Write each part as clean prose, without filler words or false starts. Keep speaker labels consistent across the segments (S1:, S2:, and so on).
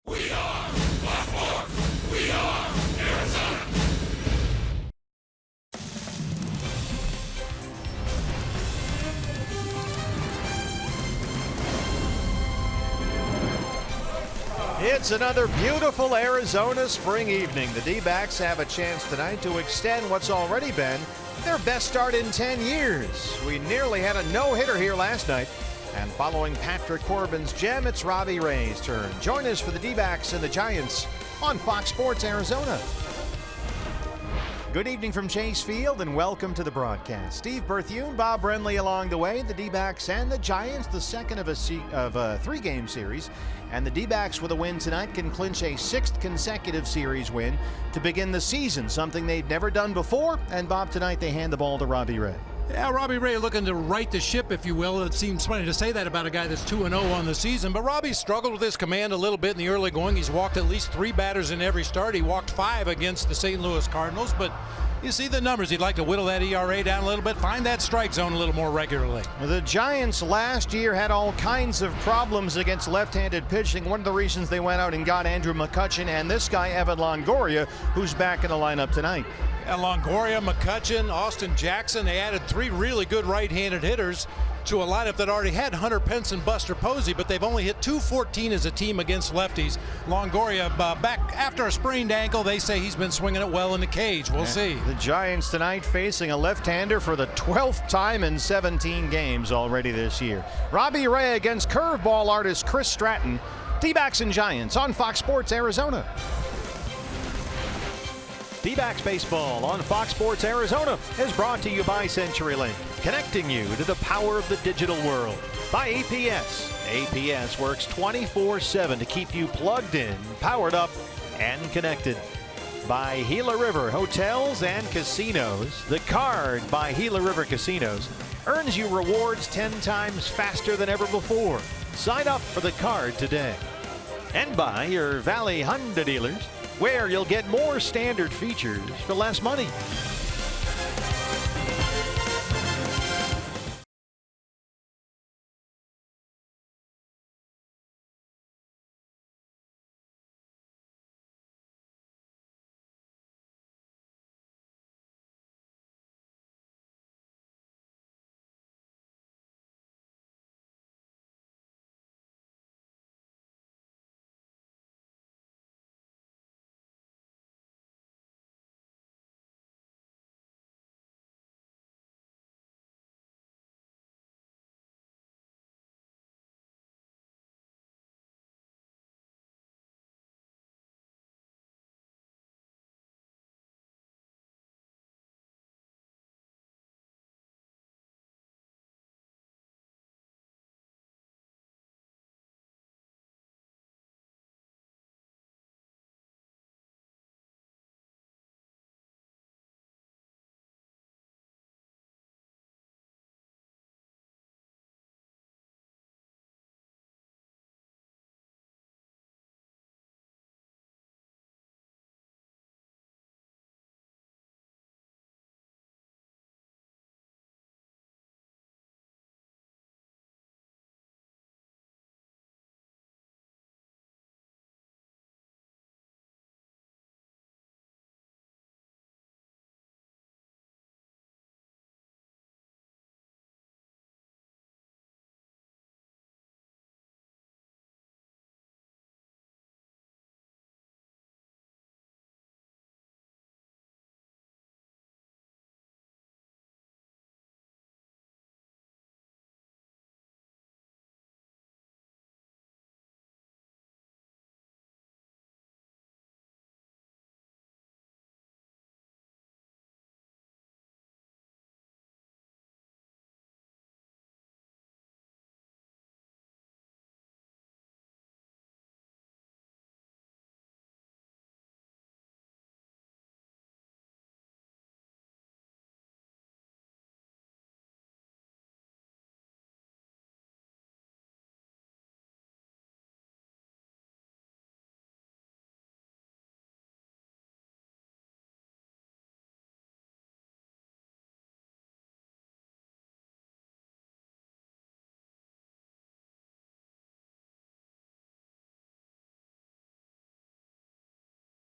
S1: We are Blackboard. We are Arizona.
S2: It's another beautiful Arizona spring evening. The D-backs have a chance tonight to extend what's already been their best start in 10 years. We nearly had a no-hitter here last night. And following Patrick Corbin's gem, it's Robbie Ray's turn. Join us for the D-backs and the Giants on Fox Sports Arizona. Good evening from Chase Field and welcome to the broadcast. Steve Berthune, Bob Brenly along the way. The D-backs and the Giants, the second of a three-game series. And the D-backs with a win tonight can clinch a sixth consecutive series win to begin the season, something they've never done before. And Bob, tonight they hand the ball to Robbie Ray.
S3: Yeah, Robbie Ray looking to right the ship, if you will. It seems funny to say that about a guy that's 2-0 on the season, but Robbie struggled with his command a little bit in the early going. He's walked at least 3 batters in every start. He walked 5 against the St. Louis Cardinals, but you see the numbers. He'd like to whittle that ERA down a little bit, find that strike zone a little more regularly.
S2: The Giants last year had all kinds of problems against left-handed pitching. One of the reasons they went out and got Andrew McCutchen and this guy, Evan Longoria, who's back in the lineup tonight.
S3: Longoria, McCutchen, Austin Jackson, they added 3 really good right-handed hitters to a lineup that already had Hunter Pence and Buster Posey, but they've only hit .214 as a team against lefties. Longoria back after a sprained ankle. They say he's been swinging it well in the cage. We'll see.
S2: The Giants tonight facing a left-hander for the 12th time in 17 games already this year. Robbie Ray against curveball artist Chris Stratton. D-backs and Giants on Fox Sports Arizona. D-backs baseball on Fox Sports Arizona is brought to you by CenturyLink, connecting you to the power of the digital world. By APS. APS works 24/7 to keep you plugged in, powered up, and connected. By Gila River Hotels and Casinos. The card by Gila River Casinos earns you rewards 10 times faster than ever before. Sign up for the card today. And by your Valley Honda dealers, where you'll get more standard features for less money.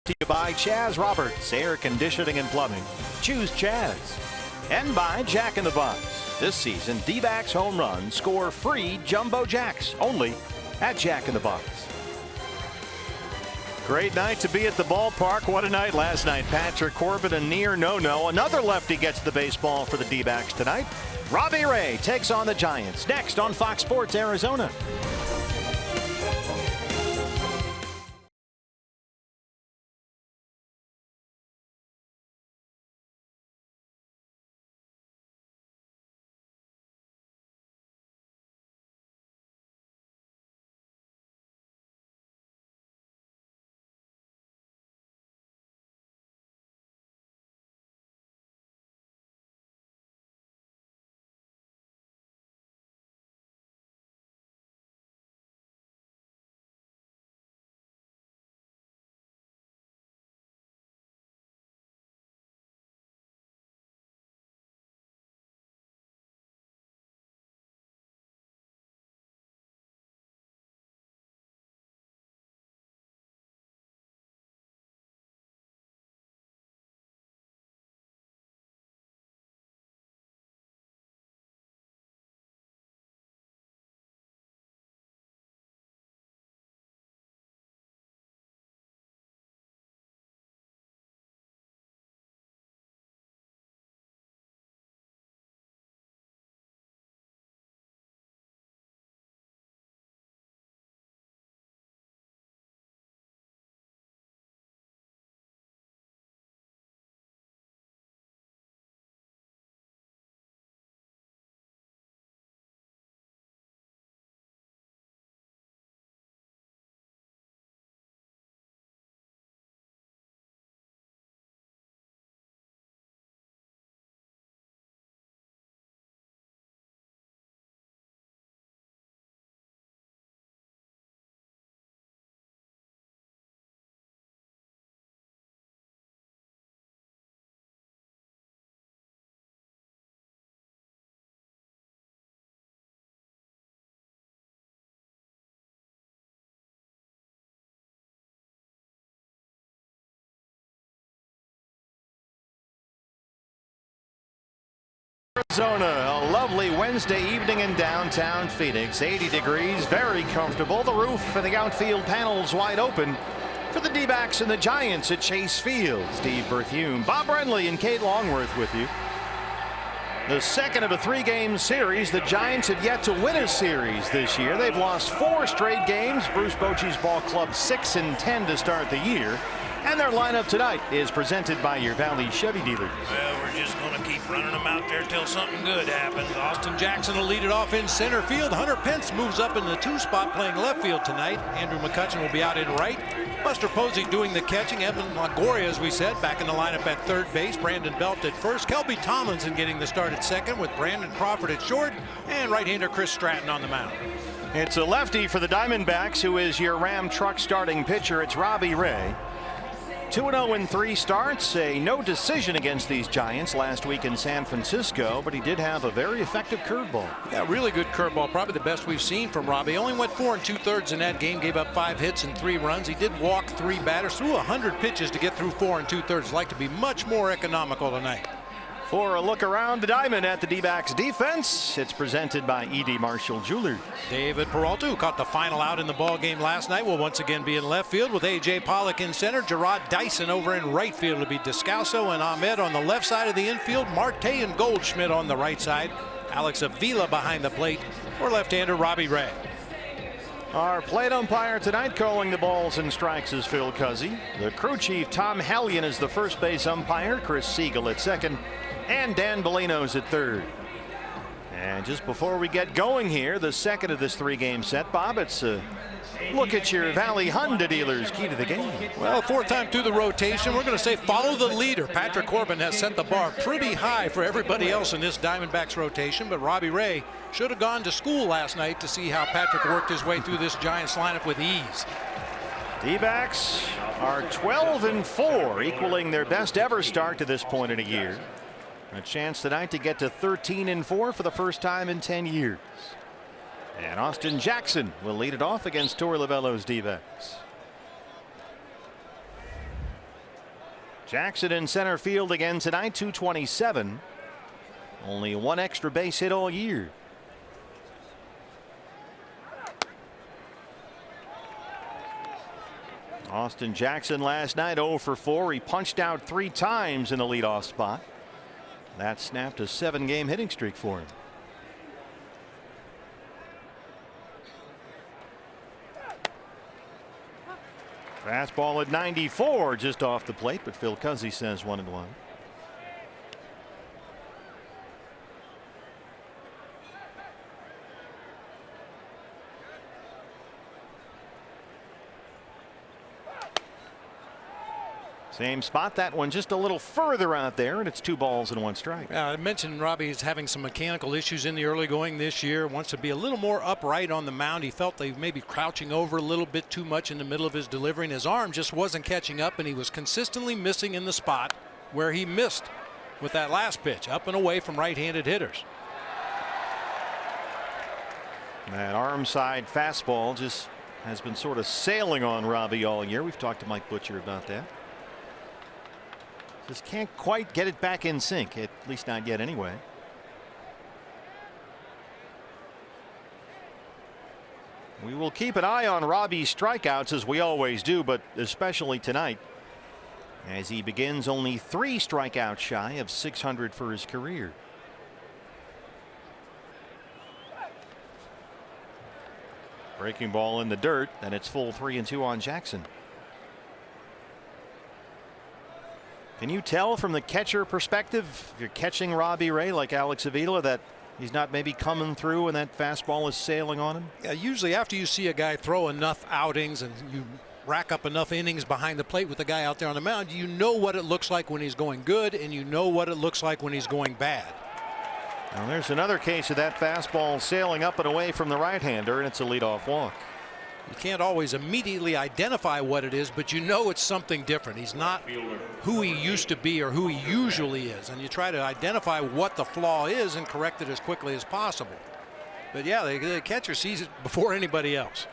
S2: To you by Chaz Roberts, Air Conditioning and Plumbing. Choose Chaz. And by Jack in the Box. This season, D-backs home runs score free Jumbo Jacks only at Jack in the Box. Great night to be at the ballpark. What a night last night. Patrick Corbin, a near no-no. Another lefty gets the baseball for the D-backs tonight. Robbie Ray takes on the Giants next on Fox Sports Arizona. Arizona, a lovely Wednesday evening in downtown Phoenix. 80 degrees, very comfortable. The roof and the outfield panels wide open for the D-backs and the Giants at Chase Field. Steve Berthume, Bob Renly, and Kate Longworth with you. The second of a three-game series. The Giants have yet to win a series this year. They've lost 4 straight games. Bruce Bochy's ball club 6-10 to start the year. And their lineup tonight is presented by your Valley Chevy dealers.
S4: Well, we're just going to keep running them out there till something good happens.
S3: Austin Jackson will lead it off in center field. Hunter Pence moves up in the 2 spot playing left field tonight. Andrew McCutchen will be out in right. Buster Posey doing the catching. Evan Longoria, as we said, back in the lineup at third base. Brandon Belt at first. Kelby Tomlinson getting the start at second with Brandon Crawford at short. And right-hander Chris Stratton on the mound.
S2: It's a lefty for the Diamondbacks, who is your Ram truck starting pitcher. It's Robbie Ray. 2-0 in 3 starts. A no decision against these Giants last week in San Francisco, but he did have a very effective curveball.
S3: Yeah, really good curveball, probably the best we've seen from Robbie. Only went 4 2/3 in that game, gave up 5 hits and 3 runs. He did walk 3 batters, threw 100 pitches to get through 4 2/3. Like to be much more economical tonight.
S2: For a look around the diamond at the D-backs defense, it's presented by E.D. Marshall Jewelers.
S3: David Peralta, who caught the final out in the ball game last night, will once again be in left field with A.J. Pollock in center. Gerard Dyson over in right field to be Descalso and Ahmed on the left side of the infield. Marte and Goldschmidt on the right side. Alex Avila behind the plate for left-hander Robbie Ray.
S2: Our plate umpire tonight calling the balls and strikes is Phil Cuzzy. The crew chief Tom Hallion is the first base umpire. Chris Siegel at second. And Dan Bellino's at third. And just before we get going here, the second of this 3-game set, Bob, it's a look at your Valley Honda dealers key to the game.
S3: Well, 4th time through the rotation, we're going to say follow the leader. Patrick Corbin has set the bar pretty high for everybody else in this Diamondbacks rotation, but Robbie Ray should have gone to school last night to see how Patrick worked his way through this Giants lineup with ease.
S2: D-backs are 12-4, equaling their best ever start to this point in a year. A chance tonight to get to 13-4 for the first time in 10 years. And Austin Jackson will lead it off against Torey Lovullo's D-backs. Jackson in center field again tonight, 227. Only one extra base hit all year. Austin Jackson last night 0 for 4. He punched out 3 times in the leadoff spot. That snapped a 7-game hitting streak for him. Fastball at 94 just off the plate, but Phil Cuzzy says 1-1. Same spot, that one just a little further out there, and it's 2 balls and 1 strike.
S3: I mentioned Robbie is having some mechanical issues in the early going this year. Wants to be a little more upright on the mound. He felt they may be crouching over a little bit too much in the middle of his delivery, and his arm just wasn't catching up, and he was consistently missing in the spot where he missed with that last pitch, up and away from right-handed hitters.
S2: That arm side fastball just has been sort of sailing on Robbie all year. We've talked to Mike Butcher about that. Just can't quite get it back in sync, at least not yet anyway. We will keep an eye on Robbie's strikeouts as we always do, but especially tonight, as he begins only 3 strikeouts shy of 600 for his career. Breaking ball in the dirt, and it's full 3-2 on Jackson. Can you tell from the catcher perspective, if you're catching Robbie Ray like Alex Avila, that he's not maybe coming through and that fastball is sailing on him?
S3: Yeah, usually after you see a guy throw enough outings and you rack up enough innings behind the plate with the guy out there on the mound, you know what it looks like when he's going good, and you know what it looks like when he's going bad.
S2: Now there's another case of that fastball sailing up and away from the right-hander, and it's a leadoff walk.
S3: You can't always immediately identify what it is, but you know it's something different. He's not who he used to be or who he usually is, and you try to identify what the flaw is and correct it as quickly as possible. But yeah, the catcher sees it before anybody else.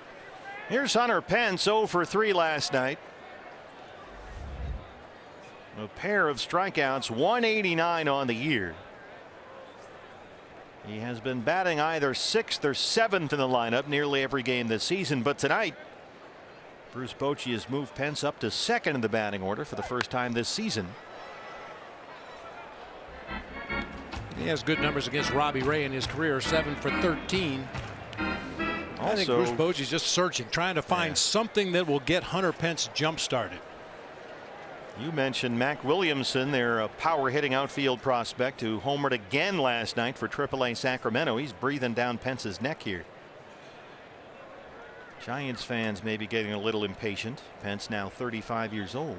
S2: Here's Hunter Pence, 0 for 3 last night. A pair of strikeouts, 189 on the year. He has been batting either 6th or 7th in the lineup nearly every game this season, but tonight Bruce Bochy has moved Pence up to 2nd in the batting order for the first time this season.
S3: He has good numbers against Robbie Ray in his career, 7 for 13. I think Bruce Bochy's just searching, trying to find something that will get Hunter Pence jump started.
S2: You mentioned Mac Williamson, their power hitting outfield prospect, who homered again last night for AAA Sacramento. He's breathing down Pence's neck here. Giants fans may be getting a little impatient. Pence now 35 years old.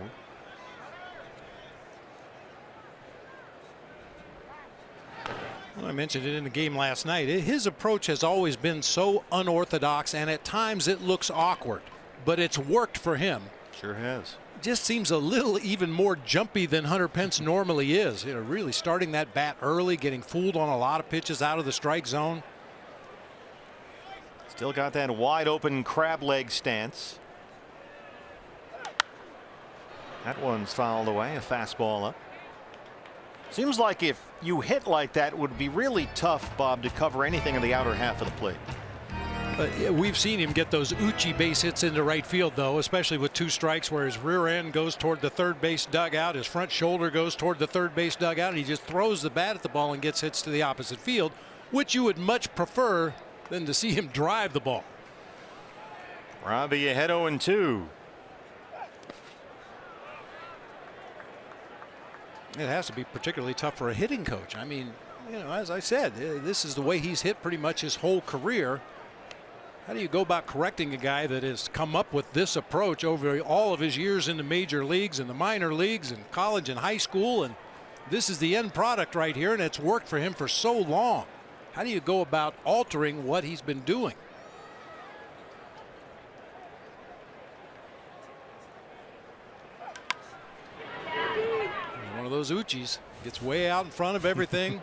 S3: Well, I mentioned it in the game last night. His approach has always been so unorthodox, and at times it looks awkward, but it's worked for him.
S2: Sure has.
S3: Just seems a little even more jumpy than Hunter Pence normally is. You know, really starting that bat early, getting fooled on a lot of pitches out of the strike zone.
S2: Still got that wide open crab leg stance. That one's fouled away, a fastball up. Seems like if you hit like that, it would be really tough, Bob, to cover anything in the outer half of the plate.
S3: We've seen him get those Uchi base hits into right field, though, especially with 2 strikes, where his rear end goes toward the third base dugout, his front shoulder goes toward the third base dugout, and he just throws the bat at the ball and gets hits to the opposite field, which you would much prefer than to see him drive the ball.
S2: Robbie ahead 0-2.
S3: It has to be particularly tough for a hitting coach. I mean, you know, as I said, this is the way he's hit pretty much his whole career. How do you go about correcting a guy that has come up with this approach over all of his years in the major leagues and the minor leagues and college and high school, and this is the end product right here, and it's worked for him for so long? How do you go about altering what he's been doing? One of those Uchis gets way out in front of everything.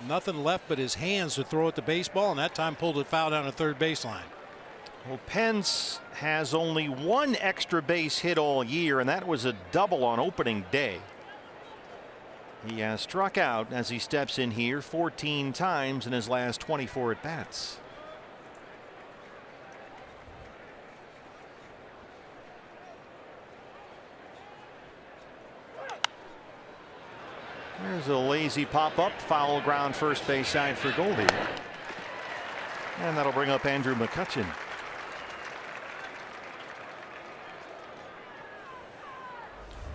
S3: Nothing left but his hands to throw at the baseball, and that time pulled it foul down the third baseline.
S2: Well, Pence has only one extra base hit all year, and that was a double on opening day. He has struck out as he steps in here 14 times in his last 24 at bats. There's a lazy pop up, foul ground first base side for Goldie. And that'll bring up Andrew McCutchen.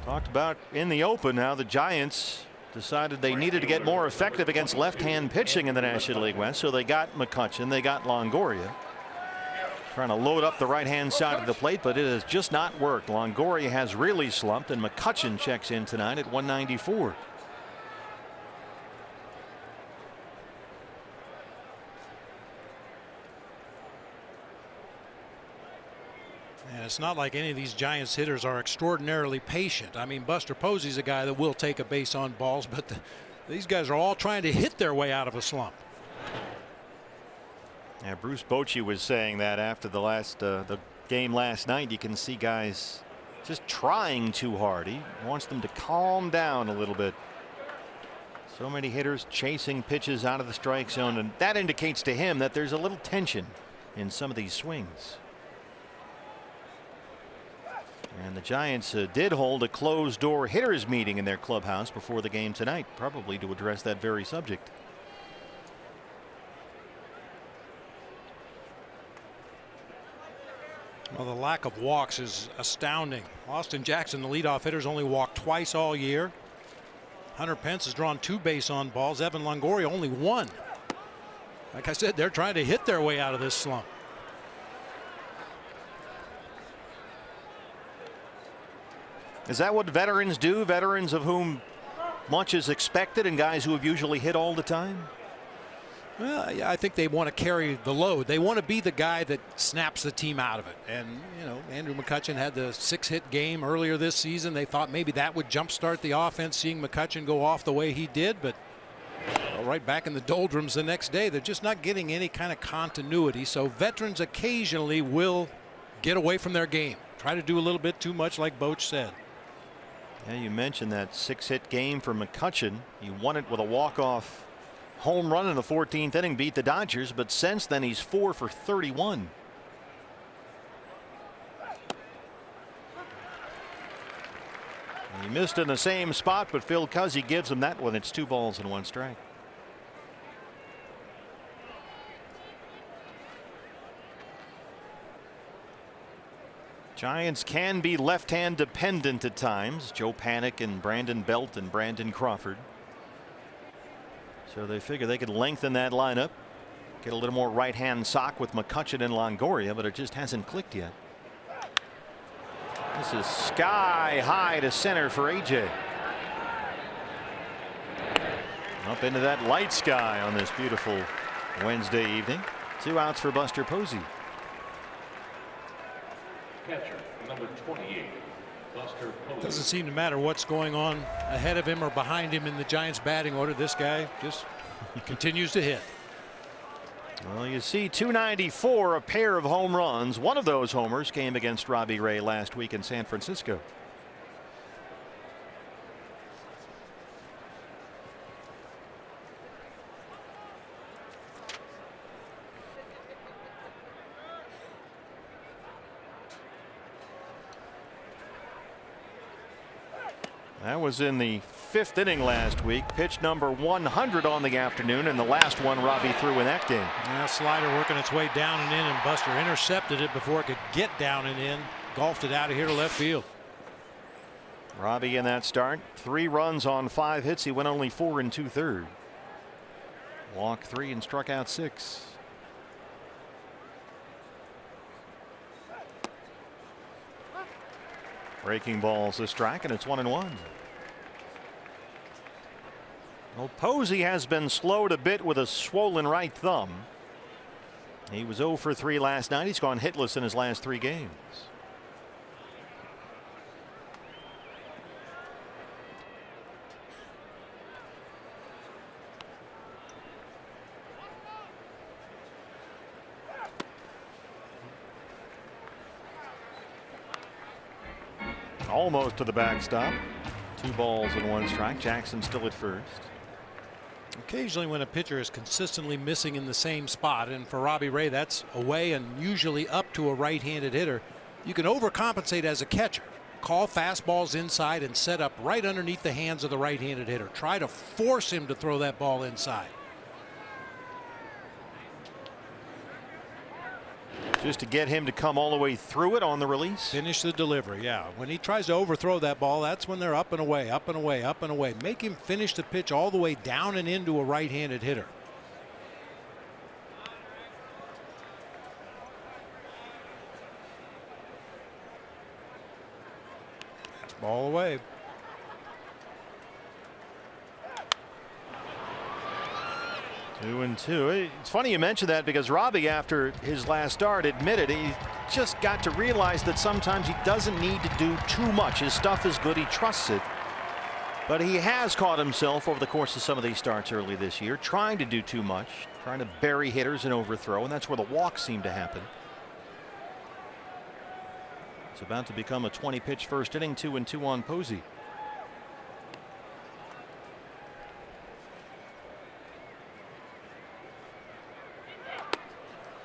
S2: Talked about in the open how the Giants decided they needed to get more effective against left-hand pitching in the National League West, so they got McCutchen, they got Longoria. Trying to load up the right-hand side of the plate, but it has just not worked. Longoria has really slumped, and McCutchen checks in tonight at 194.
S3: And it's not like any of these Giants hitters are extraordinarily patient. I mean, Buster Posey's a guy that will take a base on balls, but these guys are all trying to hit their way out of a slump.
S2: Yeah, Bruce Bochy was saying that after the game last night. You can see guys just trying too hard. He wants them to calm down a little bit. So many hitters chasing pitches out of the strike zone, and that indicates to him that there's a little tension in some of these swings. And the Giants did hold a closed door hitters meeting in their clubhouse before the game tonight, probably to address that very subject.
S3: Well, the lack of walks is astounding. Austin Jackson, the leadoff hitter, has only walked twice all year. Hunter Pence has drawn 2 base on balls. Evan Longoria only 1. Like I said, they're trying to hit their way out of this slump.
S2: Is that what veterans do? Veterans of whom much is expected and guys who have usually hit all the time?
S3: Well, yeah, I think they want to carry the load. They want to be the guy that snaps the team out of it. And, you know, Andrew McCutchen had the 6-hit game earlier this season. They thought maybe that would jumpstart the offense, seeing McCutchen go off the way he did. But right back in the doldrums the next day, they're just not getting any kind of continuity. So veterans occasionally will get away from their game, try to do a little bit too much, like Boch said.
S2: Yeah, you mentioned that 6-hit game for McCutchen. He won it with a walk-off home run in the 14th inning, beat the Dodgers, but since then he's 4 for 31. He missed in the same spot, but Phil Cuzzy gives him that one. It's 2 balls and 1 strike. Giants can be left-hand dependent at times. Joe Panik and Brandon Belt and Brandon Crawford. So they figure they could lengthen that lineup, get a little more right-hand sock with McCutchen and Longoria, but it just hasn't clicked yet. This is sky high to center for AJ. Up into that light sky on this beautiful Wednesday evening. 2 outs for Buster Posey.
S1: Catcher, number 28, Buster Posey.
S3: Doesn't seem to matter what's going on ahead of him or behind him in the Giants batting order. This guy just continues to hit.
S2: Well, you see 294, a pair of home runs. One of those homers came against Robbie Ray last week in San Francisco. That was in the 5th inning last week. Pitch number 100 on the afternoon, and the last one Robbie threw in that game.
S3: Yeah, slider working its way down and in, and Buster intercepted it before it could get down and in. Golfed it out of here to left field.
S2: Robbie in that start, 3 runs on 5 hits. He went only 4 2/3. Walked 3 and struck out 6. Breaking balls a strike, and it's 1-1. Well, Posey has been slowed a bit with a swollen right thumb. He was 0 for 3 last night. He's gone hitless in his last 3 games. almost to the backstop. 2 balls and 1 strike. Jackson still at first.
S3: Occasionally when a pitcher is consistently missing in the same spot, and for Robbie Ray that's away and usually up to a right-handed hitter, you can overcompensate as a catcher. Call fastballs inside and set up right underneath the hands of the right-handed hitter. Try to force him to throw that ball inside.
S2: Just to get him to come all the way through it on the release.
S3: Finish the delivery, yeah. When he tries to overthrow that ball, that's when they're up and away, up and away, up and away. Make him finish the pitch all the way down and into a right-handed hitter. Ball away.
S2: Two and two. It's funny you mentioned that because Robbie, after his last start, admitted he just got to realize that sometimes he doesn't need to do too much. His stuff is good. He trusts it. But he has caught himself over the course of some of these starts early this year trying to do too much, trying to bury hitters and overthrow, and that's where the walks seem to happen. It's about to become a 20-pitch first inning. 2-2 on Posey.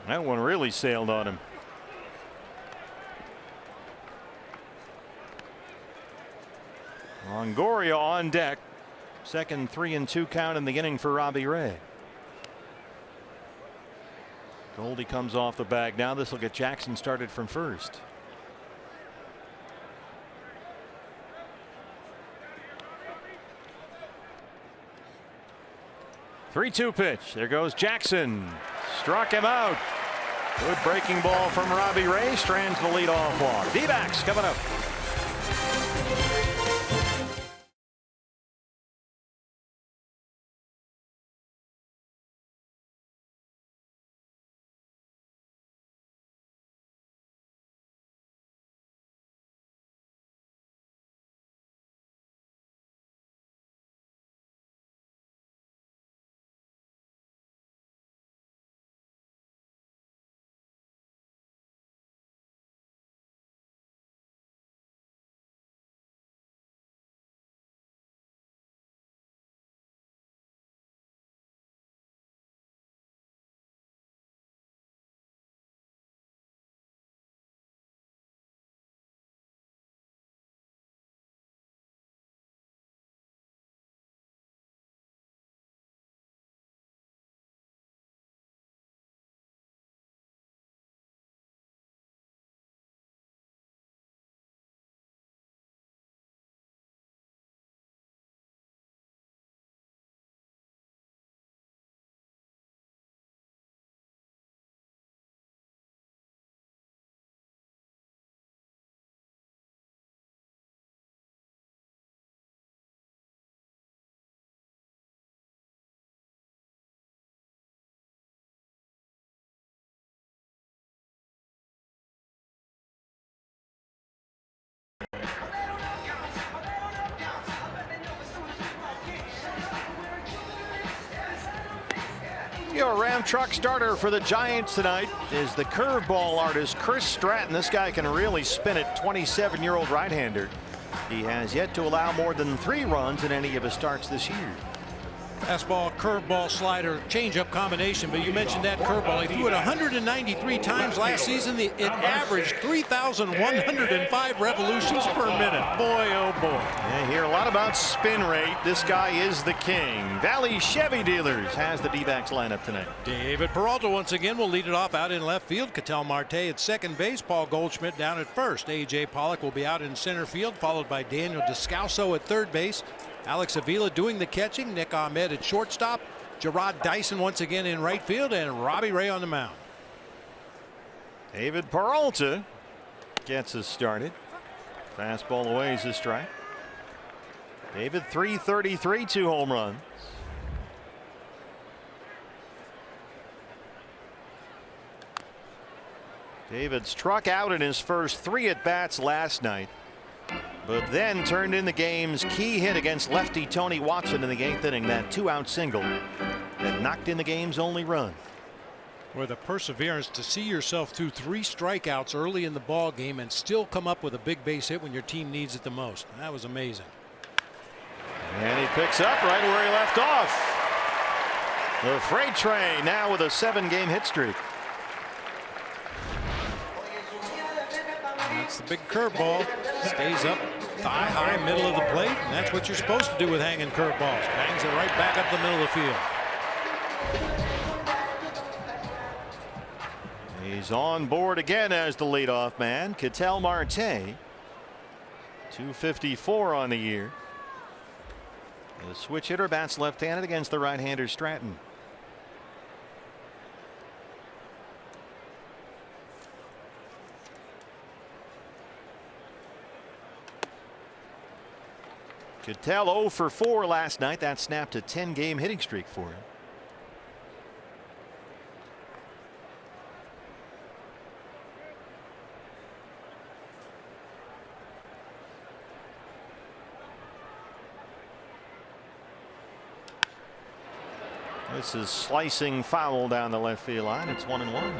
S2: That one really sailed on him. Longoria on deck. Second 3-2 count in the inning for Robbie Ray. Goldie comes off the bag now. This will get Jackson started from first. 3-2 pitch. There goes Jackson. Struck him out. Good breaking ball from Robbie Ray. Strands the leadoff walk. D-backs coming up. Your Ram truck starter for the Giants tonight is the curveball artist Chris Stratton. This guy can really spin it. 27-year-old right-hander. He has yet to allow more than 3 runs in any of his starts this year.
S3: Fastball, curveball, slider, changeup combination. But you mentioned that curveball. He threw it 193 times last season. It averaged 3,105 revolutions per minute. Boy, oh boy.
S2: You hear a lot about spin rate. This guy is the king. Valley Chevy Dealers has the D-backs lineup tonight.
S3: David Peralta once again will lead it off out in left field. Ketel Marte at second base. Paul Goldschmidt down at first. A.J. Pollock will be out in center field, followed by Daniel Descalso at third base. Alex Avila doing the catching. Nick Ahmed at shortstop. Gerard Dyson once again in right field, and Robbie Ray on the mound.
S2: David Peralta gets us started. Fastball away is a strike. David 333, 2 home runs. David struck out in his first 3 at-bats last night, but then turned in the game's key hit against lefty Tony Watson in the 8th inning, that 2-out single that knocked in the game's only run.
S3: Or the perseverance to see yourself through 3 strikeouts early in the ball game and still come up with a big base hit when your team needs it the most. That was amazing.
S2: And he picks up right where he left off. The freight train now with a 7-game hit streak.
S3: That's the big curveball. Stays up thigh high, middle of the plate, and that's what you're supposed to do with hanging curveballs. Bangs it right back up the middle of the field.
S2: He's on board again as the leadoff man, Ketel Marte. 254 on the year. The switch hitter bats left-handed against the right-hander Stratton. Ketel 0 for 4 last night. That snapped a 10-game hitting streak for him. This is slicing foul down the left field line. It's 1-1.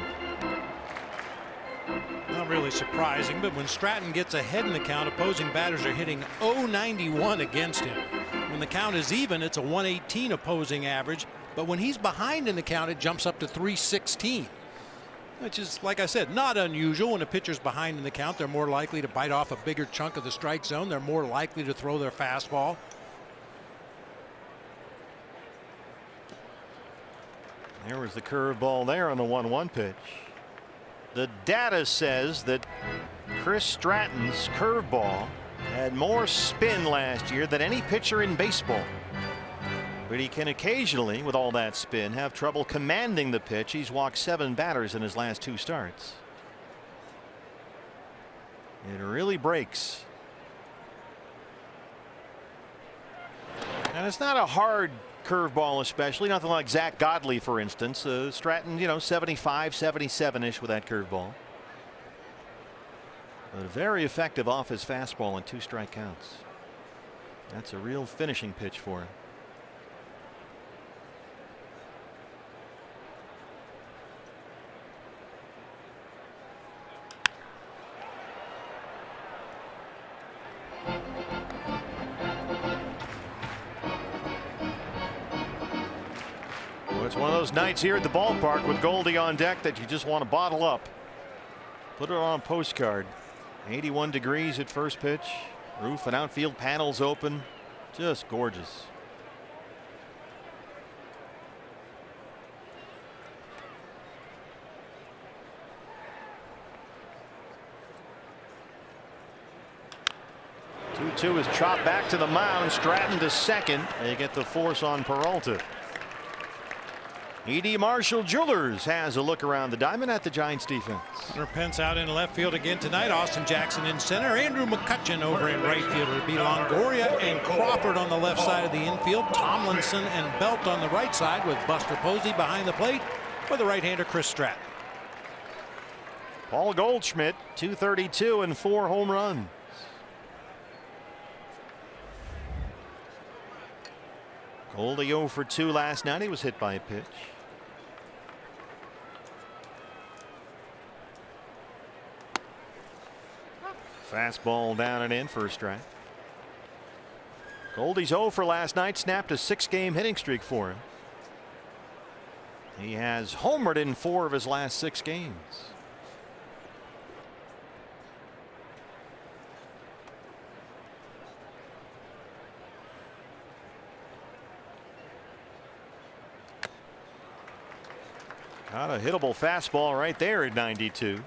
S3: Not really surprising, but when Stratton gets ahead in the count, opposing batters are hitting .091 against him. When the count is even, it's a 118 opposing average, but when he's behind in the count, it jumps up to 316, which is, like I said, not unusual. When a pitcher's behind in the count, they're more likely to bite off a bigger chunk of the strike zone. They're more likely to throw their fastball.
S2: There was the curveball there on the 1-1 pitch. The data says that Chris Stratton's curveball had more spin last year than any pitcher in baseball. But he can occasionally, with all that spin, have trouble commanding the pitch. He's walked 7 batters in his last 2 starts. It really breaks. And it's not a hard curveball, especially nothing like Zach Godley, for instance. Stratton, 75, 77-ish with that curveball. But very effective off his fastball in 2 strike counts. That's a real finishing pitch for him. It's one of those nights here at the ballpark with Goldie on deck that you just want to bottle up. Put it on a postcard. 81 degrees at first pitch. Roof and outfield panels open. Just gorgeous. Two is chopped back to the mound. Stratton to second. They get the force on Peralta. E.D. Marshall Jewelers has a look around the diamond at the Giants defense.
S3: Hunter Pence out in left field again tonight. Austin Jackson in center. Andrew McCutcheon over in right field. It'll be Longoria and Crawford on the left side of the infield. Tomlinson and Belt on the right side with Buster Posey behind the plate for the right-hander Chris Stratton.
S2: Paul Goldschmidt, 232 and 4 home runs. Goldie 0 for 2 last night. He was hit by a pitch. Fastball down and in for a strike. Goldie's 0 for last night, snapped a 6-game hitting streak for him. He has homered in 4 of his last 6 games. Got a hittable fastball right there at 92.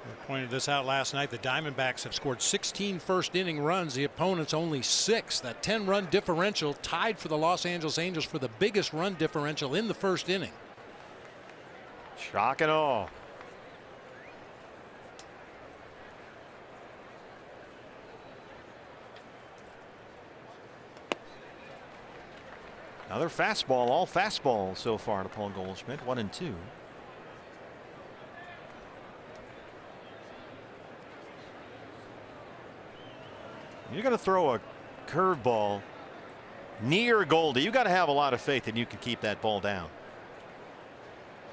S3: I pointed this out last night. The Diamondbacks have scored 16 first-inning runs. The opponent's only 6. That 10-run differential tied for the Los Angeles Angels for the biggest run differential in the first inning.
S2: Shock and awe. Another fastball, all fastball so far to Paul Goldschmidt, 1 and 2. You're going to throw a curveball near Goldie. You got to have a lot of faith that you can keep that ball down.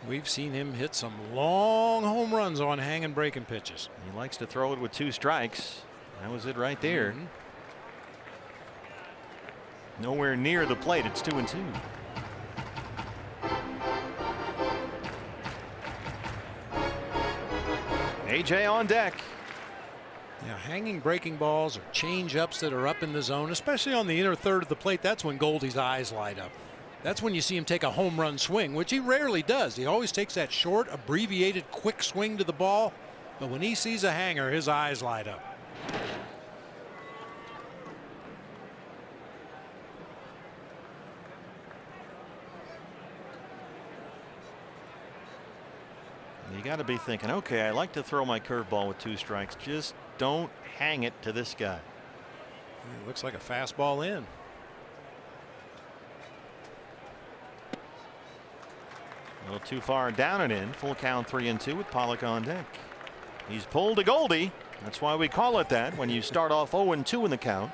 S3: We've seen him hit some long home runs on hanging breaking pitches.
S2: He likes to throw it with 2 strikes. That was it right there. Nowhere near the plate. It's 2-2. AJ on deck.
S3: Yeah, hanging breaking balls or change ups that are up in the zone, especially on the inner third of the plate. That's when Goldie's eyes light up. That's when you see him take a home run swing, which he rarely does. He always takes that short, abbreviated, quick swing to the ball. But when he sees a hanger, his eyes light up.
S2: You got to be thinking, okay, I like to throw my curveball with 2 strikes. Just don't hang it to this guy.
S3: It looks like a fastball in.
S2: A little too far down and in. Full count 3-2 with Pollock on deck. He's pulled to Goldie. That's why we call it that when you start off 0-2 in the count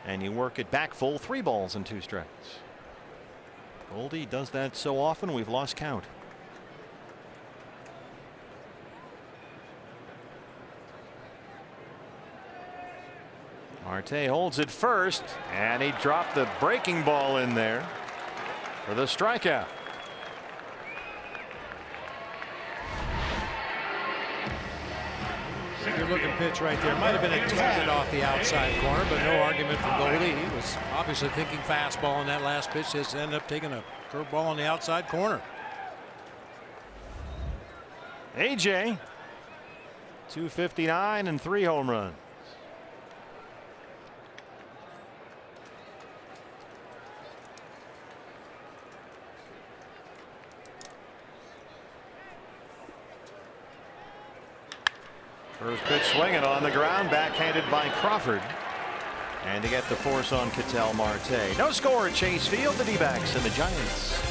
S2: and you work it back full, 3 balls and 2 strikes. Goldie does that so often we've lost count. Marte holds it first, and he dropped the breaking ball in there for the strikeout.
S3: Good looking pitch right there. Might have been a tad off the outside corner, but no argument from Goldie. He was obviously thinking fastball on that last pitch. Just ended up taking a curveball on the outside corner.
S2: AJ, 259 and 3 home runs. First pitch swinging on the ground, backhanded by Crawford. And to get the force on Ketel Marte. No score at Chase Field. The D-backs and the Giants.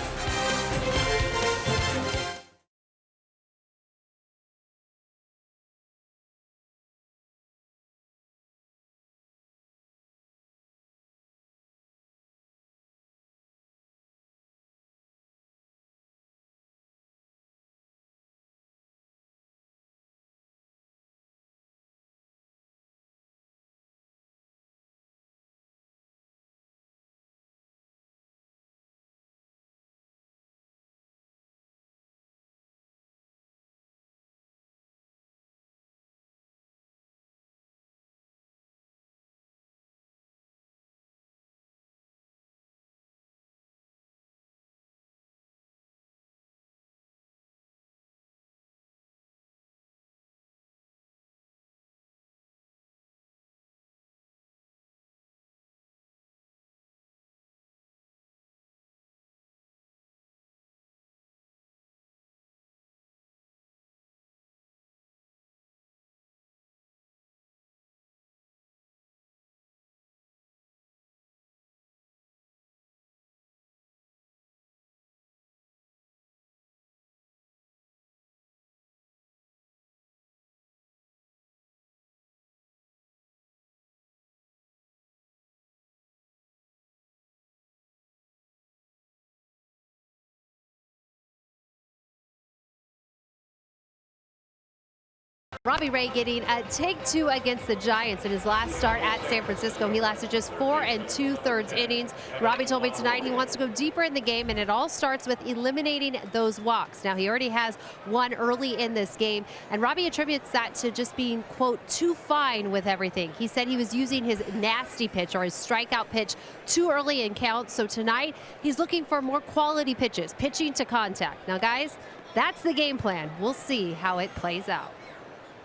S5: Robbie Ray getting a take 2 against the Giants in his last start at San Francisco. He lasted just 4 2/3 innings. Robbie told me tonight he wants to go deeper in the game, and it all starts with eliminating those walks. Now, he already has one early in this game, and Robbie attributes that to just being, quote, too fine with everything. He said he was using his nasty pitch or his strikeout pitch too early in counts. So tonight, he's looking for more quality pitches, pitching to contact. Now, guys, that's the game plan. We'll see how it plays out.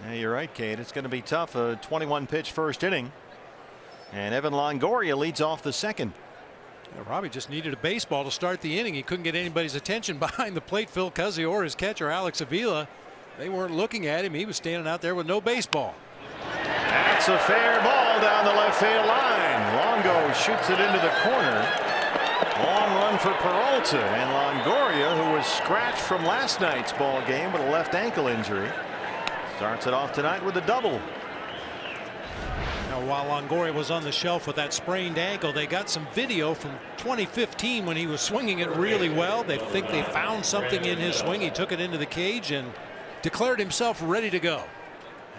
S2: Yeah, you're right, Kate. It's going to be tough. A 21 pitch first inning. And Evan Longoria leads off the second.
S3: Yeah, Robbie just needed a baseball to start the inning. He couldn't get anybody's attention behind the plate. Phil Cuzzy or his catcher, Alex Avila. They weren't looking at him. He was standing out there with no baseball.
S2: That's a fair ball down the left field line. Longo shoots it into the corner. Long run for Peralta. And Longoria, who was scratched from last night's ball game with a left ankle injury, starts it off tonight with a double.
S3: Now While Longoria was on the shelf with that sprained ankle, they got some video from 2015 when he was swinging it really well. They think they found something in his swing. He took it into the cage and declared himself ready to go.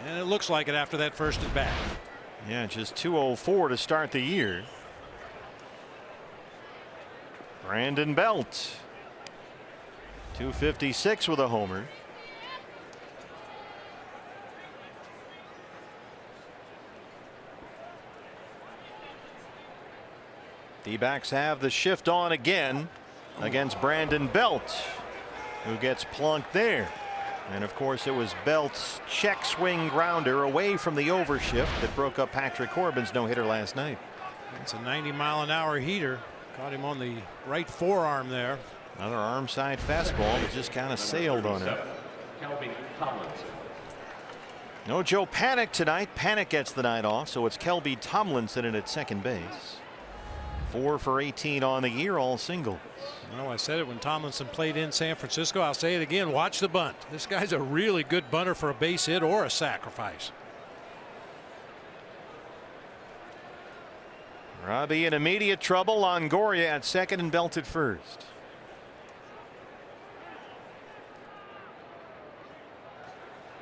S3: And it looks like it after that first at bat.
S2: Yeah, just 204 to start the year. Brandon Belt, 256 with a homer. D-backs have the shift on again against Brandon Belt, who gets plunked there. And of course, it was Belt's check swing grounder away from the overshift that broke up Patrick Corbin's no-hitter last night.
S3: It's a 90-mile-an-hour heater. Caught him on the right forearm there.
S2: Another arm side fastball that just kind of sailed on him. No Joe Panik tonight. Panik gets the night off, so it's Kelby Tomlinson in at second base. 4 for 18 on the year, all singles.
S3: Well, I said it when Tomlinson played in San Francisco. I'll say it again. Watch the bunt. This guy's a really good bunter for a base hit or a sacrifice.
S2: Robbie in immediate trouble. Longoria at second and Belt at first.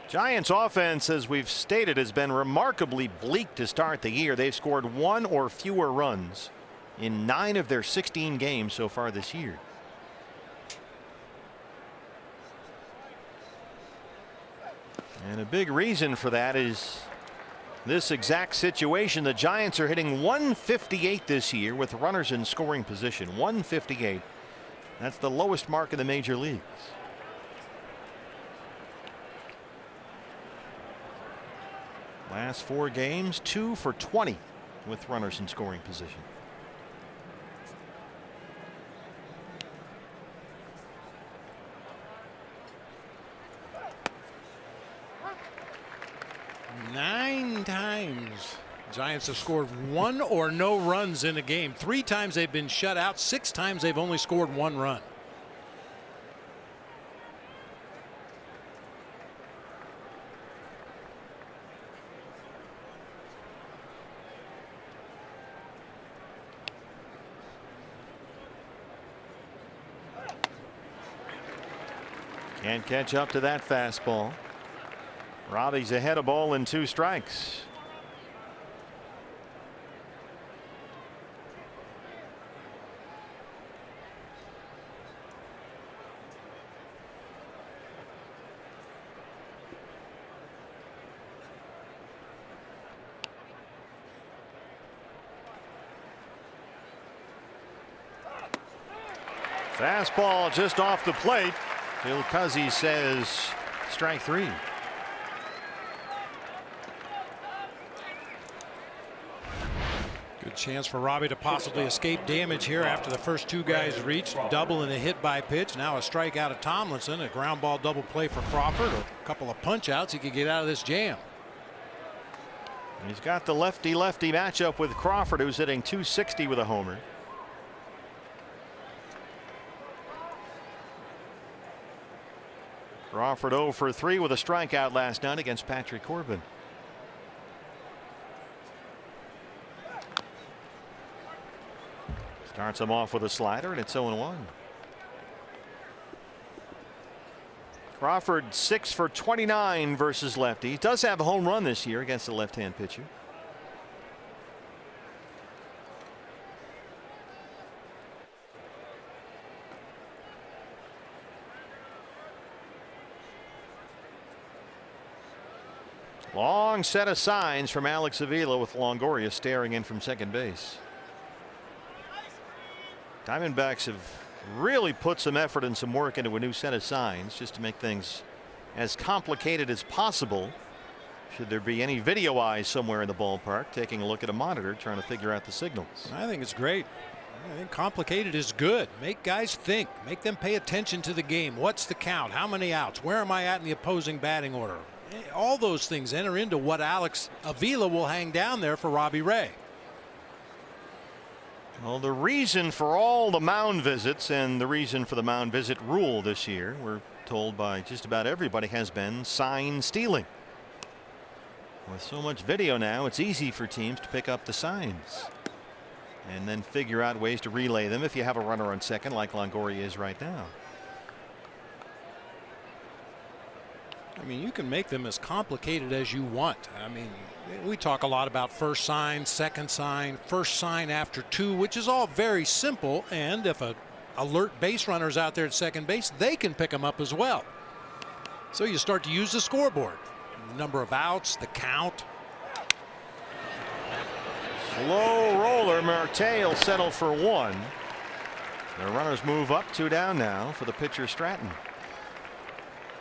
S2: Giants offense, as we've stated, has been remarkably bleak to start the year. They've scored 1 or fewer runs in 9 of their 16 games so far this year. And a big reason for that is this exact situation. The Giants are hitting 158 this year with runners in scoring position. 158. That's the lowest mark in the major leagues. Last 4 games, 2 for 20 with runners in scoring position.
S3: Nine times Giants have scored 1 or no runs in a game. 3 times they've been shut out. 6 times they've only scored 1 run.
S2: Can't catch up to that fastball. Robbie's ahead of ball and 2 strikes. Fastball just off the plate. Bill Cuzzy says strike 3.
S3: Good chance for Robbie to possibly escape damage here after the first 2 guys reached. Double and a hit by pitch. Now a strikeout of Tomlinson. A ground ball double play for Crawford. A couple of punch outs. He could get out of this jam.
S2: He's got the lefty-lefty matchup with Crawford, who's hitting 260 with a homer. Crawford 0 for 3 with a strikeout last night against Patrick Corbin. Starts him off with a slider, and it's 0-1. Crawford 6 for 29 versus lefty. He does have a home run this year against the left-hand pitcher. Long set of signs from Alex Avila with Longoria staring in from second base. Diamondbacks have really put some effort and some work into a new set of signs just to make things as complicated as possible. Should there be any video eyes somewhere in the ballpark taking a look at a monitor trying to figure out the signals.
S3: I think it's great. I think complicated is good. Make guys think. Make them pay attention to the game. What's the count? How many outs? Where am I at in the opposing batting order? All those things enter into what Alex Avila will hang down there for Robbie Ray.
S2: Well, the reason for all the mound visits and the reason for the mound visit rule this year, we're told by just about everybody, has been sign stealing. With so much video now, it's easy for teams to pick up the signs and then figure out ways to relay them if you have a runner on second like Longoria is right now.
S3: I mean, you can make them as complicated as you want. I mean, we talk a lot about first sign, second sign, first sign after two, which is all very simple. And if a alert base runner's out there at second base, they can pick them up as well. So you start to use the scoreboard, the number of outs, the count.
S2: Slow roller. Marte will settle for one. The runners move up, 2 down now for the pitcher Stratton.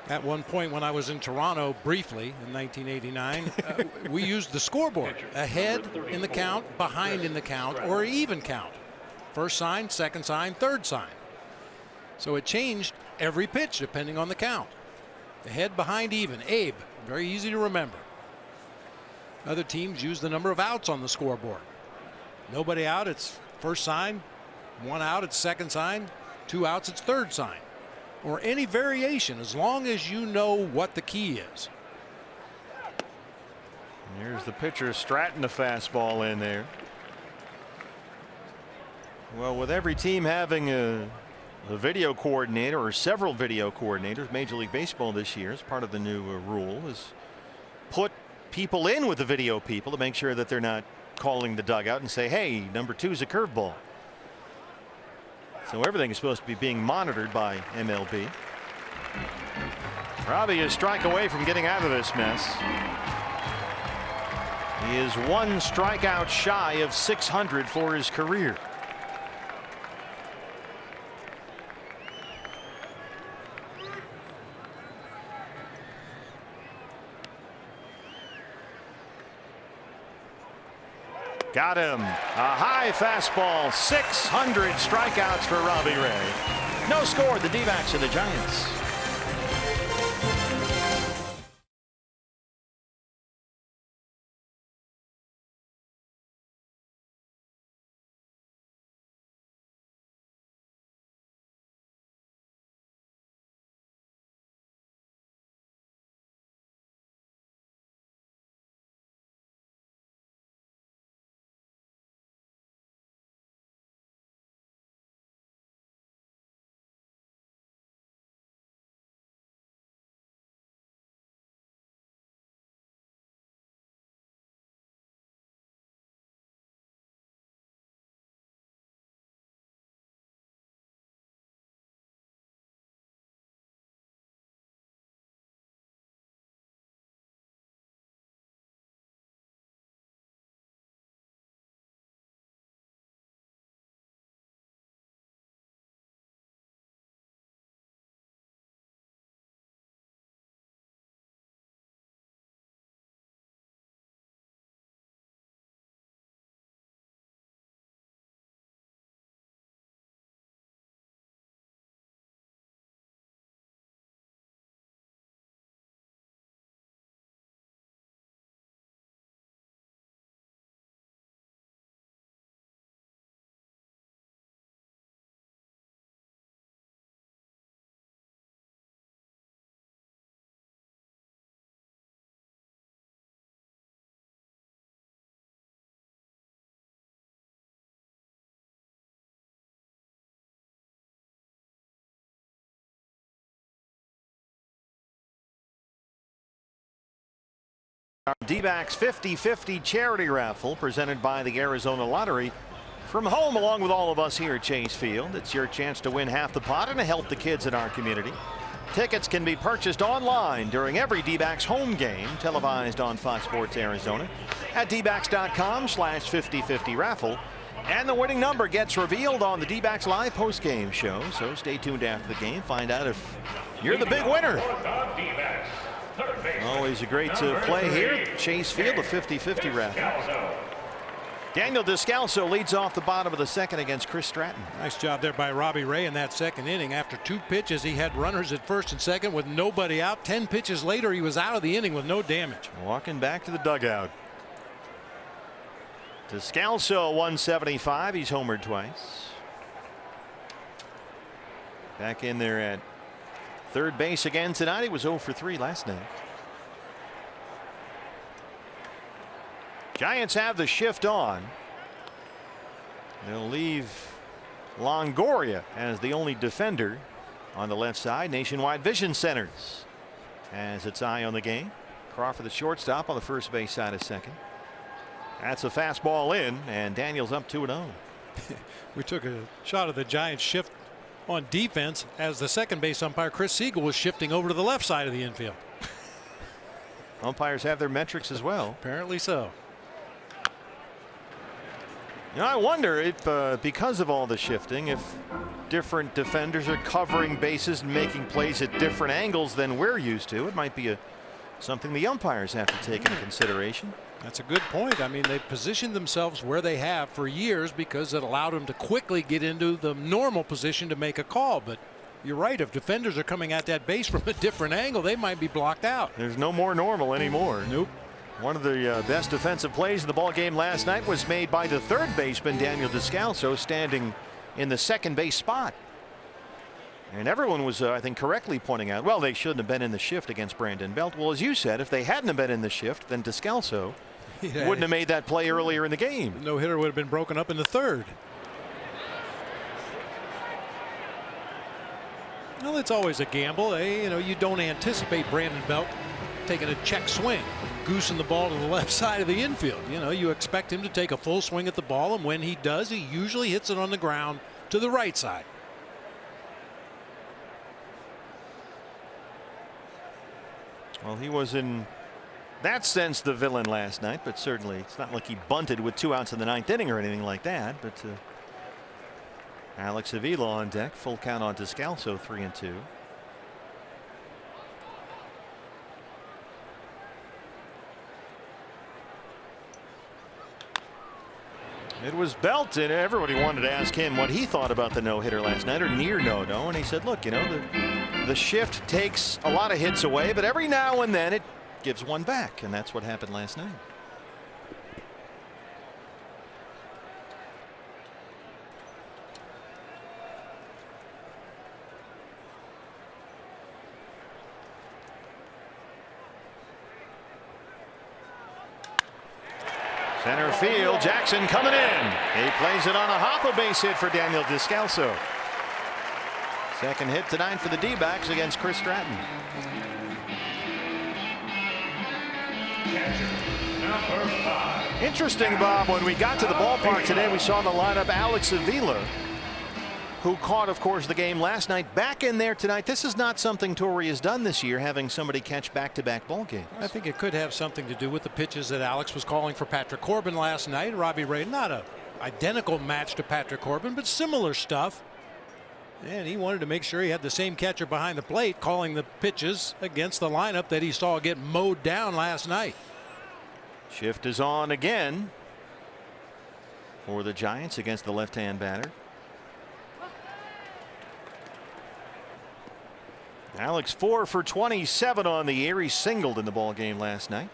S3: At one point when I was in Toronto briefly in 1989, we used the scoreboard ahead in the count, behind in the count, or even count. First sign, second sign, third sign. So it changed every pitch depending on the count. Ahead, behind, even. Abe, very easy to remember. Other teams use the number of outs on the scoreboard. Nobody out, it's first sign. 1 out, it's second sign. 2 outs, it's third sign. Or any variation, as long as you know what the key is.
S2: And here's the pitcher Stratton, a fastball in there. Well, with every team having a video coordinator or several video coordinators, Major League Baseball this year, as part of the new rule, is put people in with the video people to make sure that they're not calling the dugout and say, hey, number 2's a curveball. So everything is supposed to be being monitored by MLB. Robbie is a strike away from getting out of this mess. He is 1 strikeout shy of 600 for his career. Got him. A high fastball. 600 strikeouts for Robbie Ray. No score. The D-backs and the Giants. Our D-backs 50-50 charity raffle presented by the Arizona Lottery. From home, along with all of us here at Chase Field, it's your chance to win half the pot and to help the kids in our community. Tickets can be purchased online during every D-backs home game, televised on Fox Sports Arizona at dbacks.com/5050 raffle. And the winning number gets revealed on the D-backs live post-game show. So stay tuned after the game. Find out if you're the big winner. Always a great play here. Chase Field, a 50-50 raffle. Daniel Descalso leads off the bottom of the second against Chris Stratton.
S3: Nice job there by Robbie Ray in that second inning. After 2 pitches, he had runners at first and second with nobody out. 10 pitches later, he was out of the inning with no damage.
S2: Walking back to the dugout. Descalso 175. He's homered twice. Back in there at third base again tonight. He was 0 for 3 last night. Giants have the shift on. They'll leave Longoria as the only defender on the left side. Nationwide Vision Centers has its eye on the game. Crawford, the shortstop, on the first base side of second. That's a fastball in, and Daniels up 2-0.
S3: We took a shot of the Giants shift on defense as the second base umpire Chris Siegel was shifting over to the left side of the infield.
S2: Umpires have their metrics as well.
S3: Apparently so.
S2: You know, I wonder if because of all the shifting, if different defenders are covering bases and making plays at different angles than we're used to. It might be something the umpires have to take into consideration.
S3: That's a good point. I mean, they've positioned themselves where they have for years because it allowed them to quickly get into the normal position to make a call. But you're right, if defenders are coming at that base from a different angle, they might be blocked out.
S2: There's no more normal anymore.
S3: Nope.
S2: One of the best defensive plays in the ball game last night was made by the third baseman Daniel Descalso, standing in the second base spot. And everyone was, I think, correctly pointing out, well, they shouldn't have been in the shift against Brandon Belt. Well, as you said, if they hadn't have been in the shift, then Descalso wouldn't have made that play earlier in the game.
S3: No hitter would have been broken up in the third. Well, it's always a gamble. You know, you don't anticipate Brandon Belt taking a check swing, goosing the ball to the left side of the infield. You know, you expect him to take a full swing at the ball, and when he does, he usually hits it on the ground to the right side.
S2: Well, he was in that sense the villain last night, but certainly it's not like he bunted with 2 outs in the 9th inning or anything like that. But Alex Avila on deck, full count on Descalso, 3-2. It was Belt, and everybody wanted to ask him what he thought about the no-hitter last night, or near no-no, and he said, look, you know, the shift takes a lot of hits away, but every now and then it gives one back, and that's what happened last night. Center field, Jackson coming in. He plays it on a hop, a base hit for Daniel Descalso. Second hit tonight for the D-backs against Chris Stratton. Interesting, Bob, when we got to the ballpark today, we saw the lineup Alex Avila, who caught, of course, the game last night, back in there tonight. This is not something Torrey has done this year, having somebody catch back-to-back ball games.
S3: I think it could have something to do with the pitches that Alex was calling for Patrick Corbin last night. Robbie Ray, not a identical match to Patrick Corbin, but similar stuff. And he wanted to make sure he had the same catcher behind the plate calling the pitches against the lineup that he saw get mowed down last night.
S2: Shift is on again for the Giants against the left-hand batter. Alex 4 for 27 on the year. He singled in the ball game last night.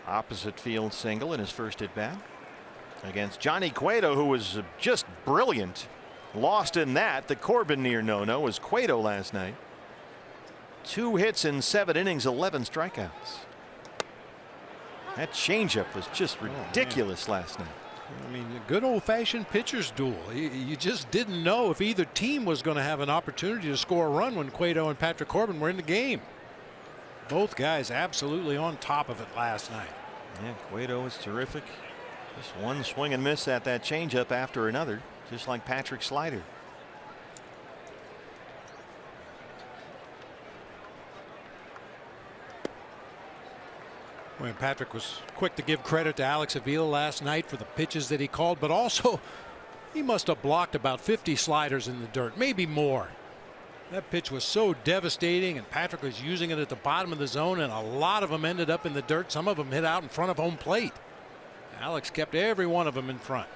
S2: Opposite field single in his first at bat against Johnny Cueto, who was just brilliant. Lost in that. The Corbin near no-no was Cueto last night. 2 hits in 7 innings, 11 strikeouts. That changeup was just ridiculous last night.
S3: I mean, a good old-fashioned pitcher's duel. You just didn't know if either team was going to have an opportunity to score a run when Cueto and Patrick Corbin were in the game. Both guys absolutely on top of it last night.
S2: Yeah, Cueto was terrific. Just one swing and miss at that changeup after another, just like Patrick's slider.
S3: When Patrick was quick to give credit to Alex Avila last night for the pitches that he called, but also he must have blocked about 50 sliders in the dirt, maybe more. That pitch was so devastating, and Patrick was using it at the bottom of the zone, and a lot of them ended up in the dirt. Some of them hit out in front of home plate. Alex kept every one of them in front.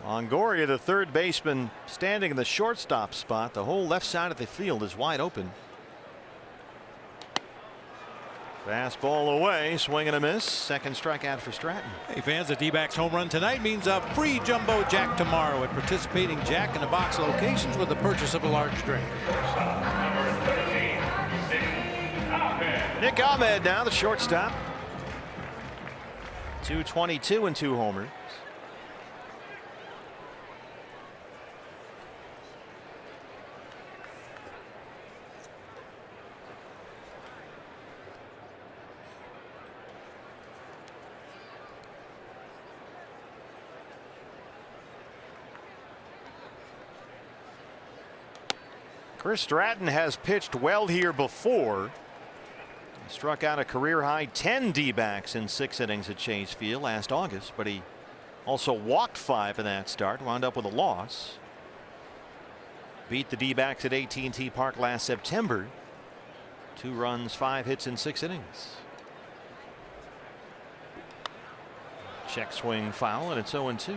S2: Longoria, the third baseman, standing in the shortstop spot. The whole left side of the field is wide open. Fastball away, swing and a miss. Second strikeout for Stratton.
S3: Hey fans, the D-backs home run tonight means a free jumbo jack tomorrow at participating Jack in the Box locations with the purchase of a large drink.
S1: Number 13, 6,
S2: Nick Ahmed now the shortstop. 222 and 2 homers. Chris Stratton has pitched well here before. He struck out a career high 10 D-backs in 6 innings at Chase Field last August, but he also walked 5 in that start, wound up with a loss. Beat the D-backs at AT&T Park last September. 2 runs, 5 hits in 6 innings. Check swing foul, and it's 0-2.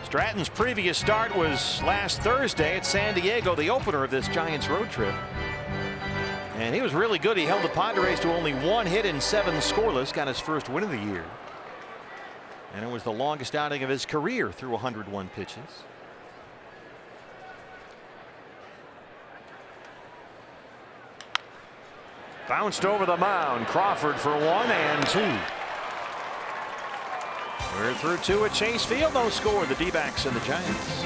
S2: Stratton's previous start was last Thursday at San Diego, the opener of this Giants road trip. And he was really good. He held the Padres to only 1 hit and 7 scoreless, got his first win of the year. And it was the longest outing of his career through 101 pitches. Bounced over the mound. Crawford for 1 and 2. We're through 2 at Chase Field. No score. The D-backs and the Giants.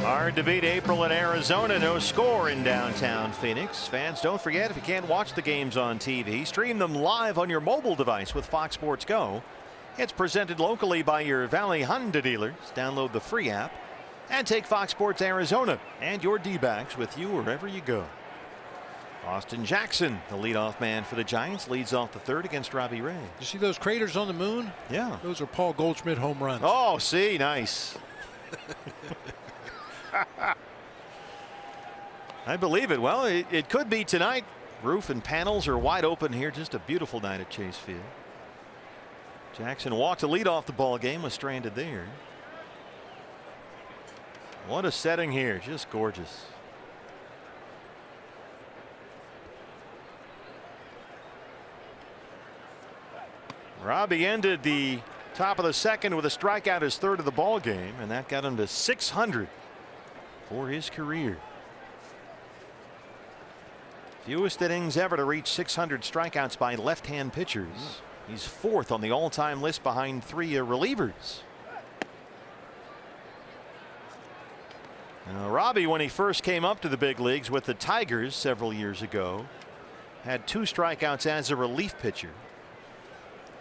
S2: Hard to beat April in Arizona. No score in downtown Phoenix. Fans, don't forget, if you can't watch the games on TV, stream them live on your mobile device with Fox Sports Go. It's presented locally by your Valley Honda dealers. Download the free app and take Fox Sports Arizona and your D-backs with you wherever you go. Austin Jackson, the leadoff man for the Giants, leads off the 3rd against Robbie Ray.
S3: You see those craters on the moon?
S2: Yeah.
S3: Those are Paul Goldschmidt home runs.
S2: Oh, see, nice. I believe it. Well, it could be tonight. Roof and panels are wide open here. Just a beautiful night at Chase Field. Jackson walked to lead off the ball game, was stranded there. What a setting here. Just gorgeous. Robbie ended the top of the 2nd with a strikeout, his 3rd of the ball game, and that got him to 600 for his career. Fewest innings ever to reach 600 strikeouts by left-hand pitchers. He's 4th on the all-time list behind 3 relievers. Now, Robbie, when he first came up to the big leagues with the Tigers several years ago, had 2 strikeouts as a relief pitcher.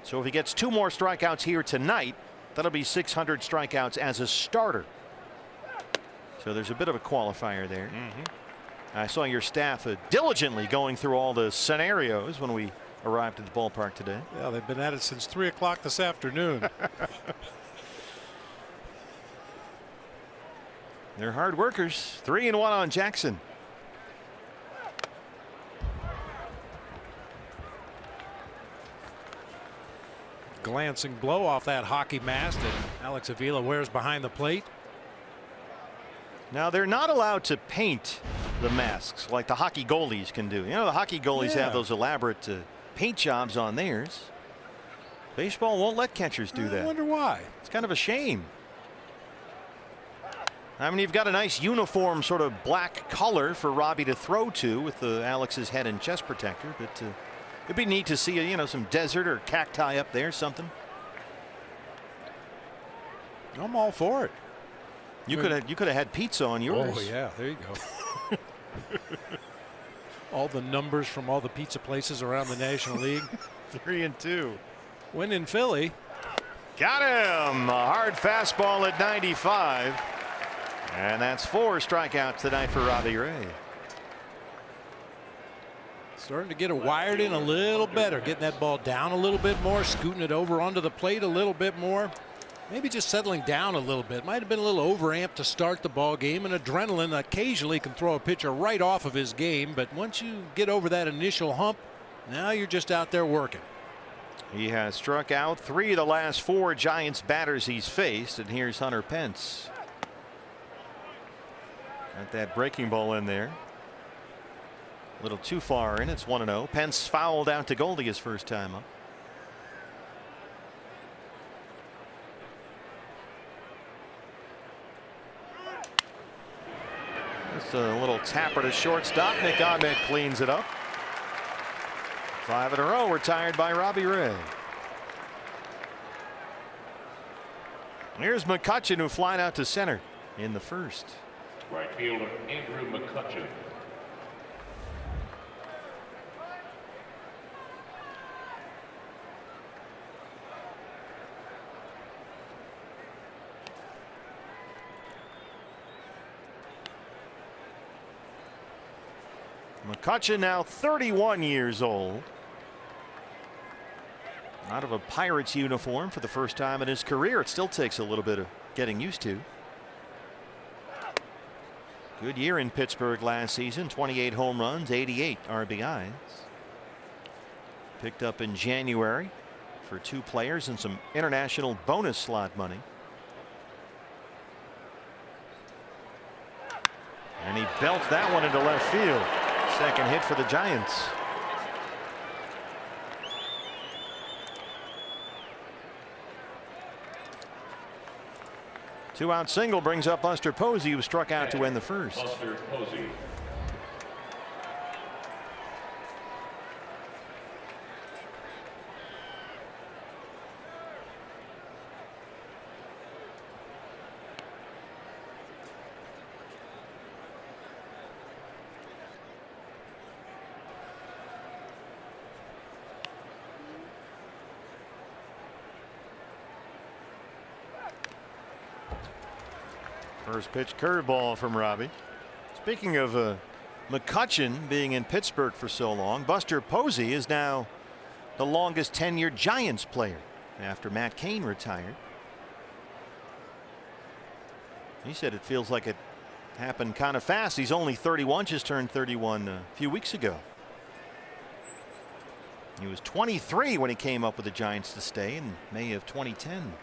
S2: So if he gets 2 more strikeouts here tonight, that'll be 600 strikeouts as a starter. So there's a bit of a qualifier there. I saw your staff diligently going through all the scenarios when we arrived at the ballpark today.
S3: Yeah, they've been at it since 3 o'clock this afternoon.
S2: They're hard workers. 3-1 on Jackson.
S3: Glancing blow off that hockey mask that Alex Avila wears behind the plate.
S2: Now they're not allowed to paint the masks like the hockey goalies can do. You know, the hockey goalies have those elaborate paint jobs on theirs. Baseball won't let catchers do that.
S3: I wonder why.
S2: It's kind of a shame. I mean, you've got a nice uniform sort of black color for Robbie to throw to with the Alex's head and chest protector, but it'd be neat to see, you know, some desert or cacti up there, something.
S3: I'm all for it.
S2: You could have had pizza on yours.
S3: Oh yeah, there you go. All the numbers from all the pizza places around the National League.
S2: 3-2.
S3: Win in Philly.
S2: Got him. A hard fastball at 95. And that's 4 strikeouts tonight for Robbie Ray.
S3: Starting to get it wired in a little better, getting that ball down a little bit more, scooting it over onto the plate a little bit more. Maybe just settling down a little bit. Might have been a little overamped to start the ball game, and adrenaline occasionally can throw a pitcher right off of his game. But once you get over that initial hump, now you're just out there working.
S2: He has struck out 3 of the last 4 Giants batters he's faced, and here's Hunter Pence. Got that breaking ball in there. A little too far in. It's 1-0. Pence fouled out to Goldie his first time up. Just a little tapper to shortstop. Nick Ahmed cleans it up. 5 in a row retired by Robbie Ray. Here's McCutchen, who flied out to center in the first.
S1: Right fielder Andrew McCutchen.
S2: McCutchen now 31 years old. Out of a Pirates uniform for the first time in his career. It still takes a little bit of getting used to. Good year in Pittsburgh last season. 28 home runs, 88 RBIs. Picked up in January for 2 players and some international bonus slot money. And he belts that one into left field. Second hit for the Giants. Two-out single brings up Buster Posey, who struck out to end the first.
S1: Buster Posey.
S2: First pitch curveball from Robbie. Speaking of McCutchen being in Pittsburgh for so long, Buster Posey is now the longest tenured Giants player after Matt Cain retired. He said it feels like it happened kind of fast. He's only 31, just turned 31 a few weeks ago. He was 23 when he came up with the Giants to stay in May of 2010.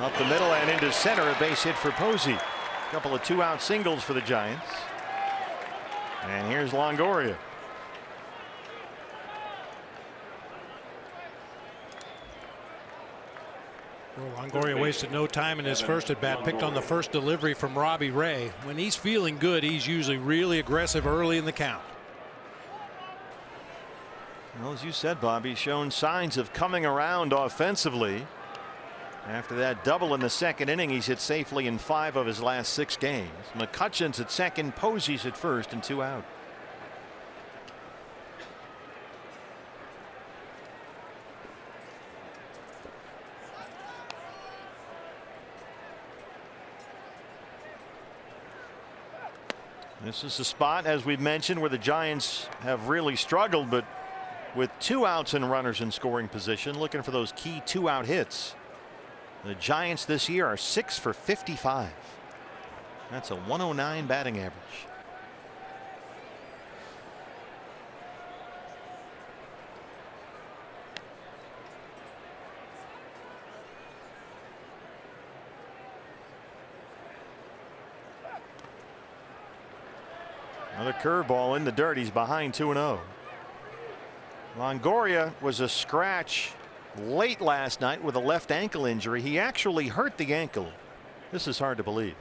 S2: Up the middle and into center, a base hit for Posey. A couple of 2-out singles for the Giants. And here's Longoria.
S3: Well, Longoria wasted no time in his first at bat. Picked on the first delivery from Robbie Ray. When he's feeling good, he's usually really aggressive early in the count.
S2: Well, as you said, Bob, he's shown signs of coming around offensively. After that double in the second inning, he's hit safely in 5 of his last 6 games. McCutchen's at second, Posey's at first, and 2 out. This is the spot, as we've mentioned, where the Giants have really struggled, but with 2 outs and runners in scoring position, looking for those key 2-out hits. The Giants this year are 6 for 55. That's a 109 batting average. Another curveball in the dirt. He's behind 2-0. Longoria was a scratch late last night with a left ankle injury. He actually hurt the ankle. This is hard to believe.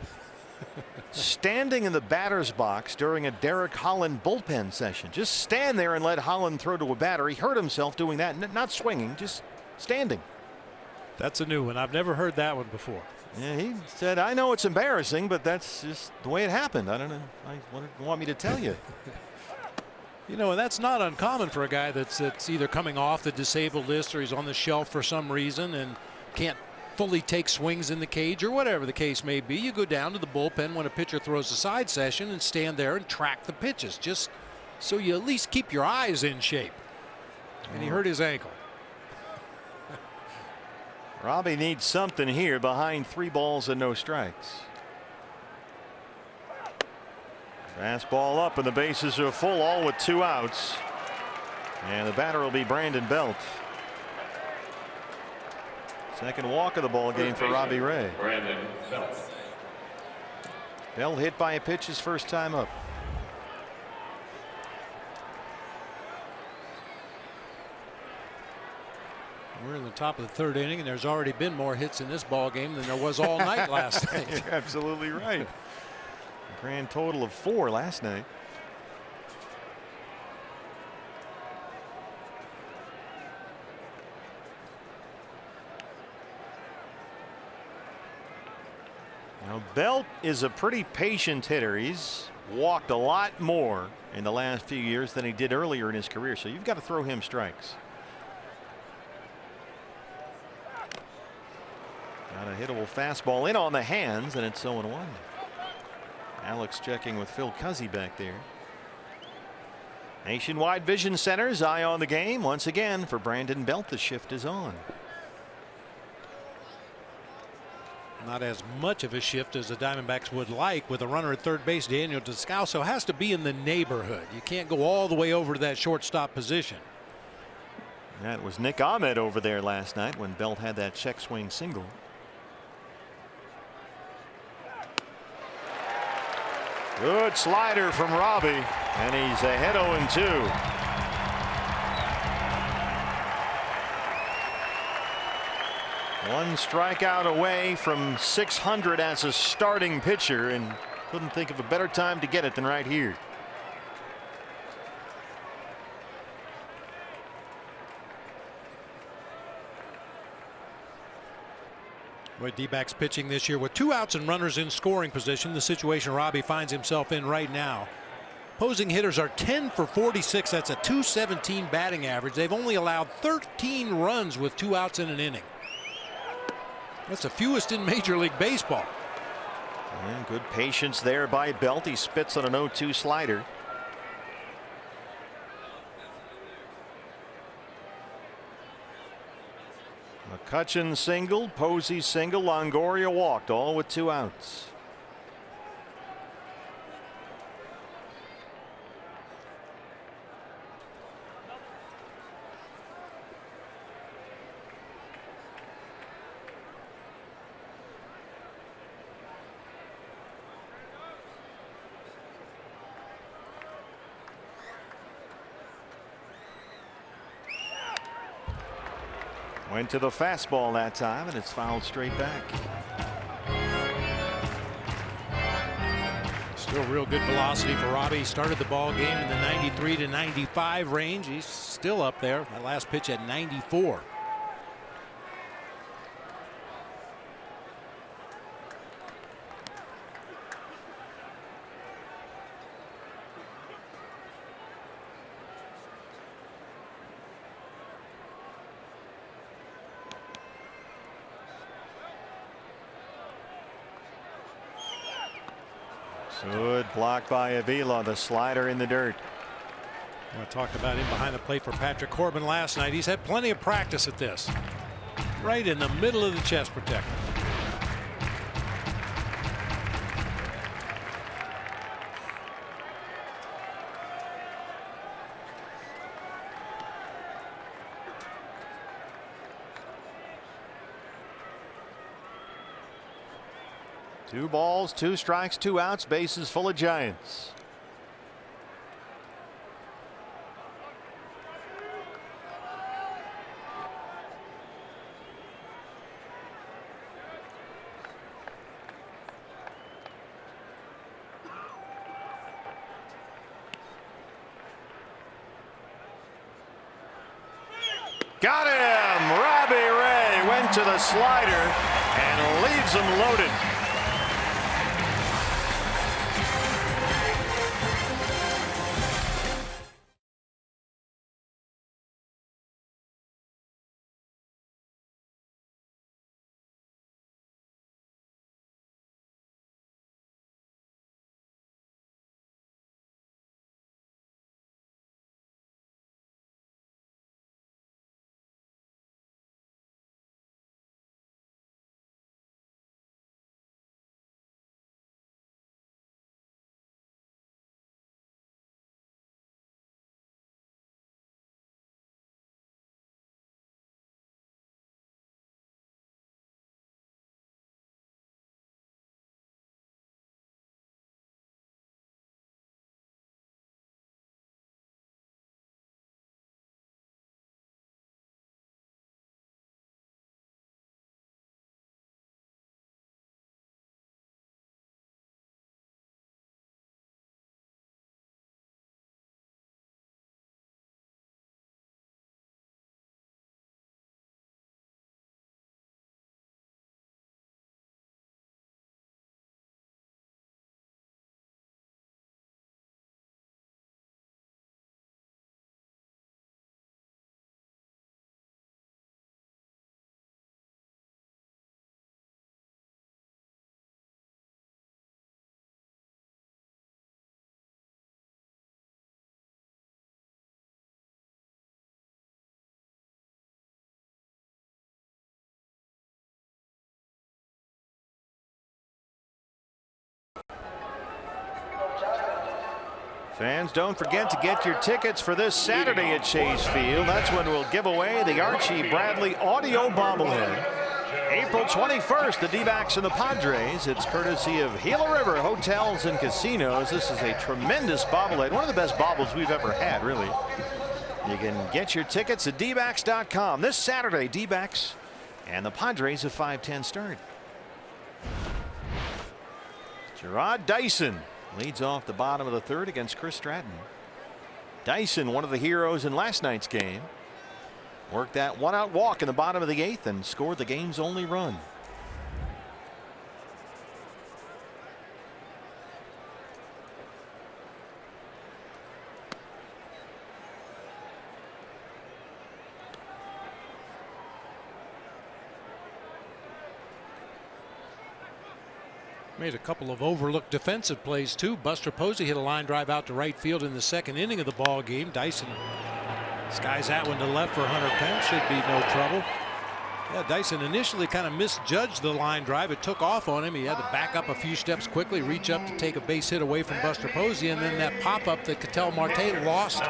S2: Standing in the batter's box during a Derek Holland bullpen session. Just stand there and let Holland throw to a batter. He hurt himself doing that. Not swinging, just standing.
S3: That's a new one. I've never heard that one before.
S2: Yeah, he said, I know it's embarrassing, but that's just the way it happened. I don't know. What do you want me to tell you?
S3: You know, and that's not uncommon for a guy that's either coming off the disabled list or he's on the shelf for some reason and can't fully take swings in the cage or whatever the case may be. You go down to the bullpen when a pitcher throws a side session and stand there and track the pitches just so you at least keep your eyes in shape. And he hurt his ankle.
S2: Robbie needs something here behind 3 balls and no strikes. Fastball up and the bases are full, all with 2 outs. And the batter will be Brandon Belt. Second walk of the ball game for Robbie Ray.
S1: Brandon Belt.
S2: Belt hit by a pitch his first time up.
S3: We're in the top of the 3rd inning, and there's already been more hits in this ball game than there was all night last night.
S2: You're absolutely right. A grand total of 4 last night. Now Belt is a pretty patient hitter. He's walked a lot more in the last few years than he did earlier in his career, so you've got to throw him strikes. Got a hittable fastball in on the hands, and it's 0-1. Alex checking with Phil Cuzzy back there. Nationwide Vision Center's eye on the game once again for Brandon Belt. The shift is on.
S3: Not as much of a shift as the Diamondbacks would like with a runner at 3rd base. Daniel Descalso has to be in the neighborhood. You can't go all the way over to that shortstop position.
S2: That was Nick Ahmed over there last night when Belt had that check swing single. Good slider from Robbie, and he's ahead 0-2. One strikeout away from 600 as a starting pitcher, and couldn't think of a better time to get it than right here.
S3: Boy, D-backs pitching this year with 2 outs and runners in scoring position, the situation Robbie finds himself in right now. Opposing hitters are 10 for 46. That's a .217 batting average. They've only allowed 13 runs with 2 outs in an inning. That's the fewest in Major League Baseball.
S2: And good patience there by Belt. He spits on an 0-2 slider. McCutcheon single, Posey single, Longoria walked, all with 2 outs. Went to the fastball that time, and it's fouled straight back.
S3: Still real good velocity for Robbie. He started the ball game in the 93 to 95 range. He's still up there. That last pitch at 94.
S2: Good block by Avila, the slider in the dirt.
S3: I talked about him behind the plate for Patrick Corbin last night. He's had plenty of practice at this. Right in the middle of the chest protector.
S2: 2 balls, 2 strikes, 2 outs, bases full of Giants. Got him! Robbie Ray went to the slider and leaves him loaded. Fans, don't forget to get your tickets for this Saturday at Chase Field. That's when we'll give away the Archie Bradley audio bobblehead. April 21st, the D-backs and the Padres. It's courtesy of Gila River Hotels and Casinos. This is a tremendous bobblehead. One of the best bobbles we've ever had, really. You can get your tickets at dbacks.com. This Saturday, D-backs and the Padres at 5:10 start. Gerard Dyson leads off the bottom of the 3rd against Chris Stratton. Dyson, one of the heroes in last night's game, worked that 1-out walk in the bottom of the 8th and scored the game's only run.
S3: Made a couple of overlooked defensive plays too. Buster Posey hit a line drive out to right field in the 2nd inning of the ball game. Dyson skies that one to left for Hunter Pence. Should be no trouble. Yeah, Dyson initially kind of misjudged the line drive. It took off on him. He had to back up a few steps quickly, reach up to take a base hit away from Buster Posey, and then that pop-up that Ketel Marte lost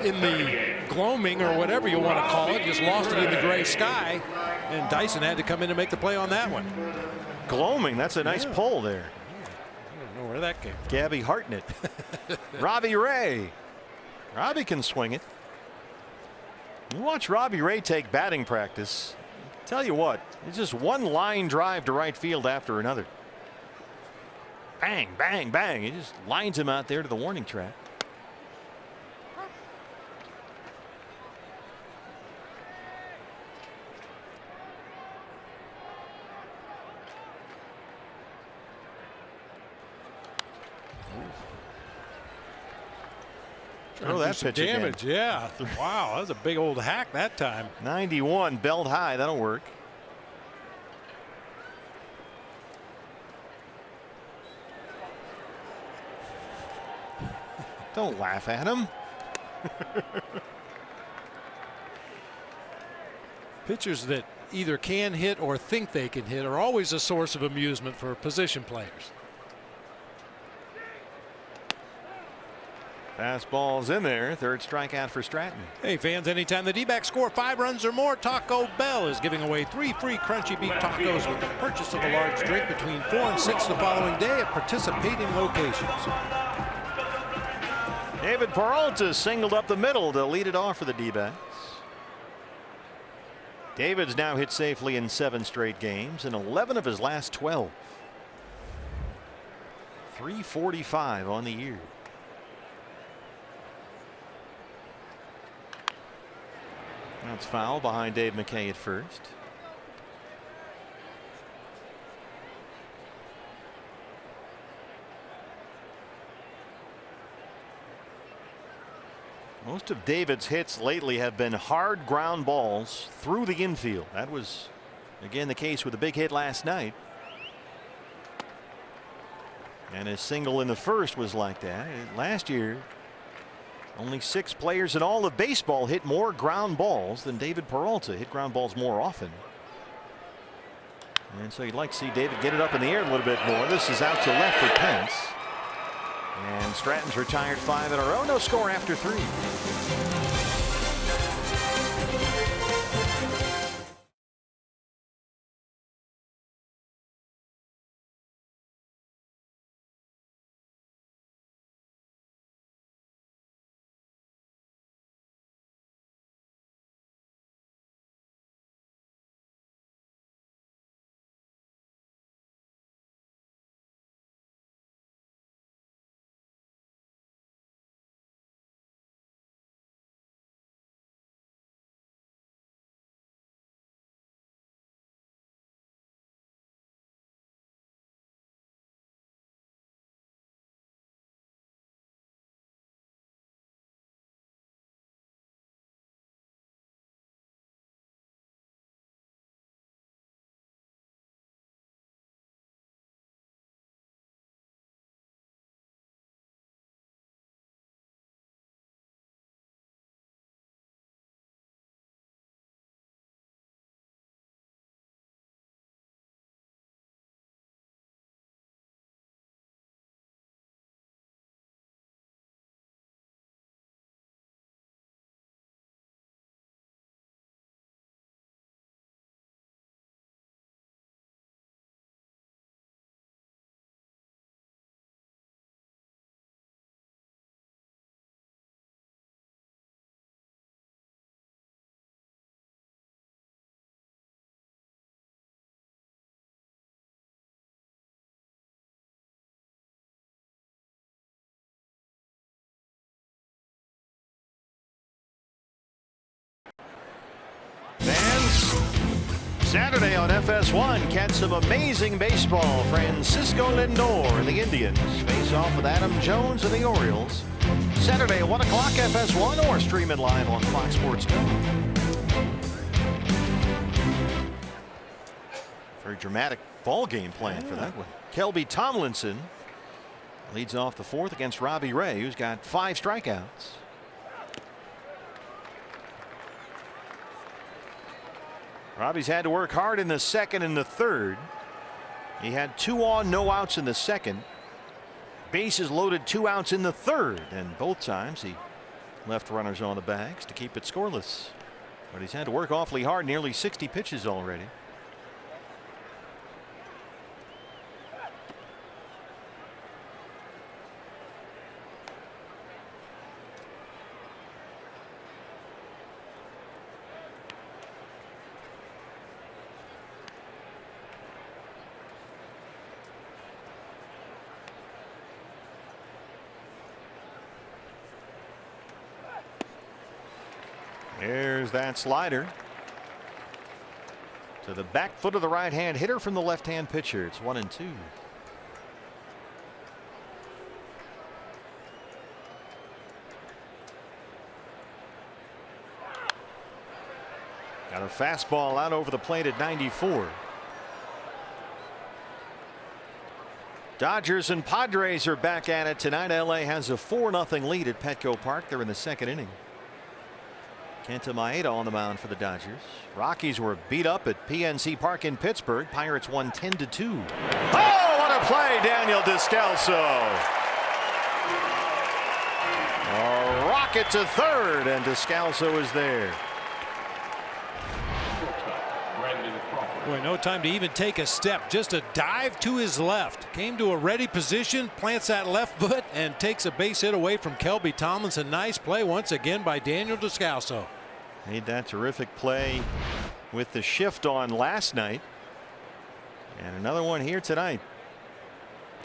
S3: in the gloaming or whatever you want to call it, just lost it in the gray sky, and Dyson had to come in to make the play on that one.
S2: Gloaming, that's a nice pull there.
S3: I don't know where that came from.
S2: Gabby Hartnett. Robbie Ray. Robbie can swing it. You watch Robbie Ray take batting practice. Tell you what, it's just one line drive to right field after another. Bang, bang, bang. He just lines him out there to the warning track. Oh, that's
S3: damage. Yeah. Wow, that was a big old hack that time.
S2: 91 belt high. That'll work. Don't laugh at him.
S3: Pitchers that either can hit or think they can hit are always a source of amusement for position players.
S2: Fastball's in there. Third strikeout for Stratton.
S3: Hey fans, anytime the D-backs score 5 runs or more, Taco Bell is giving away 3 free crunchy beef tacos with the purchase of a large drink between 4 and 6 the following day at participating locations.
S2: David Peralta singled up the middle to lead it off for the D-backs. David's now hit safely in 7 straight games and 11 of his last 12. 345 on the year. That's foul behind Dave McKay at first. Most of David's hits lately have been hard ground balls through the infield. That was again the case with a big hit last night. And his single in the first was like that. Last year, only 6 players in all of baseball hit more ground balls than David Peralta. Hit ground balls more often. And so you'd like to see David get it up in the air a little bit more. This is out to left for Pence. And Stratton's retired 5 in a row. No score after 3. Saturday on FS1, catch some amazing baseball. Francisco Lindor and the Indians face off with Adam Jones and the Orioles. Saturday at 1 o'clock FS1 or stream it live on Fox Sports Go. Very dramatic ball game plan for that one. Kelby Tomlinson leads off the 4th against Robbie Ray, who's got 5 strikeouts. Robbie's had to work hard in the 2nd and the 3rd. He had 2 on, no outs in the 2nd. Bases loaded, 2 outs in the 3rd, and both times he left runners on the bags to keep it scoreless. But he's had to work awfully hard, nearly 60 pitches already. There's that slider to the back foot of the right-hand hitter from the left-hand pitcher. It's 1-2. Got a fastball out over the plate at 94. Dodgers and Padres are back at it tonight. LA has a 4-0 lead at Petco Park. They're in the 2nd inning. Kenta Maeda on the mound for the Dodgers. Rockies were beat up at PNC Park in Pittsburgh. Pirates won 10-2. Oh, what a play, Daniel Descalso. took it to third, and Descalso is there.
S3: Boy, no time to even take a step. Just a dive to his left. Came to a ready position, plants that left foot, and takes a base hit away from Kelby Tomlinson. Nice play once again by Daniel Descalso.
S2: Made that terrific play with the shift on last night. And another one here tonight.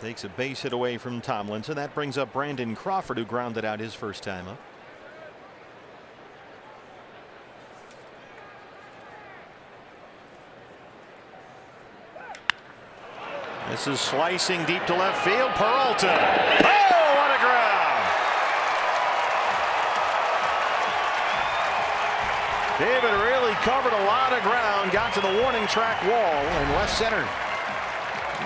S2: Takes a base hit away from Tomlinson. That brings up Brandon Crawford, who grounded out his first time up. This is slicing deep to left field. Peralta. Oh, what a grab! David really covered a lot of ground, got to the warning track wall in left center.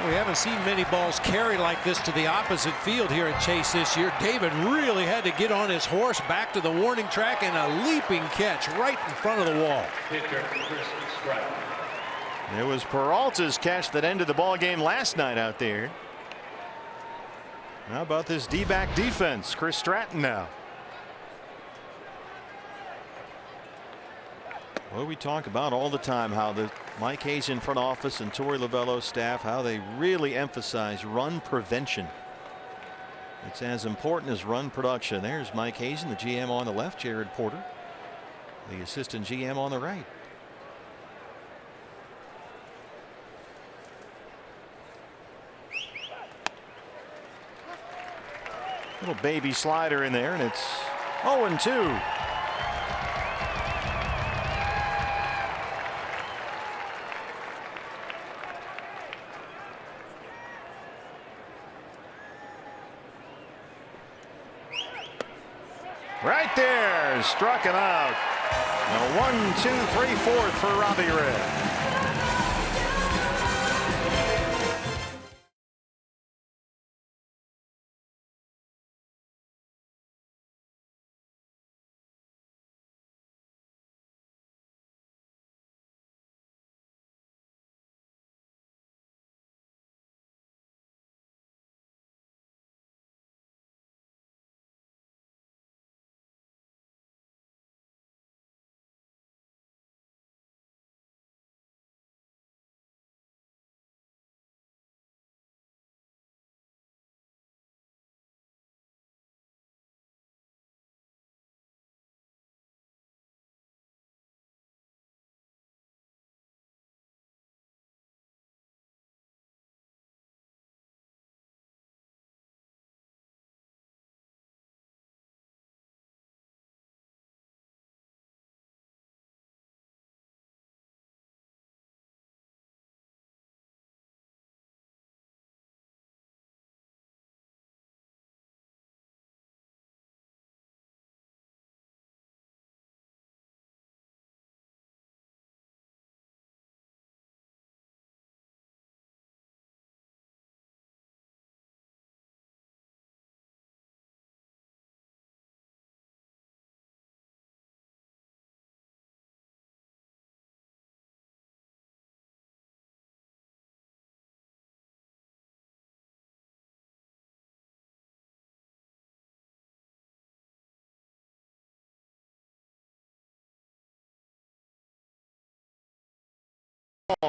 S3: We haven't seen many balls carry like this to the opposite field here at Chase this year. David really had to get on his horse back to the warning track, and a leaping catch right in front of the wall.
S2: It was Peralta's catch that ended the ball game last night out there. How about this D-back defense? Chris Stratton now. Well, we talk about all the time how the Mike Hazen front office and Torey Lovello staff, how they really emphasize run prevention. It's as important as run production. There's Mike Hazen, the GM on the left, Jared Porter, the assistant GM on the right. Little baby slider in there, and it's 0-2. Right there, struck him out. A 1-2-3-4 for Robbie Ray.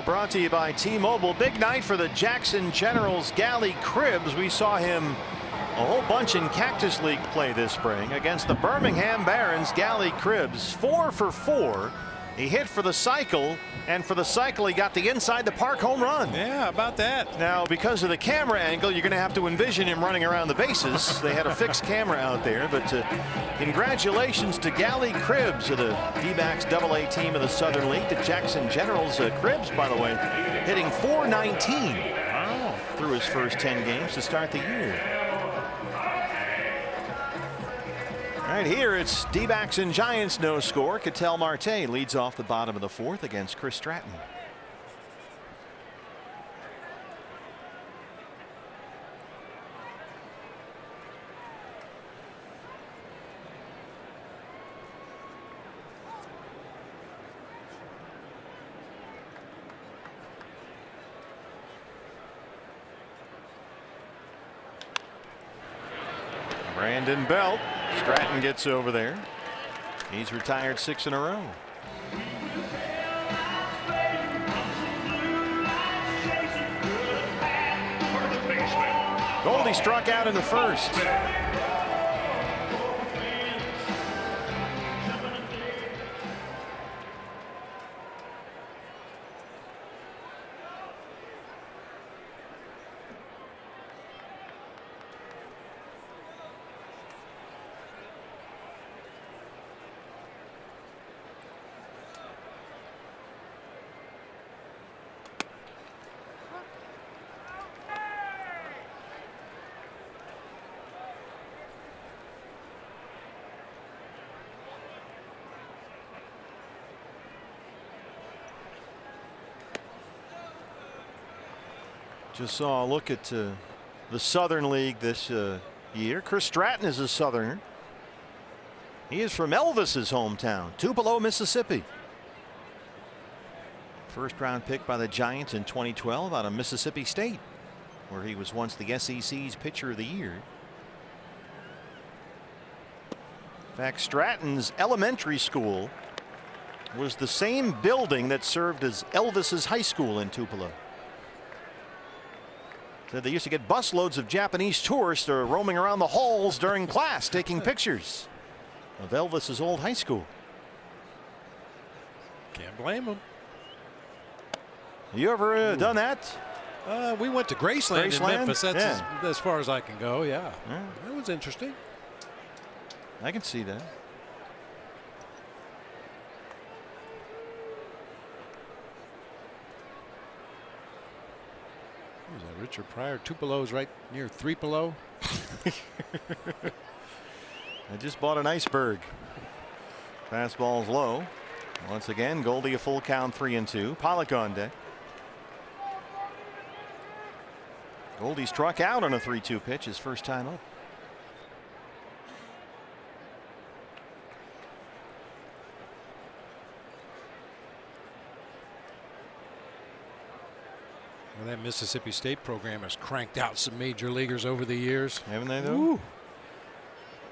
S2: Brought to you by T-Mobile. Big night for the Jackson Generals' Gally Cribbs. We saw him a whole bunch in Cactus League play this spring against the Birmingham Barons. Gally Cribbs 4 for 4. He hit for the cycle, and for the cycle he got the inside the park home run.
S3: Yeah, about that.
S2: Now, because of the camera angle, you're going to have to envision him running around the bases. They had a fixed camera out there, but congratulations to Gally Cribbs of the D-backs AA team of the Southern League. The Jackson Generals. Cribbs, by the way, hitting .419 through his first 10 games to start the year. Right here, it's D-backs and Giants, no score. Ketel Marte leads off the bottom of the fourth against Chris Stratton. Brandon Belt Stratton gets over there. He's retired 6 in a row. Goldie struck out in the first. Just saw a look at the Southern League this year. Chris Stratton is a Southerner. He is from Elvis's hometown, Tupelo, Mississippi. First round pick by the Giants in 2012 out of Mississippi State, where he was once the SEC's Pitcher of the Year. In fact, Stratton's elementary school was the same building that served as Elvis's high school in Tupelo. They used to get busloads of Japanese tourists roaming around the halls during class taking pictures of Elvis's old high school.
S3: Can't blame him.
S2: You ever done that?
S3: We went to Graceland in Memphis. That's as far as I can go. Yeah. That was interesting.
S2: I can see that.
S3: Was that Richard Pryor? Tupelo's right near Threepelo.
S2: I just bought an iceberg. Fastball's low. Once again, Goldie a full count, 3-2. Pollock on deck. Goldie struck out on a 3-2 pitch his first time up.
S3: Well, that Mississippi State program has cranked out some major leaguers over the years.
S2: Haven't they, though? Ooh.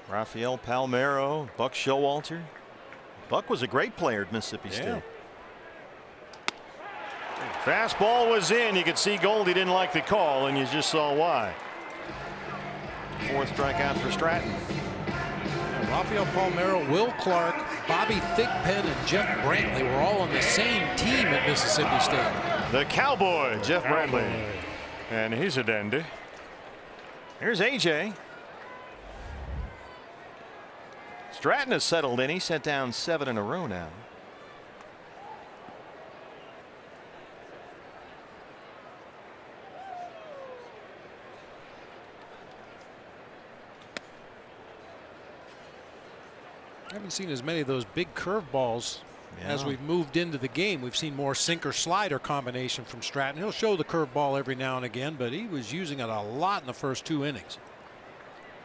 S2: Rafael Palmeiro, Buck Showalter. Buck was a great player at Mississippi State. Fastball was in. You could see Goldie didn't like the call, and you just saw why. Fourth strikeout for Stratton.
S3: Rafael Palmeiro, Will Clark, Bobby Thigpen, and Jeff Brantley were all on the same team at Mississippi State.
S2: The Cowboy, Jeff Brantley. And he's a dandy. Here's AJ. Stratton has settled in. He sent down 7 in a row now.
S3: I haven't seen as many of those big curveballs as we've moved into the game. We've seen more sinker slider combination from Stratton. He'll show the curveball every now and again, but he was using it a lot in the first 2 innings.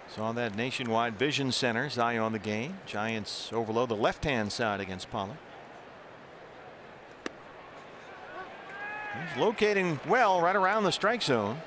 S2: Saw that Nationwide Vision Center's eye on the game. Giants overload the left-hand side against Pollock. He's locating well right around the strike zone.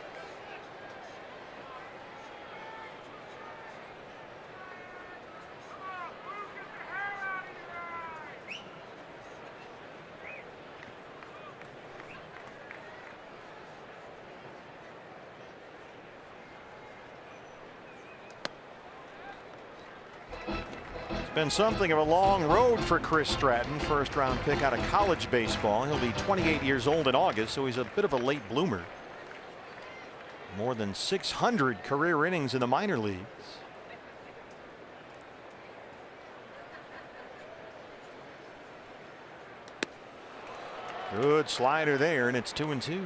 S2: Been something of a long road for Chris Stratton. First round pick out of college baseball. He'll be 28 years old in August, so he's a bit of a late bloomer. More than 600 career innings in the minor leagues. Good slider there, and it's 2-2.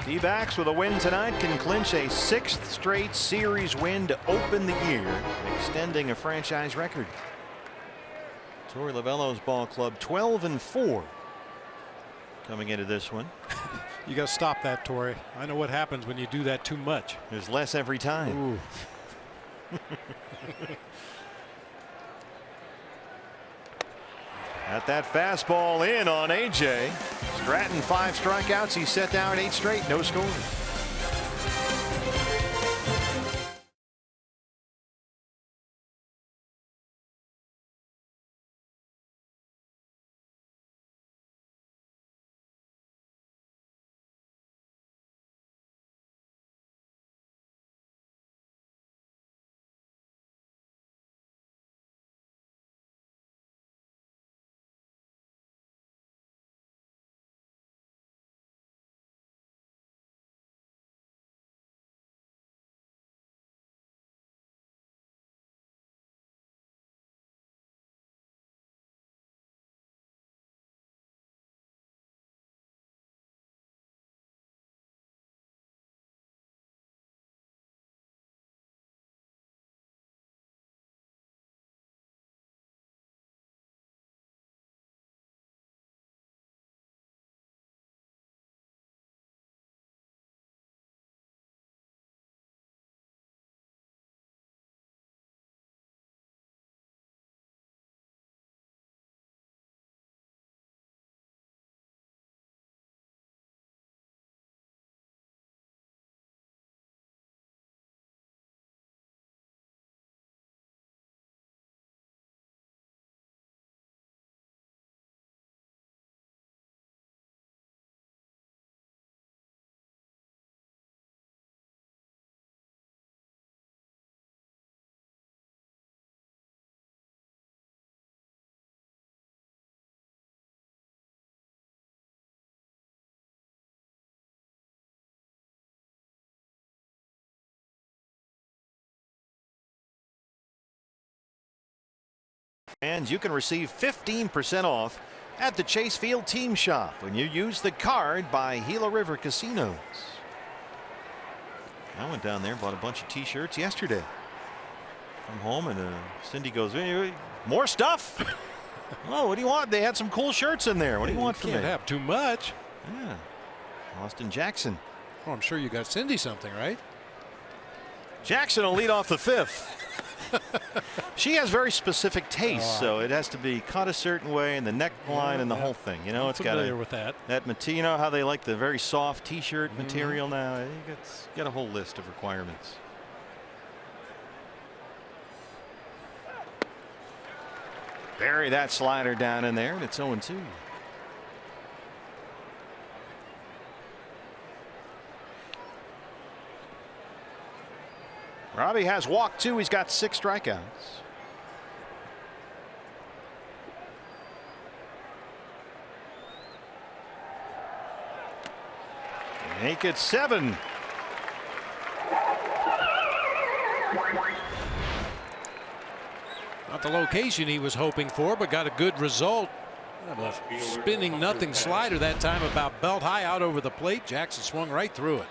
S2: D-backs with a win tonight can clinch a 6th straight series win to open the year, extending a franchise record. Torey Lovullo's ball club 12-4 coming into this one.
S3: You got to stop that, Torey. I know what happens when you do that too much.
S2: There's less every time.
S3: Ooh.
S2: At that fastball in on AJ. Stratton 5 strikeouts. He's set down 8 straight. No score. And you can receive 15% off at the Chase Field Team Shop when you use the card by Gila River Casinos. I went down there and bought a bunch of t-shirts yesterday. Come home and Cindy goes, "Hey, more stuff." Oh, what do you want? They had some cool shirts in there. What do you want from me?
S3: Can't have too much.
S2: Yeah. Austin Jackson.
S3: Oh, I'm sure you got Cindy something, right?
S2: Jackson will lead off the 5th. She has very specific tastes, so it has to be cut a certain way, and the neckline and the whole thing. You know,
S3: I'm
S2: it's got
S3: familiar with that.
S2: You know how they like the very soft T-shirt material now. It's got a whole list of requirements. Bury that slider down in there, and it's 0-2. Robbie has walked 2. He's got 6 strikeouts. Make it 7.
S3: Not the location he was hoping for, but got a good result. A spinning nothing slider that time, about belt high out over the plate. Jackson swung right through it.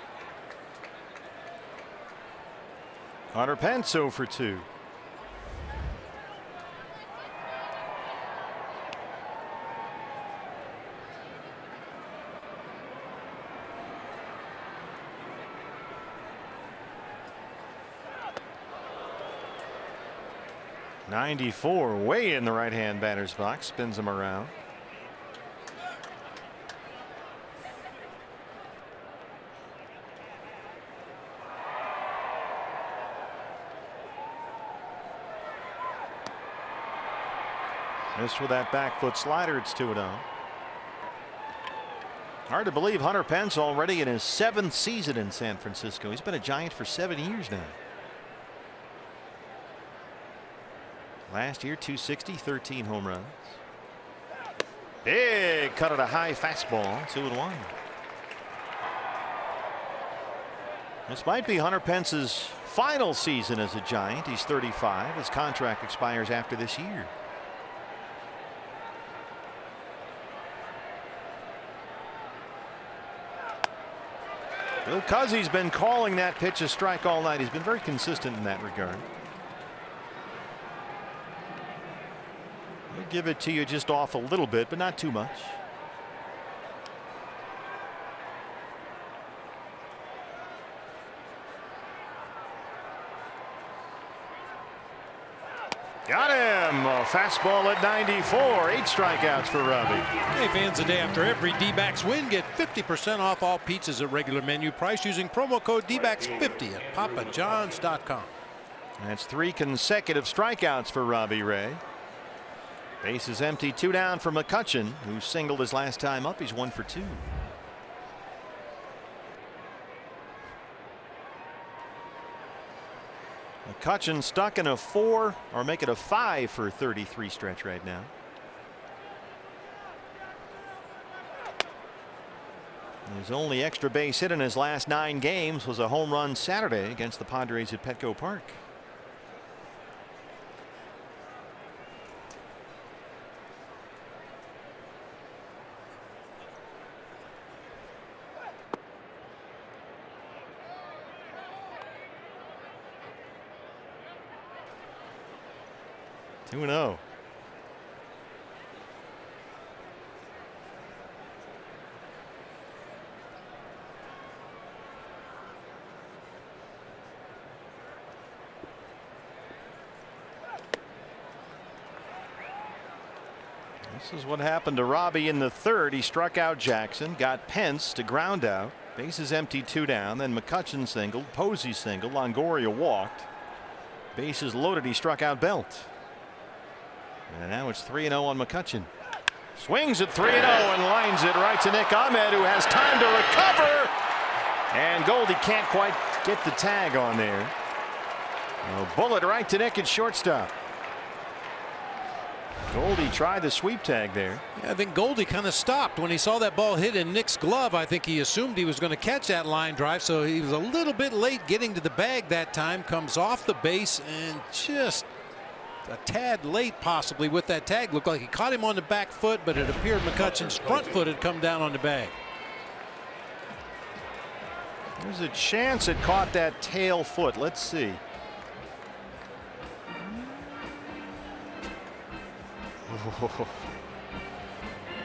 S2: Hunter Pence 0 for 2. .94 way in the right-hand batter's box, spins him around. Missed with that back foot slider. It's 2-0. Hard to believe Hunter Pence already in his 7th season in San Francisco. He's been a Giant for 7 years now. Last year, 260, 13 home runs. Big cut at a high fastball, 2-1. This might be Hunter Pence's final season as a Giant. He's 35. His contract expires after this year. Bill Cuzzy's been calling that pitch a strike all night. He's been very consistent in that regard. He'll give it to you just off a little bit, but not too much. Got him. A fastball at 94. 8 strikeouts for Robbie.
S3: Hey fans, the day after every D-backs win, get 50% off all pizzas at regular menu price using promo code DBACKS50 at papajohns.com.
S2: That's 3 consecutive strikeouts for Robbie Ray. Base is empty. 2 down for McCutchen, who singled his last time up. He's 1 for 2. McCutchen stuck in a 4, or make it a 5 for 33 stretch right now. His only extra base hit in his last 9 games was a home run Saturday against the Padres at Petco Park. Two and 0. This is what happened to Robbie in the 3rd. He struck out Jackson, got Pence to ground out. Bases empty, 2 down. Then McCutchen singled, Posey singled, Longoria walked. Bases loaded. He struck out Belt. And now it's 3-0 on McCutchen. Swings at 3-0 and lines it right to Nick Ahmed, who has time to recover. And Goldie can't quite get the tag on there. A bullet right to Nick at shortstop. Goldie tried the sweep tag there.
S3: Yeah, I think Goldie kind of stopped when he saw that ball hit in Nick's glove. I think he assumed he was going to catch that line drive, so he was a little bit late getting to the bag that time. Comes off the base and just a tad late possibly with that tag. Looked like he caught him on the back foot, but it appeared McCutchen's front foot had come down on the bag.
S2: There's a chance it caught that tail foot. Let's see.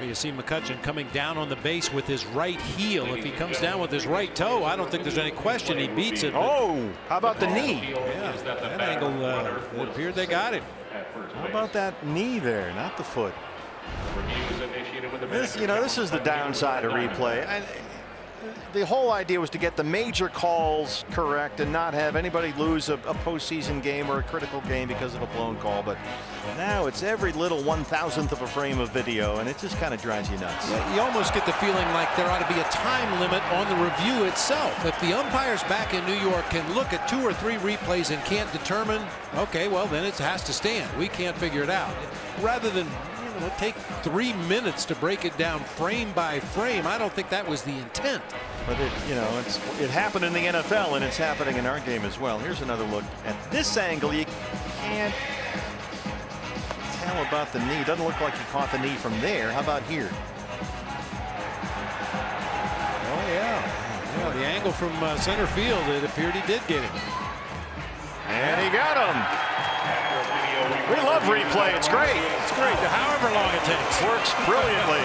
S3: You see McCutchen coming down on the base with his right heel. If he comes down with his right toe, I don't think there's any question he beats it.
S2: Oh, how about the knee?
S3: Yeah, that angle, it appeared they got him.
S2: How about that knee there, not the foot? This, this is the downside of replay. The whole idea was to get the major calls correct and not have anybody lose a postseason game or a critical game because of a blown call. But now it's every little 1,000th of a frame of video, and it just kind of drives you nuts.
S3: Yeah, you almost get the feeling like there ought to be a time limit on the review itself. If the umpires back in New York can look at 2 or 3 replays and can't determine, okay, well then it has to stand. We can't figure it out. Rather than take 3 minutes to break it down frame by frame, I don't think that was the intent.
S2: But it happened in the NFL, and it's happening in our game as well. Here's another look at this angle. You can't tell about the knee. Doesn't look like he caught the knee from there. How about here?
S3: Oh yeah, the angle from center field, it appeared he did get him.
S2: And he got him. We love replay. It's great.
S3: It's great. However long it takes.
S2: Works brilliantly.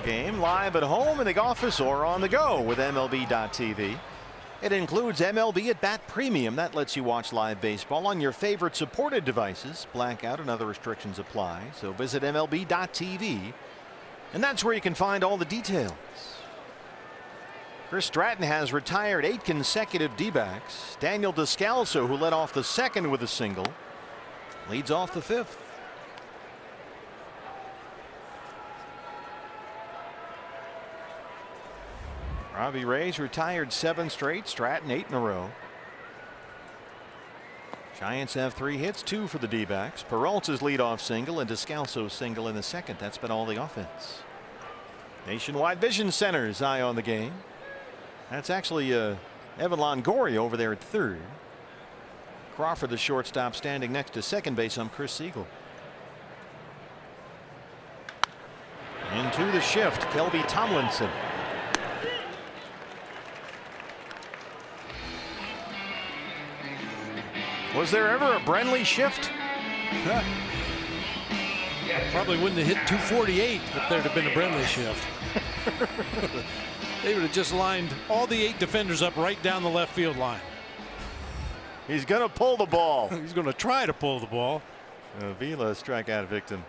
S2: Game live at home, in the office, or on the go with MLB.tv. It includes MLB at Bat Premium. That lets you watch live baseball on your favorite supported devices. Blackout and other restrictions apply. So visit MLB.tv, and that's where you can find all the details. Chris Stratton has retired 8 consecutive D-backs. Daniel Descalso, who led off the second with a single, leads off the 5th. Robbie Ray's retired 7 straight. Stratton 8 in a row. Giants have 3 hits, 2 for the D-backs. Peralta's leadoff single and Descalso's single in the second. That's been all the offense. Nationwide Vision Center's eye on the game. That's actually Evan Longoria over there at third. Crawford, the shortstop, standing next to second base. I'm Chris Siegel. Into the shift, Kelby Tomlinson. Was there ever a Brenly shift?
S3: Probably wouldn't have hit 248 if there'd have been a Brenly shift. They would have just lined all the 8 defenders up right down the left field line.
S2: He's going to pull the ball.
S3: He's going to try to pull the ball.
S2: Vila strikeout victim.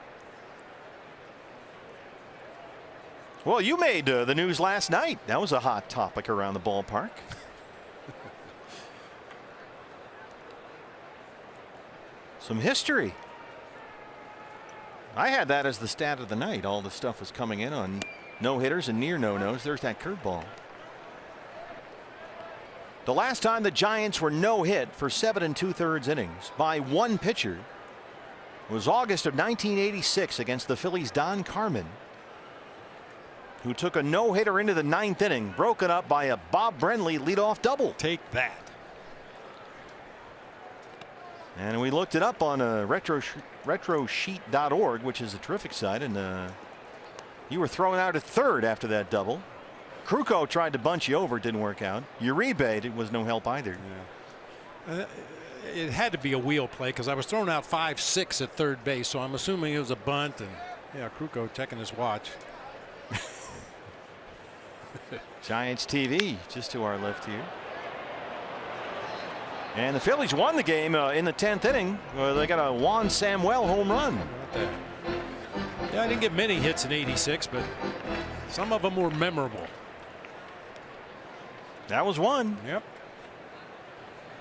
S2: Well, you made the news last night. That was a hot topic around the ballpark. Some history. I had that as the stat of the night. All the stuff was coming in on no-hitters and near no-nos. There's that curveball. The last time the Giants were no-hit for 7 2/3 innings by one pitcher was August of 1986 against the Phillies' Don Carmen, who took a no-hitter into the 9th inning, broken up by a Bob Brenly leadoff double.
S3: Take that.
S2: And we looked it up on retrosheet.org, which is a terrific site, and you were thrown out at third after that double. Kruko tried to bunch you over. It didn't work out. Uribe, it was no help either.
S3: Yeah. It had to be a wheel play because I was thrown out 5-6 at third base, so I'm assuming it was a bunt. And yeah, Kruko checking his watch.
S2: Giants TV just to our left here. And the Phillies won the game in the 10th inning. They got a Juan Samuel home run.
S3: Yeah, I didn't get many hits in '86, but some of them were memorable.
S2: That was one.
S3: Yep.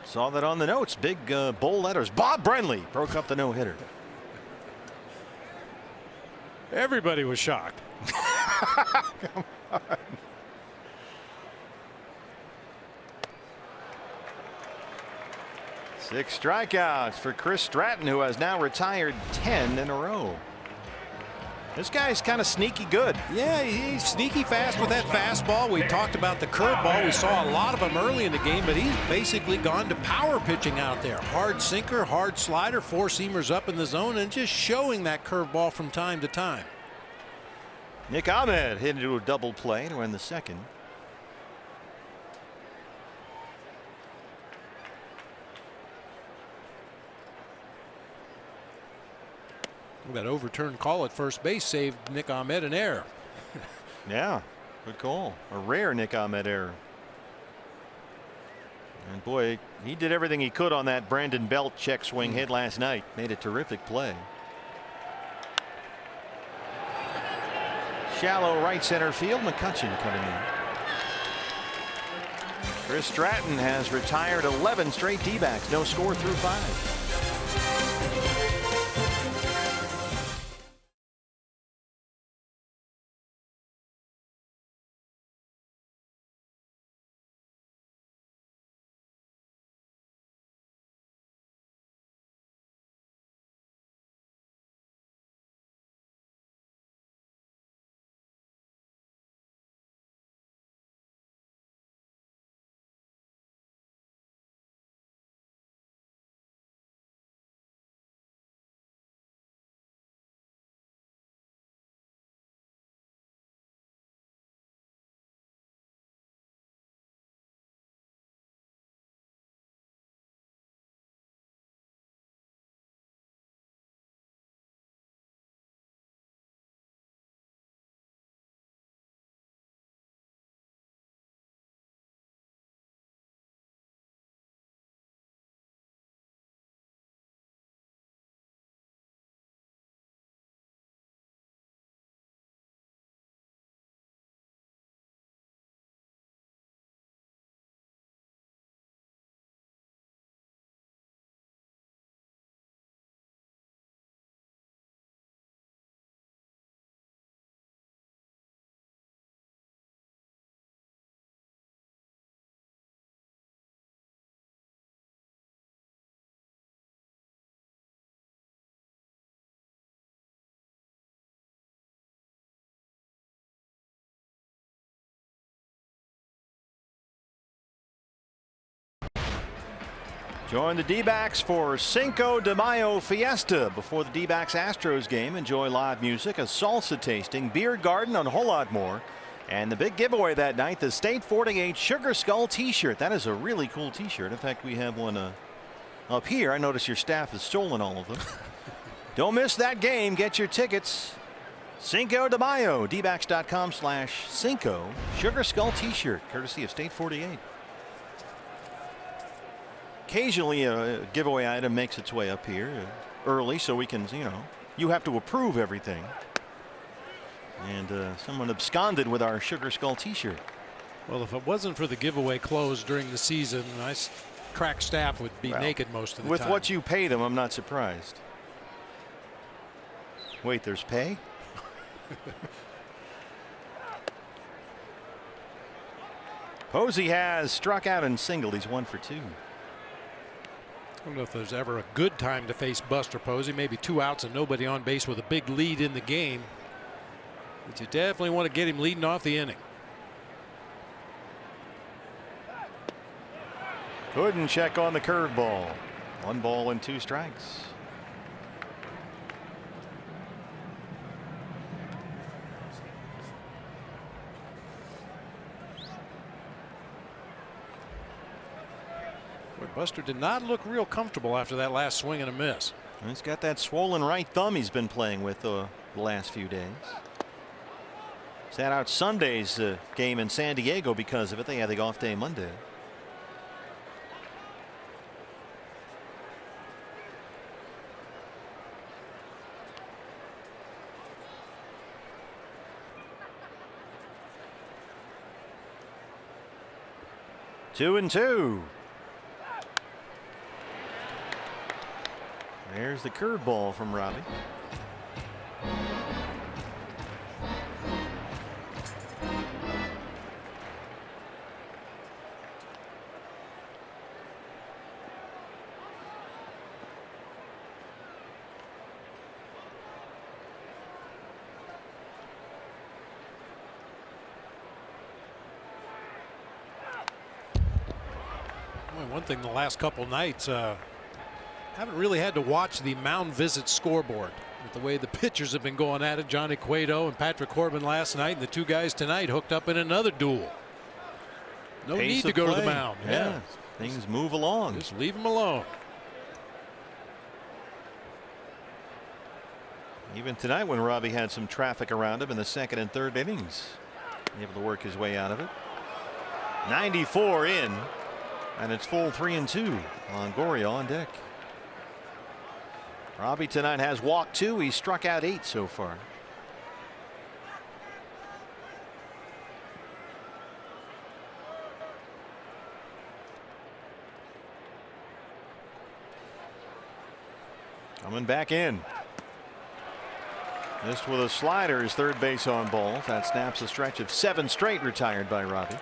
S2: Saw that on the notes. Big bold letters. Bob Brenly broke up the no-hitter.
S3: Everybody was shocked.
S2: Come on. 6 strikeouts for Chris Stratton, who has now retired 10 in a row. This guy's kind of sneaky good.
S3: Yeah, he's sneaky fast with that fastball. We talked about the curveball. We saw a lot of them early in the game, but he's basically gone to power pitching out there. Hard sinker, hard slider, 4-seamers up in the zone, and just showing that curveball from time to time.
S2: Nick Ahmed hit into a double play to end the second.
S3: That overturned call at first base saved Nick Ahmed an error.
S2: Yeah, good call. A rare Nick Ahmed error. And boy, he did everything he could on that Brandon Belt check swing hit last night. Made a terrific play. Shallow right center field. McCutcheon coming in. Chris Stratton has retired 11 straight D-backs. No score through 5. Join the D-backs for Cinco de Mayo Fiesta before the D-backs Astros game. Enjoy live music, a salsa tasting, beer garden, and a whole lot more. And the big giveaway that night, the State 48 Sugar Skull t-shirt. That is a really cool t-shirt. In fact, we have one up here. I notice your staff has stolen all of them. Don't miss that game. Get your tickets. Cinco de Mayo, dbacks.com/Cinco Sugar Skull t-shirt, courtesy of State 48. Occasionally a giveaway item makes its way up here early, so we can, you have to approve everything. And someone absconded with our Sugar Skull t-shirt.
S3: Well, if it wasn't for the giveaway close during the season, crack staff would be naked most of the time.
S2: With what you paid them, I'm not surprised. Wait, there's pay? Posey has struck out and singled. He's 1 for 2.
S3: I don't know if there's ever a good time to face Buster Posey. Maybe 2 outs and nobody on base with a big lead in the game. But you definitely want to get him leading off the inning.
S2: Couldn't check on the curveball. 1 ball and 2 strikes.
S3: Buster did not look real comfortable after that last swing and a miss.
S2: He's got that swollen right thumb he's been playing with the last few days. Sat out Sunday's game in San Diego because of it. They had the off day Monday. Two and 2. There's the curveball from Robbie.
S3: One thing the last couple nights, haven't really had to watch the mound visit scoreboard with the way the pitchers have been going at it. Johnny Cueto and Patrick Corbin last night, and the 2 guys tonight hooked up in another duel. No need to go to the mound.
S2: Yeah, things move along.
S3: Just leave them alone.
S2: Even tonight, when Robbie had some traffic around him in the 2nd and 3rd innings, able to work his way out of it. 94 in, and it's full 3 and 2. Longoria on deck. Robbie tonight has walked 2. He's struck out 8 so far. Coming back in. Missed with a slider, his 3rd base on ball. That snaps a stretch of 7 straight retired by Robbie.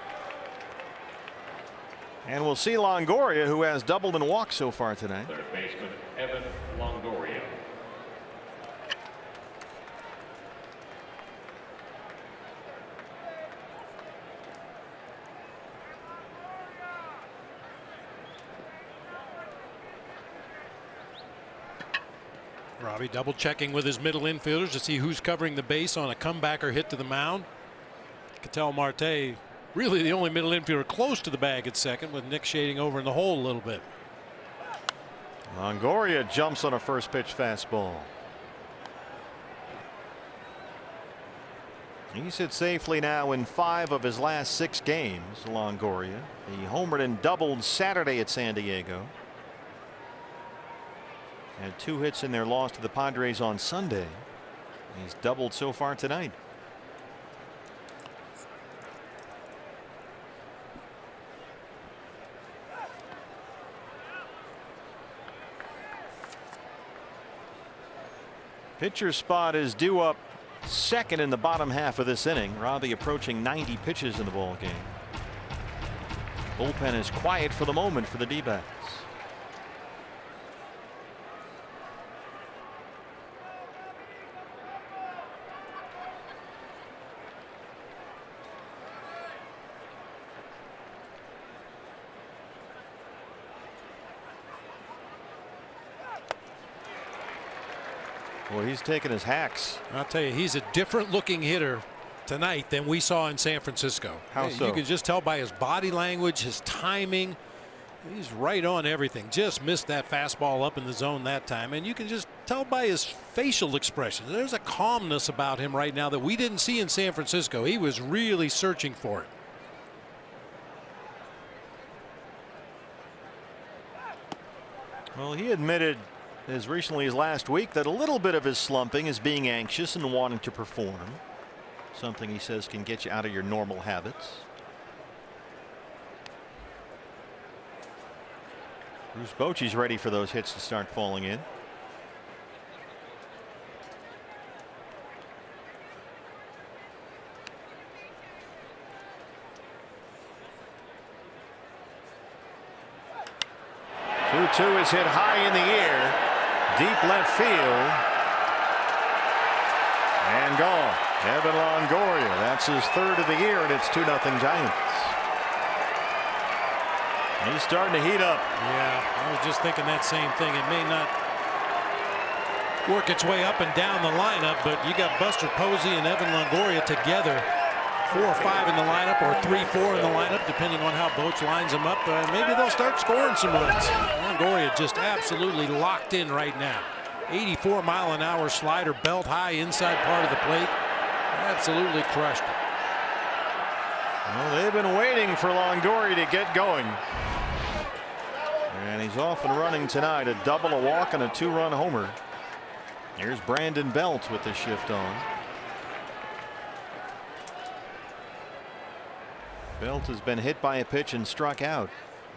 S2: And we'll see Longoria, who has doubled and walked so far tonight.
S1: Third baseman Evan Longoria.
S3: Robbie double checking with his middle infielders to see who's covering the base on a comebacker hit to the mound. Ketel Marte, really the only middle infielder close to the bag at second, with Nick shading over in the hole a little bit.
S2: Longoria jumps on a first pitch fastball. He sits safely now in 5 of his last 6 games. Longoria, he homered and doubled Saturday at San Diego. Had 2 hits in their loss to the Padres on Sunday. He's doubled so far tonight. Pitcher spot is due up second in the bottom half of this inning. Robbie approaching 90 pitches in the ball game. Bullpen is quiet for the moment for the D-backs. Well, he's taking his hacks.
S3: I'll tell you, he's a different looking hitter tonight than we saw in San Francisco.
S2: How so?
S3: You can just tell by his body language, his timing. He's right on everything. Just missed that fastball up in the zone that time. And you can just tell by his facial expression. There's a calmness about him right now that we didn't see in San Francisco. He was really searching for it.
S2: Well, he admitted as recently as last week that a little bit of his slumping is being anxious and wanting to perform. Something he says can get you out of your normal habits. Bruce Bochy's ready for those hits to start falling in. Two is hit high in the air, deep left field, and gone. Evan Longoria, that's his third of the year, and it's 2-0 Giants. He's starting to heat up.
S3: Yeah, I was just thinking that same thing. It may not work its way up and down the lineup, but you got Buster Posey and Evan Longoria together. 4 or 5 in the lineup, or 3-4 in the lineup, depending on how Boch lines them up. Maybe they'll start scoring some runs. Longoria just absolutely locked in right now. 84-mile-an-hour slider, belt high inside part of the plate. Absolutely crushed it.
S2: Well, they've been waiting for Longoria to get going. And he's off and running tonight. A double, a walk, and a 2-run homer. Here's Brandon Belt with the shift on. Belt has been hit by a pitch and struck out.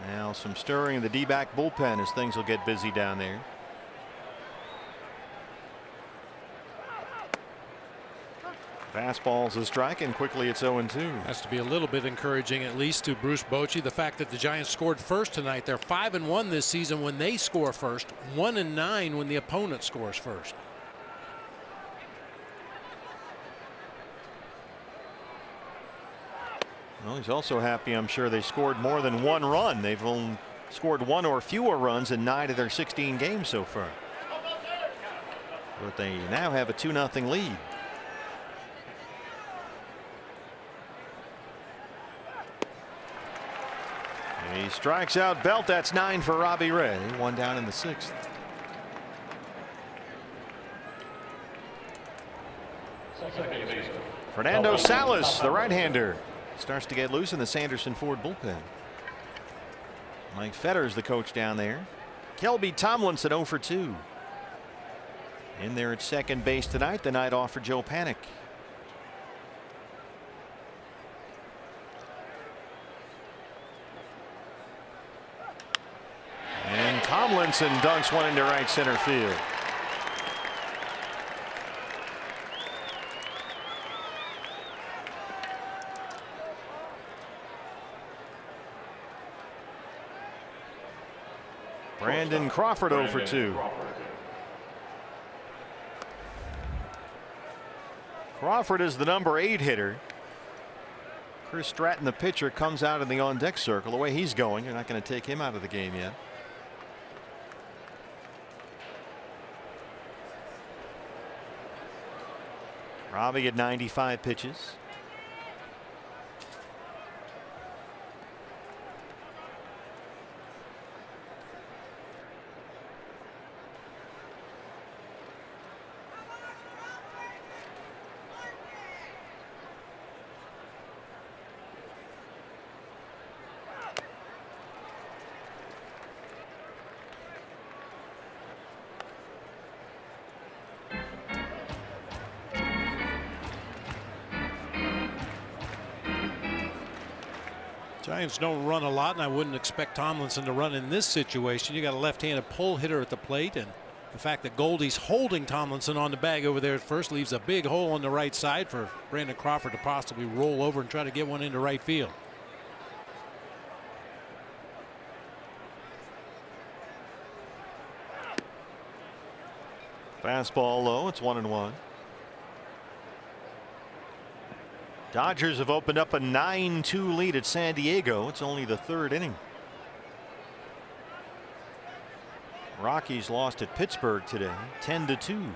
S2: Now some stirring in the D-back bullpen as things will get busy down there. Fastball's a strike, and quickly it's 0-2.
S3: Has to be a little bit encouraging, at least to Bruce Bochy, the fact that the Giants scored first tonight. They're 5-1 this season when they score first, 1-9 when the opponent scores first.
S2: Well, he's also happy, I'm sure, they scored more than 1 run. They've only scored 1 or fewer runs in 9 of their 16 games so far. But they now have a 2-0 lead. He strikes out Belt. That's 9 for Robbie Ray. 1 down in the 6th. Fernando Salas, the right-hander, starts to get loose in the Sanderson Ford bullpen. Mike Fetter's the coach down there. Kelby Tomlinson 0 for 2. In there at second base tonight. The night off for Joe Panik. And Tomlinson dunks one into right center field. Brandon Crawford 0 for 2. Crawford is the number 8 hitter. Chris Stratton, the pitcher, comes out in the on-deck circle. The way he's going, you're not going to take him out of the game yet. Robbie at 95 pitches.
S3: Giants don't run a lot, and I wouldn't expect Tomlinson to run in this situation. You got a left-handed pull hitter at the plate, and the fact that Goldie's holding Tomlinson on the bag over there at first leaves a big hole on the right side for Brandon Crawford to possibly roll over and try to get one into right field.
S2: Fastball low. It's 1-1. Dodgers have opened up a 9-2 lead at San Diego. It's only the 3rd inning. Rockies lost at Pittsburgh today, 10-2.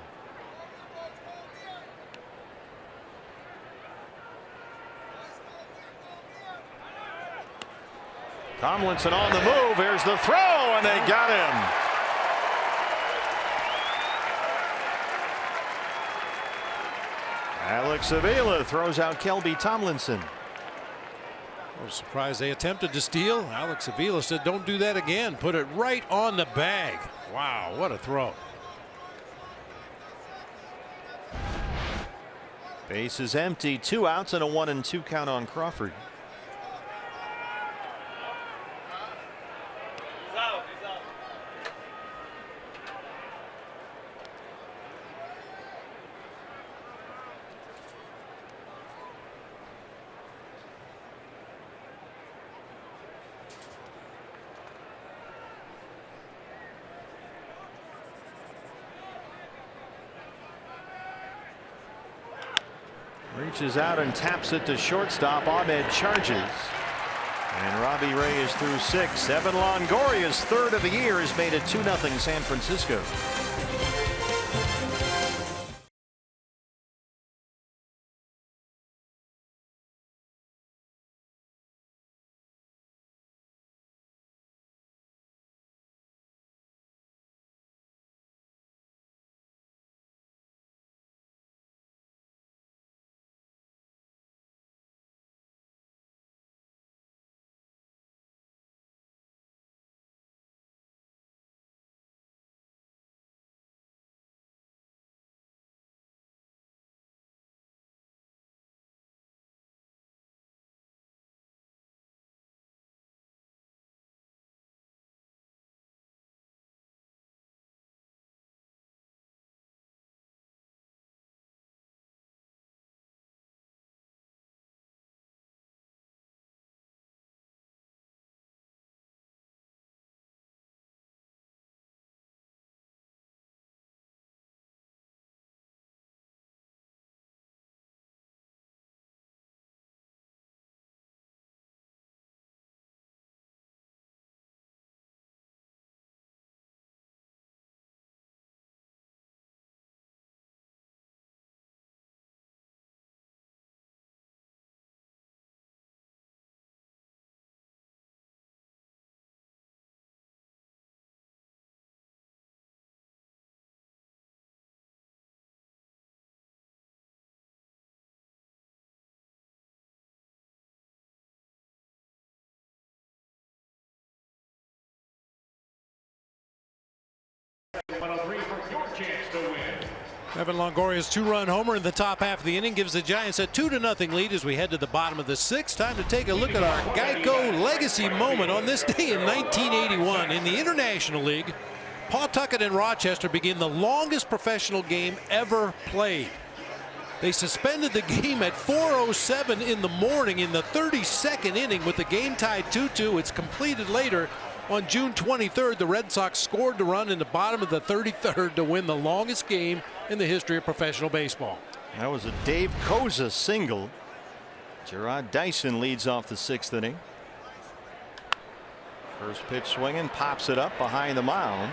S2: Tomlinson on the move. Here's the throw, and they got him. Alex Avila throws out Kelby Tomlinson.
S3: I was surprised they attempted to steal. Alex Avila said, don't do that again. Put it right on the bag. Wow, what a throw.
S2: Base is empty. 2 outs and a 1-2 count on Crawford. Reaches out and taps it to shortstop. Ahmed charges. And Robbie Ray is through 6. Evan Longoria's third of the year has made it 2-0 San Francisco.
S3: Evan Longoria's 2-run homer in the top half of the inning gives the Giants a 2-0 lead as we head to the bottom of the 6th. Time to take a look at our Geico legacy moment on this day in 1981 in the International League. Pawtucket and Rochester begin the longest professional game ever played. They suspended the game at 4:07 in the morning in the 32nd inning with the game tied 2-2. It's completed later. On June 23rd, the Red Sox scored to run in the bottom of the 33rd to win the longest game in the history of professional baseball.
S2: That was a Dave Koza single. Gerard Dyson leads off the 6th inning. First pitch swinging, pops it up behind the mound.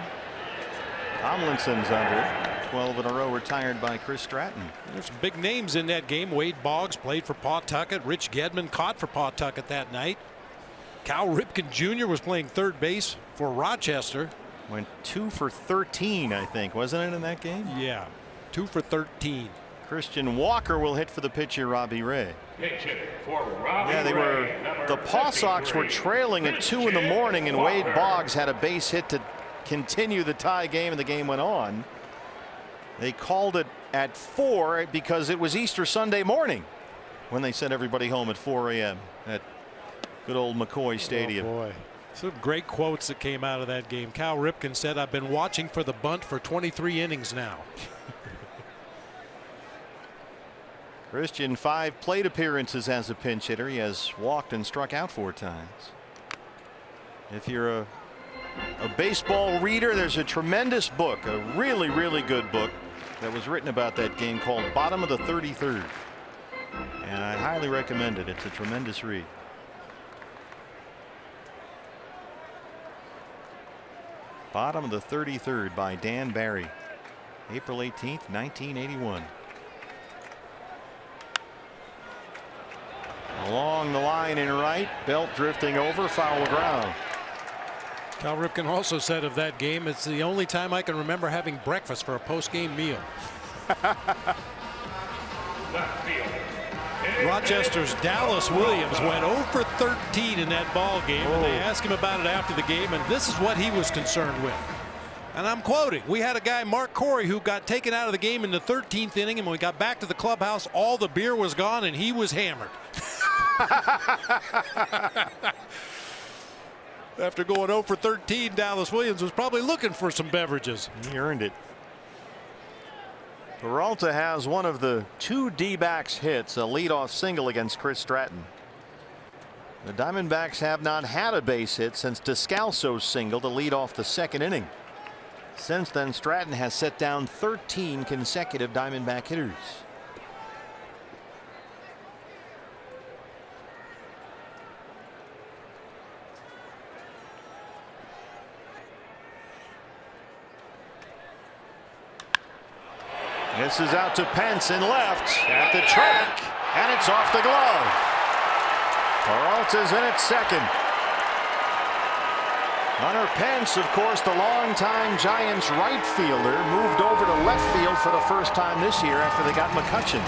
S2: Tomlinson's under. 12 in a row retired by Chris Stratton.
S3: There's some big names in that game. Wade Boggs played for Pawtucket. Rich Gedman caught for Pawtucket that night. Cal Ripken Jr. was playing third base for Rochester.
S2: Went 2 for 13, I think, wasn't it, in that game?
S3: Yeah, 2 for 13.
S2: Christian Walker will hit for the pitcher Robbie Ray.
S1: Yeah,
S2: they were. The Paw Sox were trailing at 2 in the morning, and Wade Boggs had a base hit to continue the tie game, and the game went on. They called it at 4 because it was Easter Sunday morning when they sent everybody home at 4 a.m. at good old McCoy Stadium.
S3: Oh boy. Some great quotes that came out of that game. Cal Ripken said, "I've been watching for the bunt for 23 innings now."
S2: Christian, 5 plate appearances as a pinch hitter. He has walked and struck out 4 times. If you're a baseball reader, there's a tremendous book, a really, really good book that was written about that game called Bottom of the 33rd. And I highly recommend it. It's a tremendous read. Bottom of the 33rd by Dan Barry. April 18th, 1981. Along the line in right, Belt drifting over, foul ground.
S3: Cal Ripken also said of that game, it's the only time I can remember having breakfast for a post-game meal. Rochester's Dallas Williams went 0 for 13 in that ball game, and they asked him about it after the game, and this is what he was concerned with. And I'm quoting, we had a guy, Mark Corey, who got taken out of the game in the 13th inning, and when we got back to the clubhouse, all the beer was gone and he was hammered. After going 0 for 13, Dallas Williams was probably looking for some beverages.
S2: He earned it. Peralta has one of the 2 D-backs hits, a leadoff single against Chris Stratton. The Diamondbacks have not had a base hit since Descalso's single to lead off the 2nd inning. Since then, Stratton has set down 13 consecutive Diamondback hitters. This is out to Pence in left at the track, and it's off the glove. Peralta's in at second. Hunter Pence, of course, the longtime Giants right fielder, moved over to left field for the first time this year after they got McCutchen.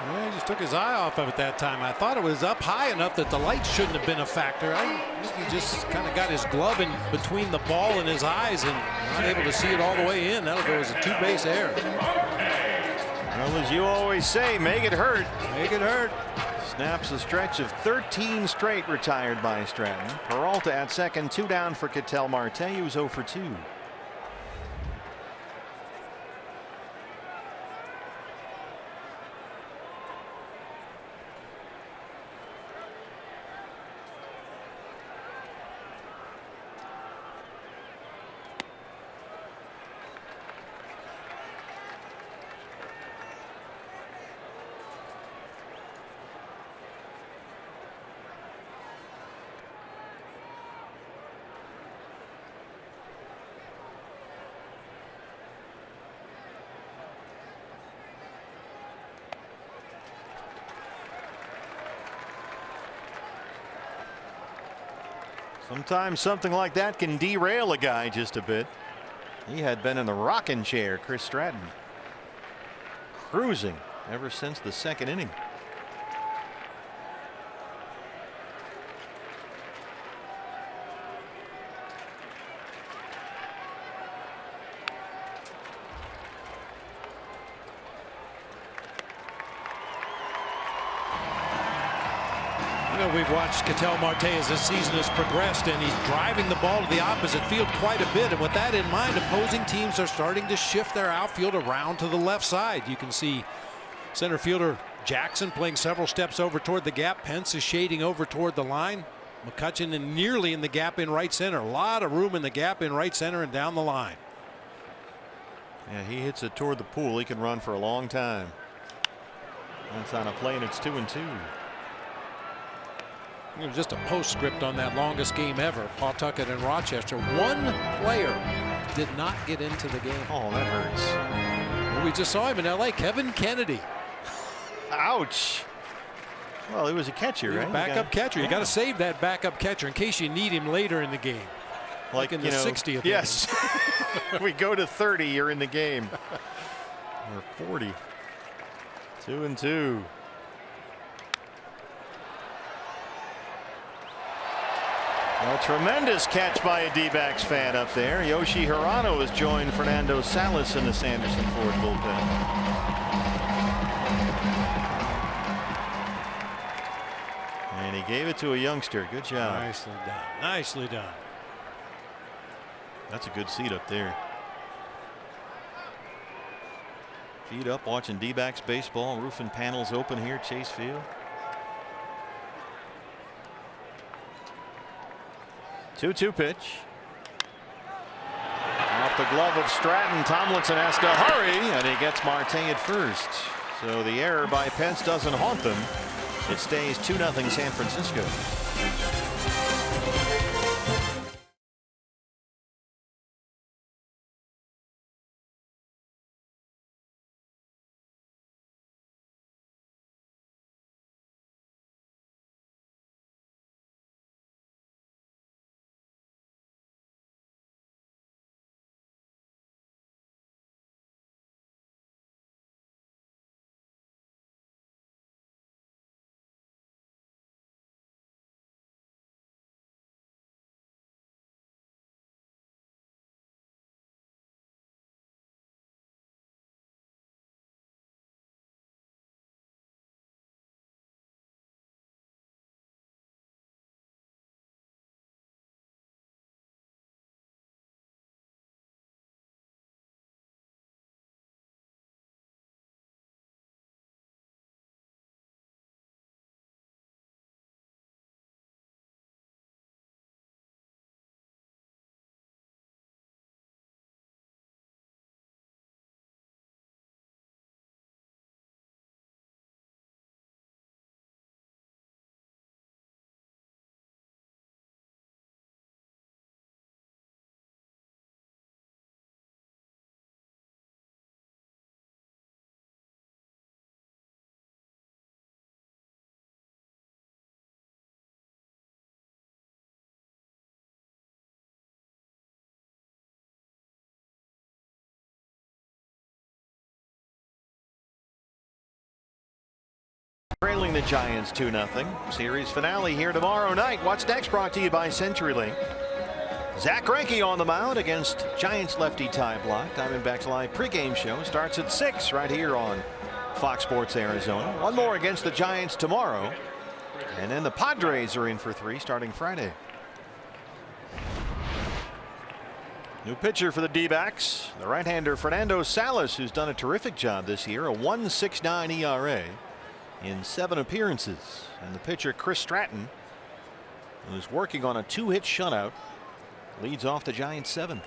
S3: Well, he just took his eye off of it that time. I thought it was up high enough that the light shouldn't have been a factor. I think he just kind of got his glove in between the ball and his eyes and not able to see it all the way in. That'll go as a 2-base error.
S2: Well, as you always say, make it hurt.
S3: Make it hurt.
S2: Snaps a stretch of 13 straight retired by Stratton. Peralta at second, 2 down for Ketel Marte, who's 0 for 2. Sometimes something like that can derail a guy just a bit. He had been in the rocking chair, Chris Stratton. Cruising ever since the 2nd inning.
S3: We've watched Ketel Marte as this season has progressed, and he's driving the ball to the opposite field quite a bit. And with that in mind, opposing teams are starting to shift their outfield around to the left side. You can see center fielder Jackson playing several steps over toward the gap. Pence is shading over toward the line. McCutchen and nearly in the gap in right center. A lot of room in the gap in right center and down the line.
S2: Yeah, he hits it toward the pool. He can run for a long time. That's on a play, and it's 2-2.
S3: Just a postscript on that longest game ever, Pawtucket and Rochester. One player did not get into the game.
S2: Oh, that hurts.
S3: Well, we just saw him in LA, Kevin Kennedy.
S2: Ouch. Well, he was a catcher, right?
S3: Backup catcher. You got to save that backup catcher in case you need him later in the game. Like in the 60th.
S2: Yes. We go to 30, you're in the game. Or 40. 2-2. A tremendous catch by a D-backs fan up there. Yoshi Hirano has joined Fernando Salas in the Sanderson Ford bullpen. And he gave it to a youngster. Good job.
S3: Nicely done. Nicely done.
S2: That's a good seat up there. Feet up, watching D-backs baseball. Roof and panels open here, Chase Field. 2-2 pitch. Off the glove of Stratton. Tomlinson has to hurry, and he gets Marte at first. So the error by Pence doesn't haunt them. It stays 2-0 San Francisco. trailing the Giants 2-0. Series finale here tomorrow night. What's next? Brought to you by CenturyLink. Zach Greinke on the mound against Giants lefty Ty Blach. Diamondbacks Live pregame show starts at 6 right here on Fox Sports Arizona. One more against the Giants tomorrow. And then the Padres are in for 3 starting Friday. New pitcher for the D-backs, the right-hander Fernando Salas, who's done a terrific job this year, a 1.69 ERA in 7 appearances. And the pitcher Chris Stratton, who's working on a 2-hit shutout, leads off the Giants' 7th.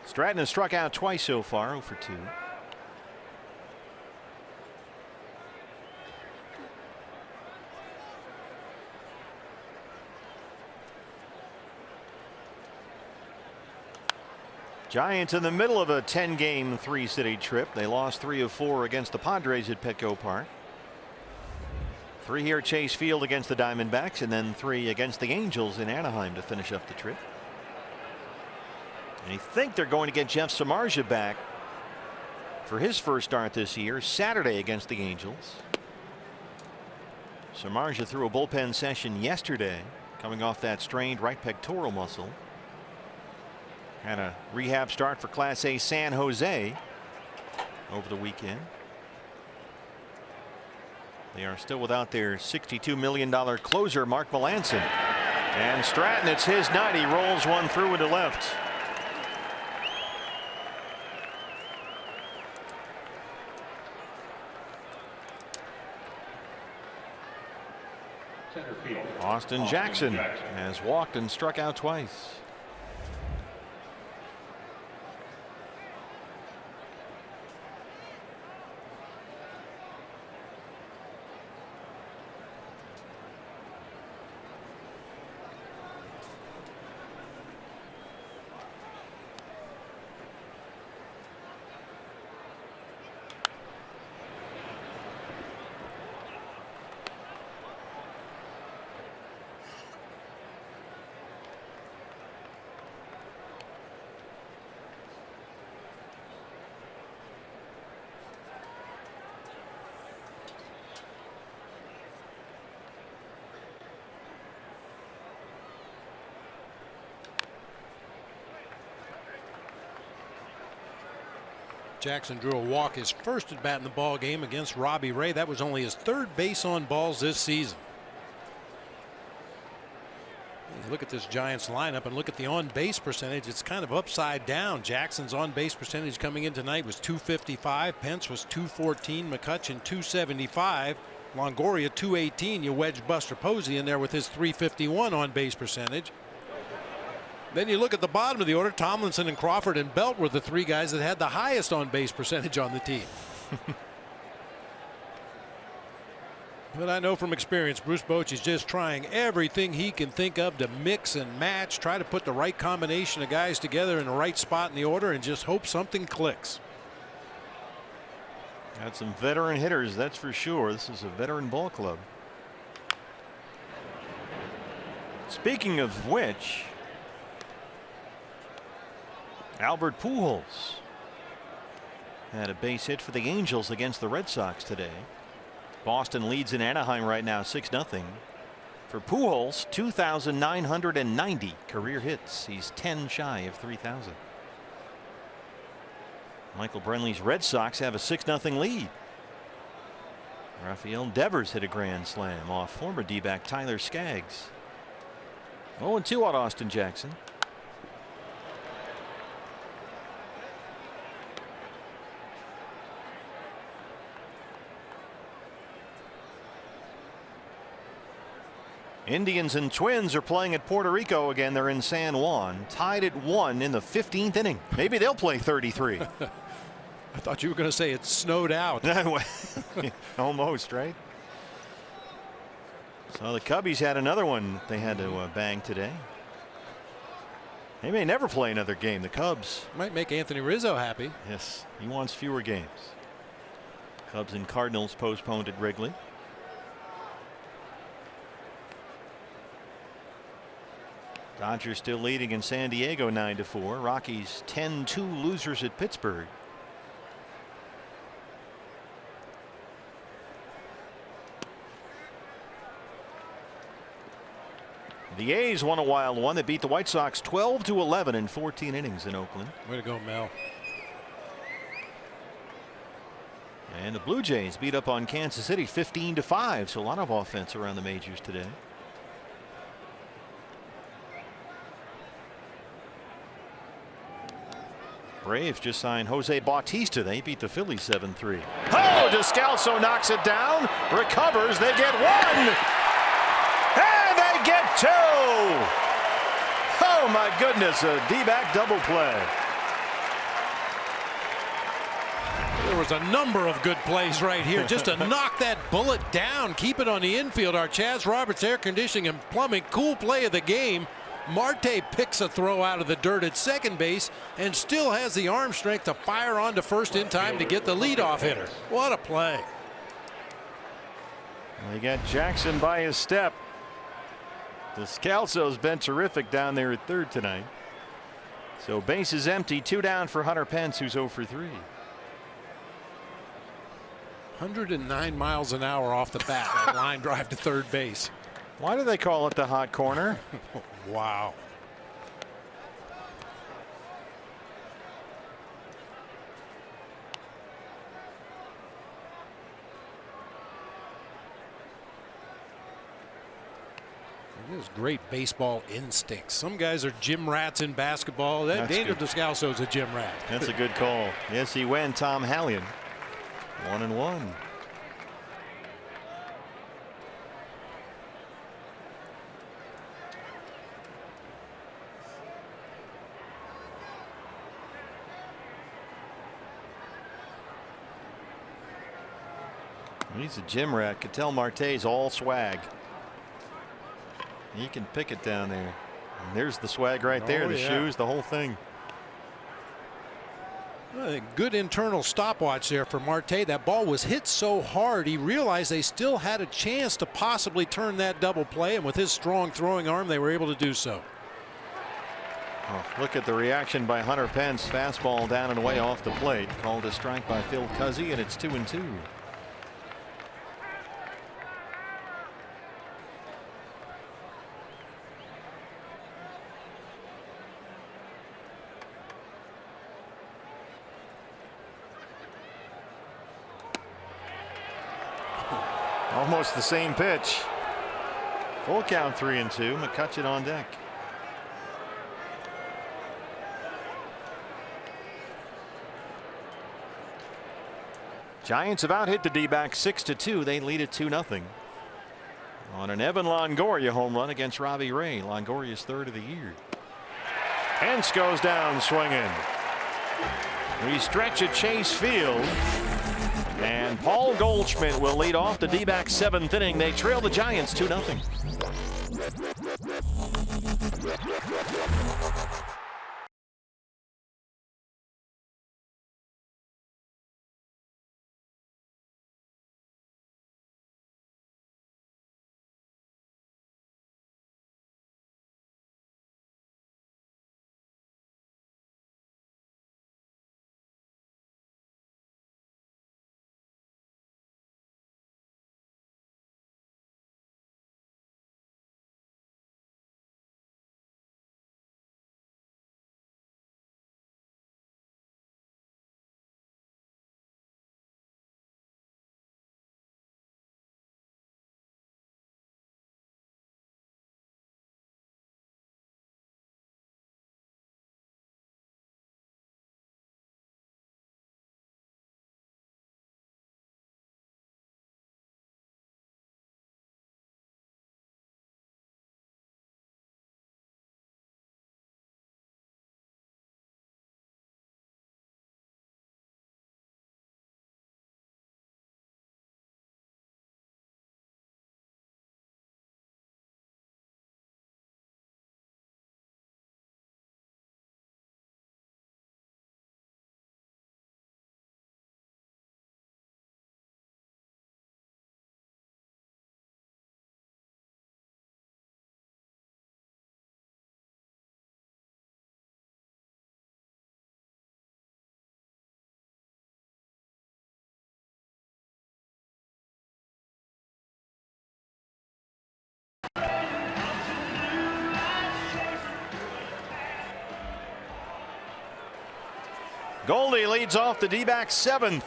S2: Stratton has struck out twice so far, 0 for 2. Giants in the middle of a 10-game 3-city trip. They lost 3 of 4 against the Padres at Petco Park. 3 here at Chase Field against the Diamondbacks, and then 3 against the Angels in Anaheim to finish up the trip. And you think they're going to get Jeff Samardzija back for his first start this year, Saturday against the Angels. Samardzija threw a bullpen session yesterday, coming off that strained right pectoral muscle. Had a rehab start for Class A San Jose over the weekend. They are still without their $62 million closer, Mark Melancon. And Stratton, it's his night. He rolls one through into left. Austin Jackson has walked and struck out twice.
S3: Jackson drew a walk his first at bat in the ball game against Robbie Ray. That was only his 3rd base on balls this season. You look at this Giants lineup and look at the on base percentage. It's kind of upside down. Jackson's on base percentage coming in tonight was .255. Pence was .214. McCutchen .275. Longoria .218. You wedge Buster Posey in there with his .351 on base percentage. Then you look at the bottom of the order. Tomlinson and Crawford and Belt were the 3 guys that had the highest on base percentage on the team. But I know from experience, Bruce Bochy's just trying everything he can think of to mix and match, try to put the right combination of guys together in the right spot in the order, and just hope something clicks.
S2: Got some veteran hitters, that's for sure. This is a veteran ball club. Speaking of which, Albert Pujols had a base hit for the Angels against the Red Sox today. Boston leads in Anaheim right now 6-0. For Pujols, 2,990 career hits. He's 10 shy of 3,000. Michael Brenly's Red Sox have a 6-0 lead. Rafael Devers hit a grand slam off former D-back Tyler Skaggs. 0-2 on Austin Jackson. Indians and Twins are playing at Puerto Rico again. They're in San Juan, tied at 1 in the 15th inning. Maybe they'll play 33.
S3: I thought you were going to say it snowed out.
S2: Almost, right? So the Cubbies had another one they had to bang today. They may never play another game. The Cubs
S3: might make Anthony Rizzo happy.
S2: Yes, he wants fewer games. Cubs and Cardinals postponed at Wrigley. Dodgers still leading in San Diego 9-4. Rockies 10-2 losers at Pittsburgh. The A's won a wild one. They beat the White Sox 12-11 in 14 innings in Oakland.
S3: Way to go, Mel.
S2: And the Blue Jays beat up on Kansas City 15-5. So a lot of offense around the majors today. Braves just signed Jose Bautista. They beat the Phillies 7-3. Oh, Descalso knocks it down, recovers. They get one, and they get two. Oh my goodness, a D-back double play.
S3: There was a number of good plays right here just to knock that bullet down, keep it on the infield. Our Chaz Roberts Air Conditioning and Plumbing cool play of the game. Marte picks a throw out of the dirt at second base and still has the arm strength to fire on to first in time to get the leadoff hitter. What a play.
S2: They got Jackson by his step. Descalso's been terrific down there at third tonight. So base is empty, 2 down for Hunter Pence, who's 0 for 3.
S3: 109 miles an hour off the bat. That line drive to third base.
S2: Why do they call it the hot corner?
S3: Wow. It is great baseball instincts. Some guys are gym rats in basketball. Daniel Descalso's a gym rat.
S2: That's a good call. Yes, he went. Tom Hallion. 1-1. He's a gym rat. Ketel Marte's all swag. He can pick it down there. And there's the swag right there. The shoes, the whole thing.
S3: Good internal stopwatch there for Marte. That ball was hit so hard he realized they still had a chance to possibly turn that double play, and with his strong throwing arm they were able to do so.
S2: Oh, look at the reaction by Hunter Pence. Fastball down and away off the plate. Called a strike by Phil Cuzzy, and it's 2-2. Almost the same pitch. Full count, 3-2. McCutcheon on deck. Giants have out hit the D-backs 6-2. They lead it 2-0 on an Evan Longoria home run against Robbie Ray. Longoria's third of the year. Hence goes down swinging. We stretch at Chase Field. And Paul Goldschmidt will lead off the D-backs 7th inning. They trail the Giants 2-0. Goldie leads off the D-backs 7th.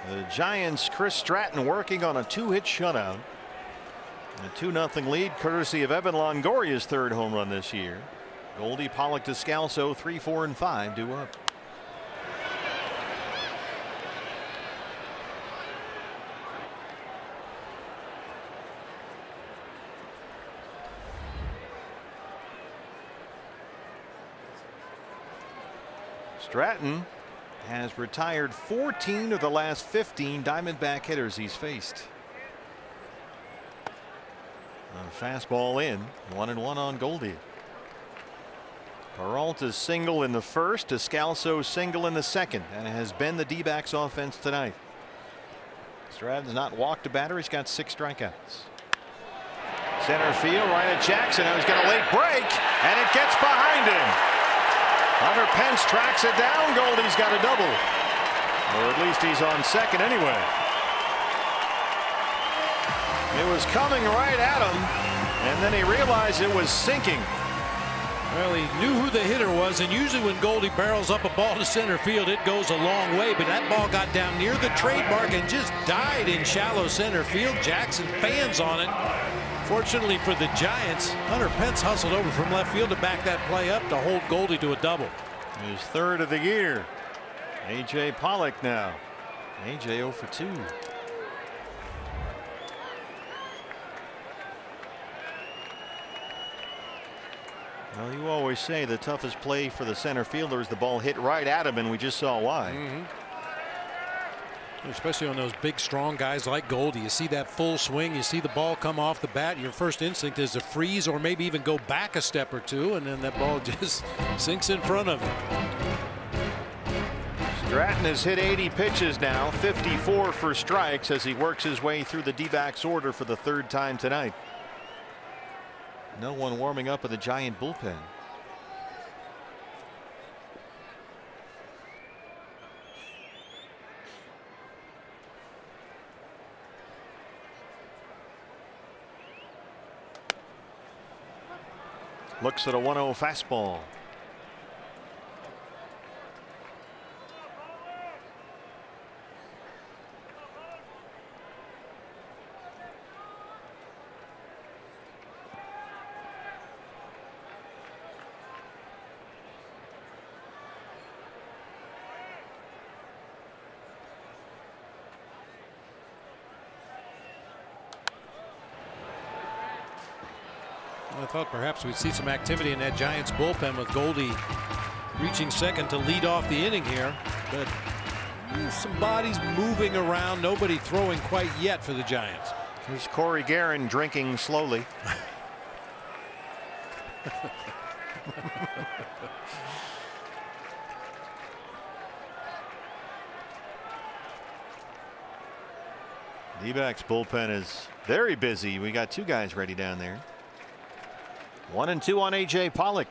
S2: The Giants' Chris Stratton working on a 2-hit shutout. A 2-0 lead courtesy of Evan Longoria's 3rd home run this year. Goldie, Pollock, Descalso 3, 4, and 5 due up. Stratton has retired 14 of the last 15 Diamondback hitters he's faced. A fastball in, 1-1 on Goldie. Peralta's single in the first, Descalso's single in the second, and it has been the D-backs offense tonight. Stratton's not walked a batter, he's got 6 strikeouts. Center field, right at Jackson, who's got a late break, and it gets behind him. Hunter Pence tracks it down. Goldie's got a double, or at least he's on second anyway. It was coming right at him, and then he realized it was sinking.
S3: Well, he knew who the hitter was, and usually when Goldie barrels up a ball to center field, it goes a long way, but that ball got down near the trademark and just died in shallow center field. Jackson fans on it. Fortunately for the Giants, Hunter Pence hustled over from left field to back that play up to hold Goldie to a double.
S2: His 3rd of the year. A.J. Pollock now. A.J. 0 for 2. Well, you always say the toughest play for the center fielder is the ball hit right at him, and we just saw why.
S3: Especially on those big, strong guys like Goldie. You see that full swing, you see the ball come off the bat. Your first instinct is to freeze or maybe even go back a step or two, and then that ball just sinks in front of him.
S2: Stratton has hit 80 pitches now, 54 for strikes as he works his way through the D-backs order for the 3rd time tonight. No one warming up in the Giant bullpen. Looks at a 1-0 fastball.
S3: I thought perhaps we'd see some activity in that Giants bullpen with Goldie reaching second to lead off the inning here, but some bodies moving around, nobody throwing quite yet for the Giants.
S2: Here's Corey Guerin drinking slowly. D-backs bullpen is very busy. We got 2 guys ready down there. 1 and 2 on A.J. Pollock.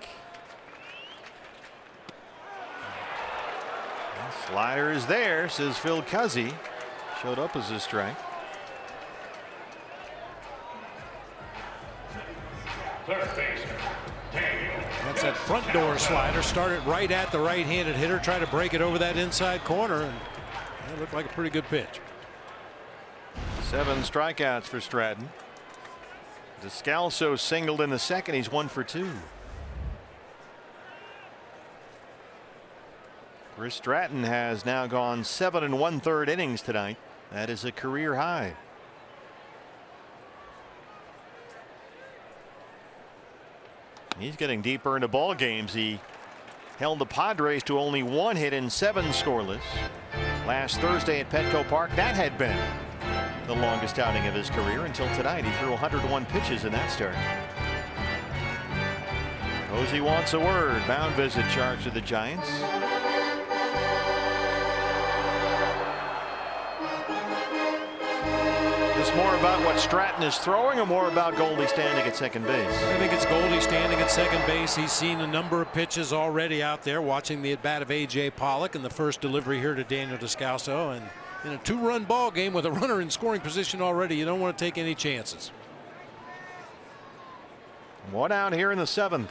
S2: Slider is there, says Phil Cuzzy. Showed up as a strike.
S3: That's that front door slider. Started right at the right-handed hitter. Try to break it over that inside corner, and that looked like a pretty good pitch.
S2: 7 strikeouts for Stratton. Descalso singled in the second. He's 1 for 2. Chris Stratton has now gone 7 1/3 innings tonight. That is a career high. He's getting deeper into ball games. He held the Padres to only 1 hit in 7 scoreless last Thursday at Petco Park. That had been the longest outing of his career until tonight. He threw 101 pitches in that start. Posey wants a word. Mound visit charge to the Giants. Is more about what Stratton is throwing or more about Goldie standing at second base?
S3: I think it's Goldie standing at second base. He's seen a number of pitches already out there, watching the at bat of A.J. Pollock and the first delivery here to Daniel Descalso. And in a 2-run ball game with a runner in scoring position already, you don't want to take any chances.
S2: 1 out here in the 7th.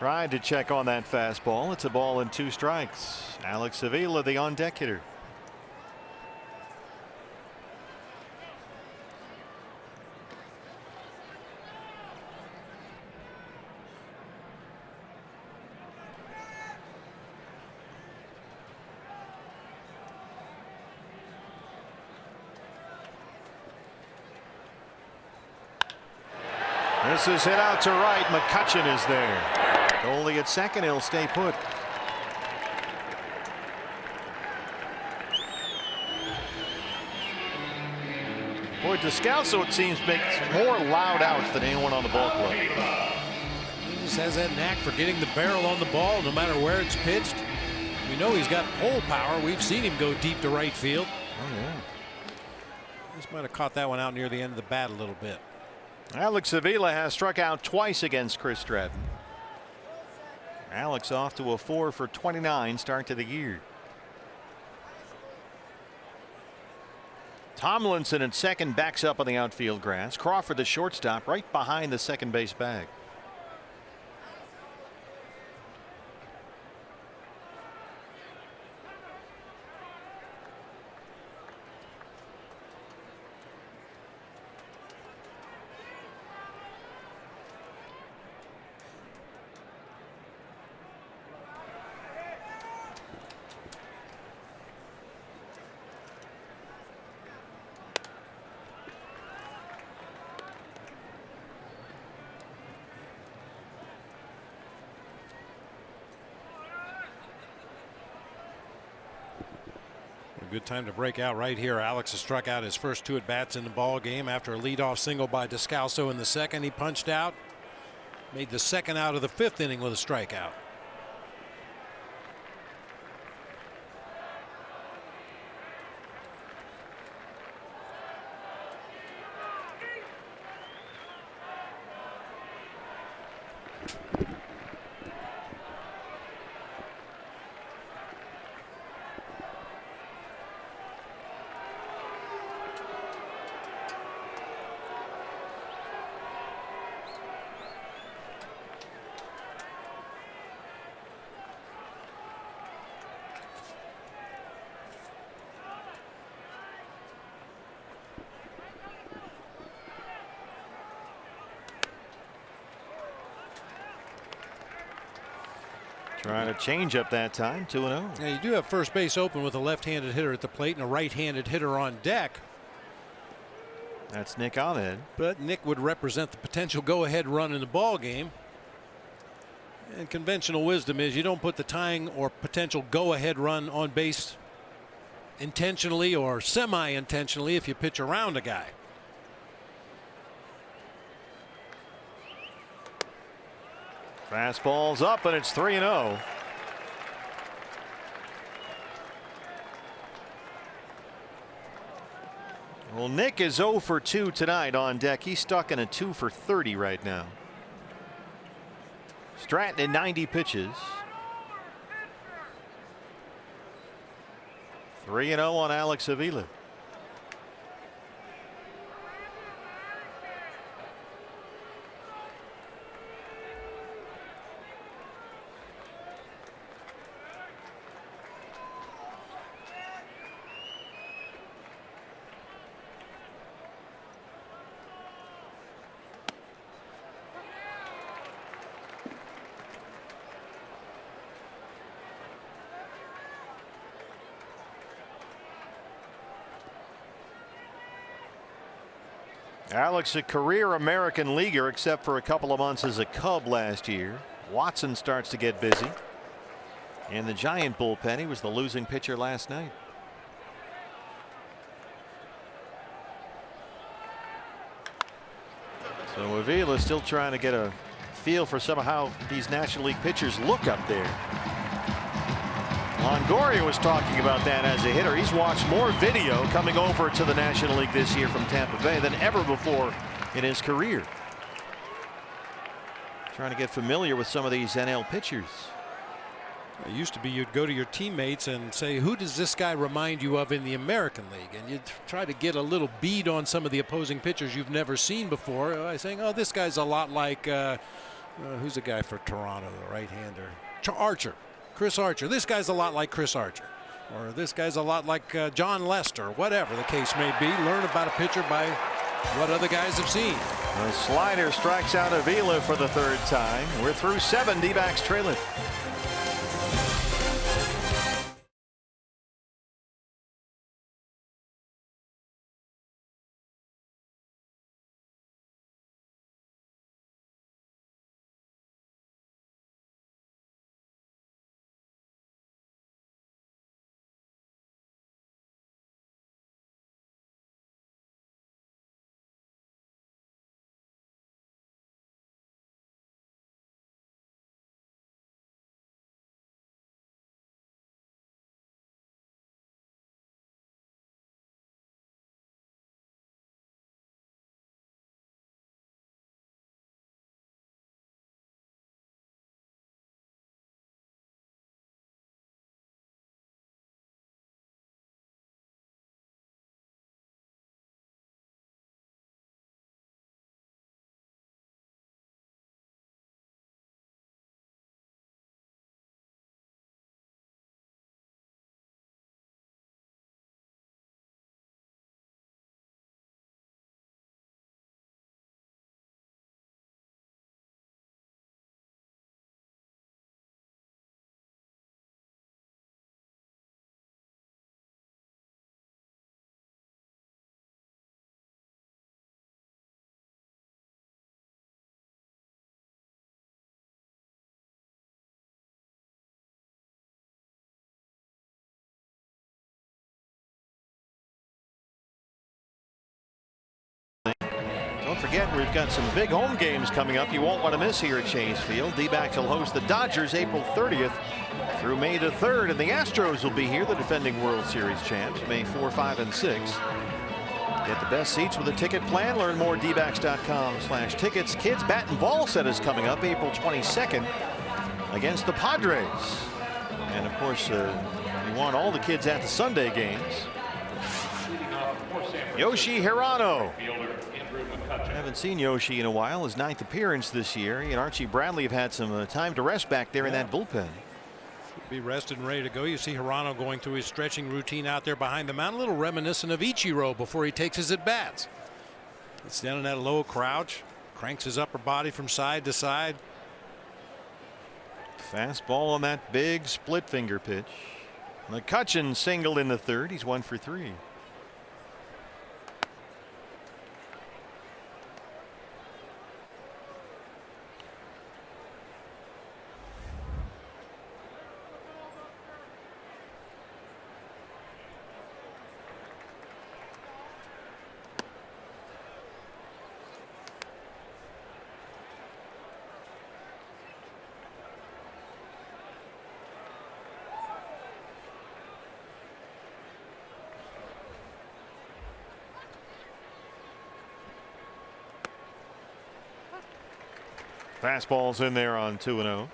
S2: Tried to check on that fastball. It's a ball and 2 strikes. Alex Avila, the on deck hitter. This is hit out to right. McCutchen is there. Goalie at second. He'll stay put. Boy, Descalso, it seems, makes more loud outs than anyone on the ball club.
S3: He just has that knack for getting the barrel on the ball no matter where it's pitched. We know he's got pole power. We've seen him go deep to right field.
S2: Oh, yeah.
S3: Just might have caught that one out near the end of the bat a little bit.
S2: Alex Avila has struck out twice against Chris Stratton. Alex off to a 4 for 29 start to the year. Tomlinson at second backs up on the outfield grass. Crawford, the shortstop, right behind the second base bag.
S3: Good time to break out right here. Alex has struck out his first 2 at-bats in the ball game after a leadoff single by Descalso in the second. He punched out, made the second out of the 5th inning with a strikeout.
S2: Trying to change up that time. 2-0.
S3: Now you do have first base open with a left-handed hitter at the plate and a right-handed hitter on deck.
S2: That's Nick Ahmed.
S3: But Nick would represent the potential go-ahead run in the ball game. And conventional wisdom is you don't put the tying or potential go-ahead run on base intentionally or semi-intentionally if you pitch around a guy.
S2: Fastball's up and it's 3-0. Well, Nick is 0 for 2 tonight on deck. He's stuck in a 2 for 30 right now. Stratton in 90 pitches. 3-0 on Alex Avila. Alex, a career American leaguer, except for a couple of months as a Cub last year. Watson starts to get busy. And the Giant bullpen, he was the losing pitcher last night. So Avila still trying to get a feel for some of how these National League pitchers look up there. Longoria was talking about that as a hitter. He's watched more video coming over to the National League this year from Tampa Bay than ever before in his career. Trying to get familiar with some of these NL pitchers.
S3: It used to be you'd go to your teammates and say, who does this guy remind you of in the American League? And you'd try to get a little bead on some of the opposing pitchers you've never seen before by saying, oh, this guy's a lot like Who's the guy for Toronto, the right-hander? Archer. Chris Archer. This guy's a lot like Chris Archer. Or this guy's a lot like John Lester, whatever the case may be. Learn about a pitcher by what other guys have seen.
S2: The slider strikes out Avila for the third time. We're through 7. D-backs trailing. Don't forget, we've got some big home games coming up you won't want to miss here at Chase Field. D-backs will host the Dodgers April 30th through May the 3rd, and the Astros will be here, the defending World Series champs, May 4, 5, and 6. Get the best seats with a ticket plan. Learn more at dbacks.com/tickets. Kids bat and ball set is coming up April 22nd against the Padres. And of course, you want all the kids at the Sunday games. Yoshi Hirano. Haven't seen Yoshi in a while. His 9th appearance this year. He and Archie Bradley have had some time to rest back there in that bullpen.
S3: Be rested and ready to go. You see Hirano going through his stretching routine out there behind the mound, a little reminiscent of Ichiro before he takes his at bats. Gets down in that low crouch, cranks his upper body from side to side.
S2: Fastball on that big split finger pitch. McCutchen singled in the 3rd. He's 1 for 3. Fastball's in there on 2-0.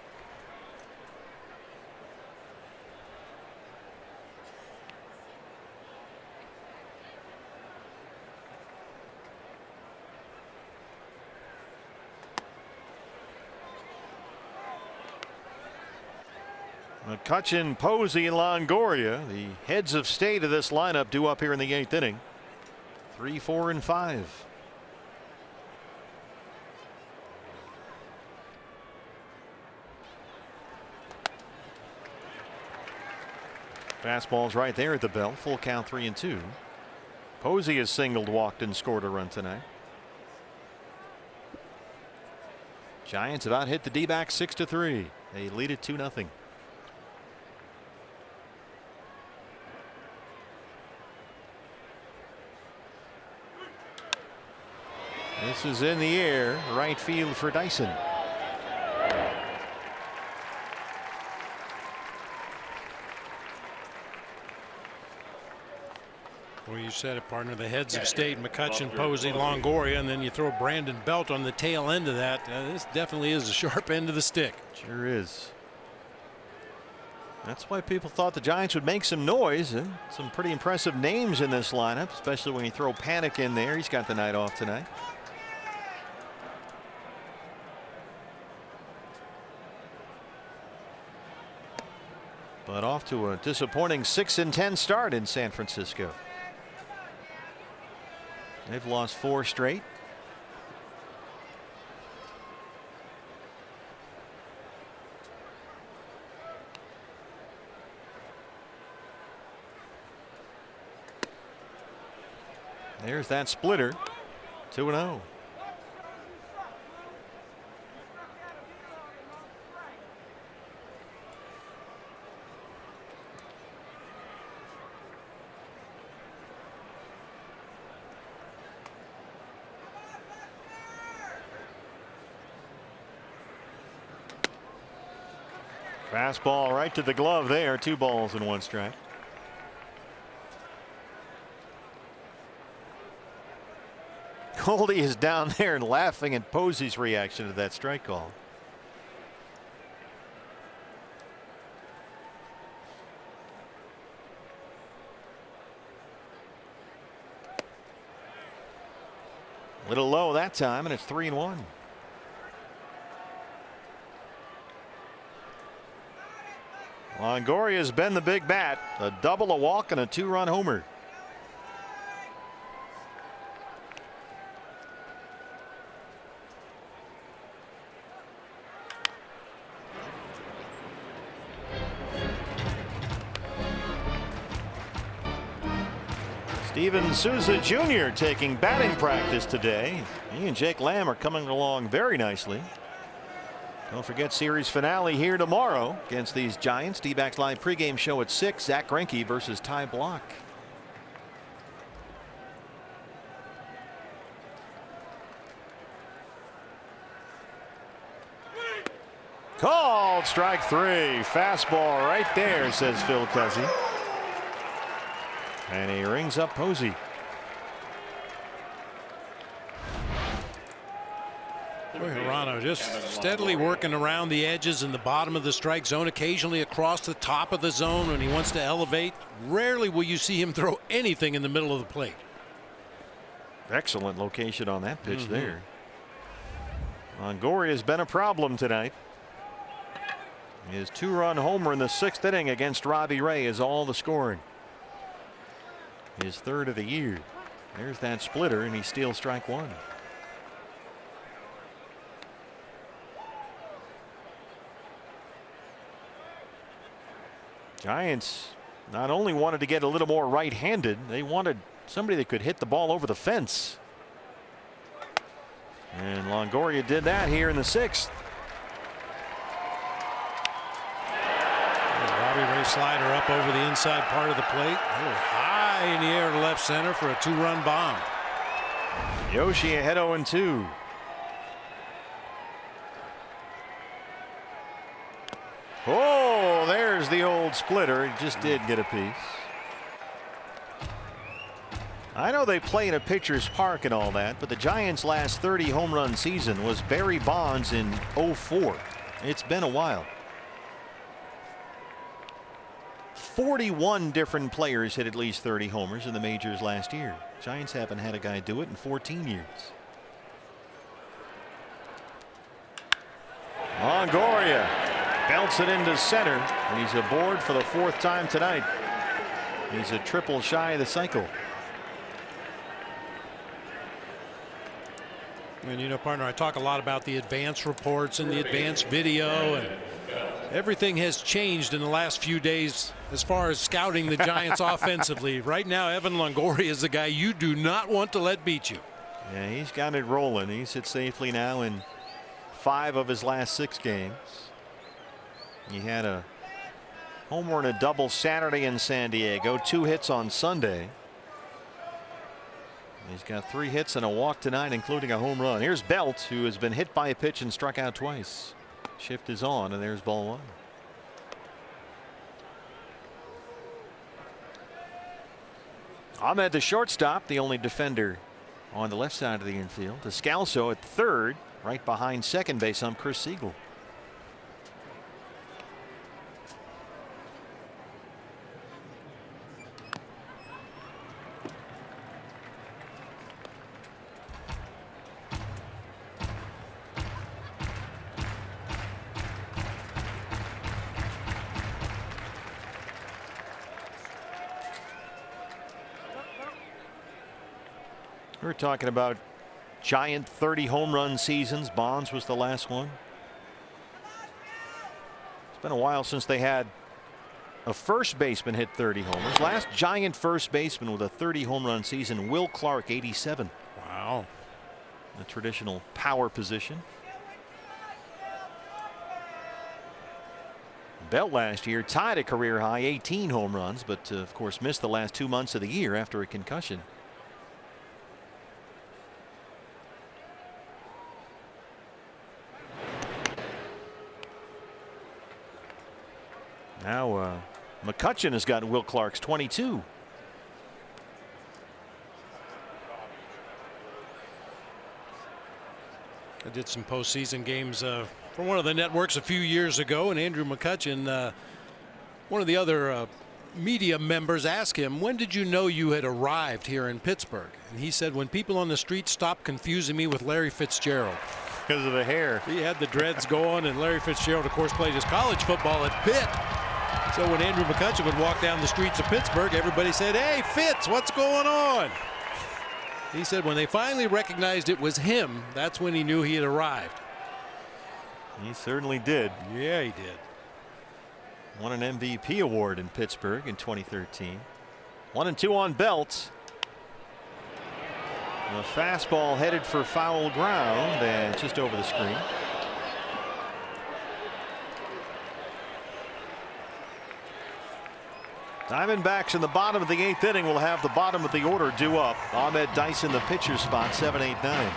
S2: McCutchen, Posey, and Longoria, the heads of state of this lineup, due up here in the 8th inning. 3, 4, and 5. Fastball's right there at the belt. Full count, 3-2. Posey has singled, walked, and scored a run tonight. Giants about hit the D-backs 6-3. They lead it 2-0. This is in the air, right field for Dyson.
S3: Well, you said it, partner. The heads of state, McCutchen, Posey, Longoria, and then you throw Brandon Belt on the tail end of that. This definitely is the sharp end of the stick.
S2: Sure is. That's why people thought the Giants would make some noise. And some pretty impressive names in this lineup, especially when you throw Panic in there. He's got the night off tonight. but off to a disappointing 6-10 start in San Francisco. They've lost 4 straight. There's that splitter. 2-0. Fastball right to the glove there. 2 balls and 1 strike. Goldie is down there and laughing at Posey's reaction to that strike call. A little low that time, and it's 3-1. Longoria's been the big bat. A double, a walk, and a 2-run homer. Steven Souza Jr. taking batting practice today. He and Jake Lamb are coming along very nicely. Don't forget series finale here tomorrow against these Giants. D-backs Live pregame show at 6. Zach Greinke versus Ty Block. Called strike 3. Fastball right there, says Phil Cuzzy. And he rings up Posey.
S3: Hirano just steadily working around the edges in the bottom of the strike zone, occasionally across the top of the zone when he wants to elevate. Rarely will you see him throw anything in the middle of the plate.
S2: Excellent location on that pitch there. Longoria has been a problem tonight. His 2-run homer in the 6th inning against Robbie Ray is all the scoring. His 3rd of the year. There's that splitter, and he steals strike 1. Giants not only wanted to get a little more right-handed, they wanted somebody that could hit the ball over the fence. And Longoria did that here in the 6th.
S3: Robbie Ray slider up over the inside part of the plate. High in the air to left center for a 2-run bomb.
S2: Yoshi ahead 0-2. Oh, there's the old splitter. He just did get a piece. I know they play in a pitcher's park and all that, but the Giants' last 30 home run season was Barry Bonds in 04. It's been a while. 41 different players hit at least 30 homers in the majors last year. Giants haven't had a guy do it in 14 years. Longoria belts it into center. He's aboard for the 4th time tonight. He's a triple shy of the cycle.
S3: And you know, partner, I talk a lot about the advance reports and the advance video, and everything has changed in the last few days as far as scouting the Giants offensively. Right now, Evan Longoria is the guy you do not want to let beat you.
S2: Yeah, he's got it rolling. He's hit safely now in 5 of his last 6 games. He had a homer and a double Saturday in San Diego, 2 hits on Sunday. He's got 3 hits and a walk tonight, including a home run. Here's Belt, who has been hit by a pitch and struck out twice. Shift is on, and there's ball 1. Ahmed, the shortstop, the only defender on the left side of the infield. Descalso at 3rd, right behind second base ump Chris Siegel. We're talking about giant 30 home run seasons. Bonds was the last one. It's been a while since they had a first baseman hit 30 homers. Last giant first baseman with a 30 home run season, Will Clark, 87.
S3: Wow.
S2: The traditional power position. Belt last year tied a career high 18 home runs, but of course missed the last 2 months of the year after a concussion. Now McCutchen has got Will Clark's 22.
S3: I did some postseason games for one of the networks a few years ago, and Andrew McCutchen, one of the other media members, asked him, when did you know you had arrived here in Pittsburgh? And he said, when people on the street stopped confusing me with Larry Fitzgerald.
S2: Because of the hair.
S3: He had the dreads going, and Larry Fitzgerald, of course, played his college football at Pitt. So when Andrew McCutchen would walk down the streets of Pittsburgh, everybody said, hey, Fitz, what's going on? He said when they finally recognized it was him, that's when he knew he had arrived.
S2: He certainly did.
S3: Yeah, he did.
S2: Won an MVP award in Pittsburgh in 2013. 1-2 on Belt. A fastball headed for foul ground and just over the screen. Diamondbacks in the bottom of the 8th inning will have the bottom of the order due up. Ahmed Dyson, the pitcher spot, 7, 8, 9.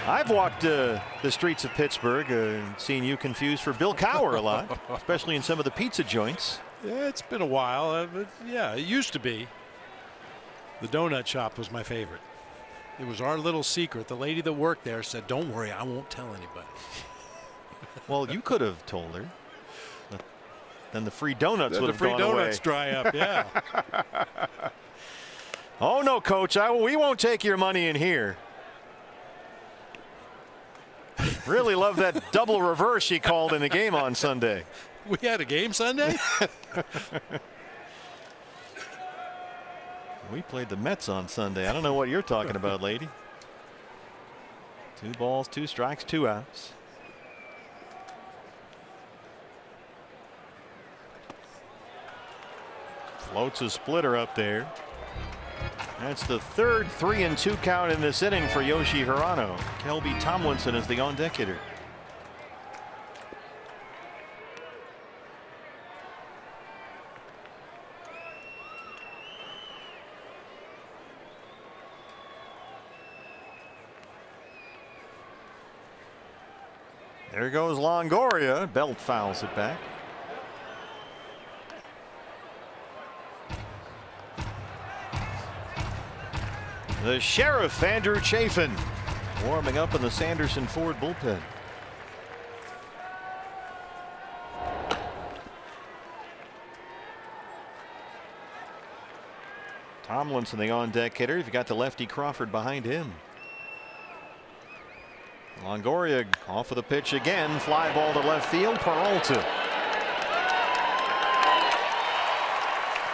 S2: I've walked the streets of Pittsburgh and seen you confused for Bill Cowher a lot, especially in some of the pizza joints.
S3: Yeah, it's been a while, but yeah, it used to be. The donut shop was my favorite. It was our little secret. The lady that worked there said, don't worry, I won't tell anybody.
S2: Well, you could have told her. Then the free donuts would have gone away.
S3: The free donuts dry up, yeah.
S2: Oh, no, Coach. We won't take your money in here. Really love that double reverse she called in the game on Sunday.
S3: We had a game Sunday?
S2: We played the Mets on Sunday. I don't know what you're talking about, lady. 2 balls, 2 strikes, 2 outs. Floats a splitter up there. That's the third 3-2 count in this inning for Yoshi Hirano. Kelby Tomlinson is the on-deck hitter. There goes Longoria. Belt fouls it back. The Sheriff, Andrew Chafin, warming up in the Sanderson Ford bullpen. Tomlinson, the on-deck hitter. You've got the lefty Crawford behind him. Longoria off of the pitch again. Fly ball to left field. Peralta.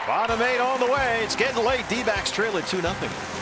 S2: Bottom 8 on the way. It's getting late. D-backs trail at 2-0.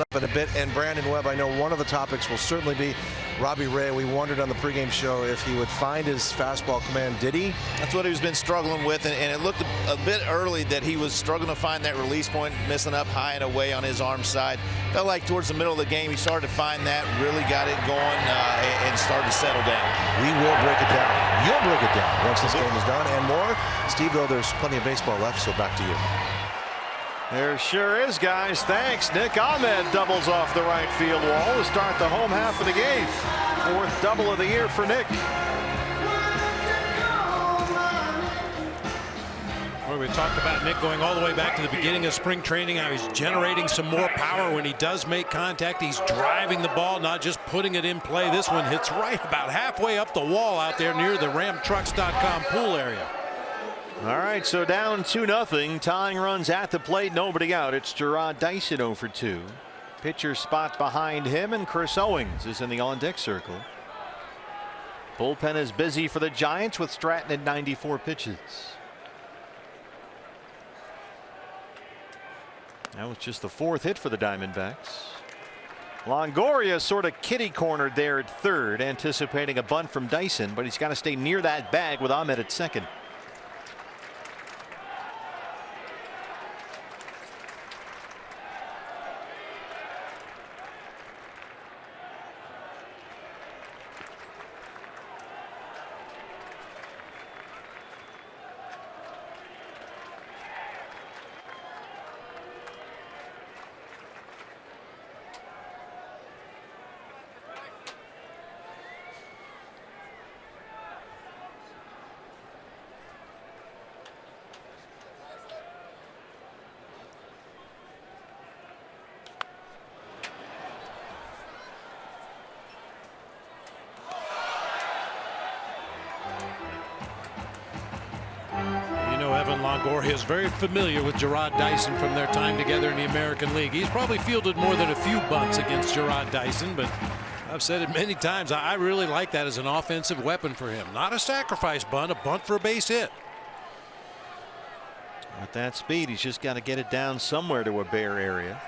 S6: up in a bit. And Brandon Webb, I know one of the topics will certainly be Robbie Ray. We wondered on the pregame show if he would find his fastball command. Did he?
S7: That's what he's been struggling with, and it looked a bit early that he was struggling to find that release point, missing up high and away on his arm side. Felt like towards the middle of the game he started to find that, really got it going, and started to settle down.
S6: We will break it down. You'll break it down once this game is done and more. Steve, though, there's plenty of baseball left, so back to you.
S2: There sure is, guys. Thanks. Nick Ahmed doubles off the right field wall to start the home half of the game. Fourth double of the year for Nick.
S3: Well, we talked about Nick going all the way back to the beginning of spring training, how he's generating some more power when he does make contact. He's driving the ball, not just putting it in play. This one hits right about halfway up the wall out there near the RamTrucks.com pool area.
S2: All right, so down 2-0. Tying runs at the plate, nobody out. It's Gerard Dyson 0 for 2. Pitcher spot behind him, and Chris Owings is in the on-deck circle. Bullpen is busy for the Giants with Stratton at 94 pitches. That was just the fourth hit for the Diamondbacks. Longoria sort of kitty cornered there at third, anticipating a bunt from Dyson, but he's got to stay near that bag with Ahmed at second.
S3: Longoria is very familiar with Gerard Dyson from their time together in the American League. He's probably fielded more than a few bunts against Gerard Dyson, but I've said it many times, I really like that as an offensive weapon for him. Not a sacrifice bunt, a bunt for a base hit.
S2: At that speed, he's just got to get it down somewhere to a bare area.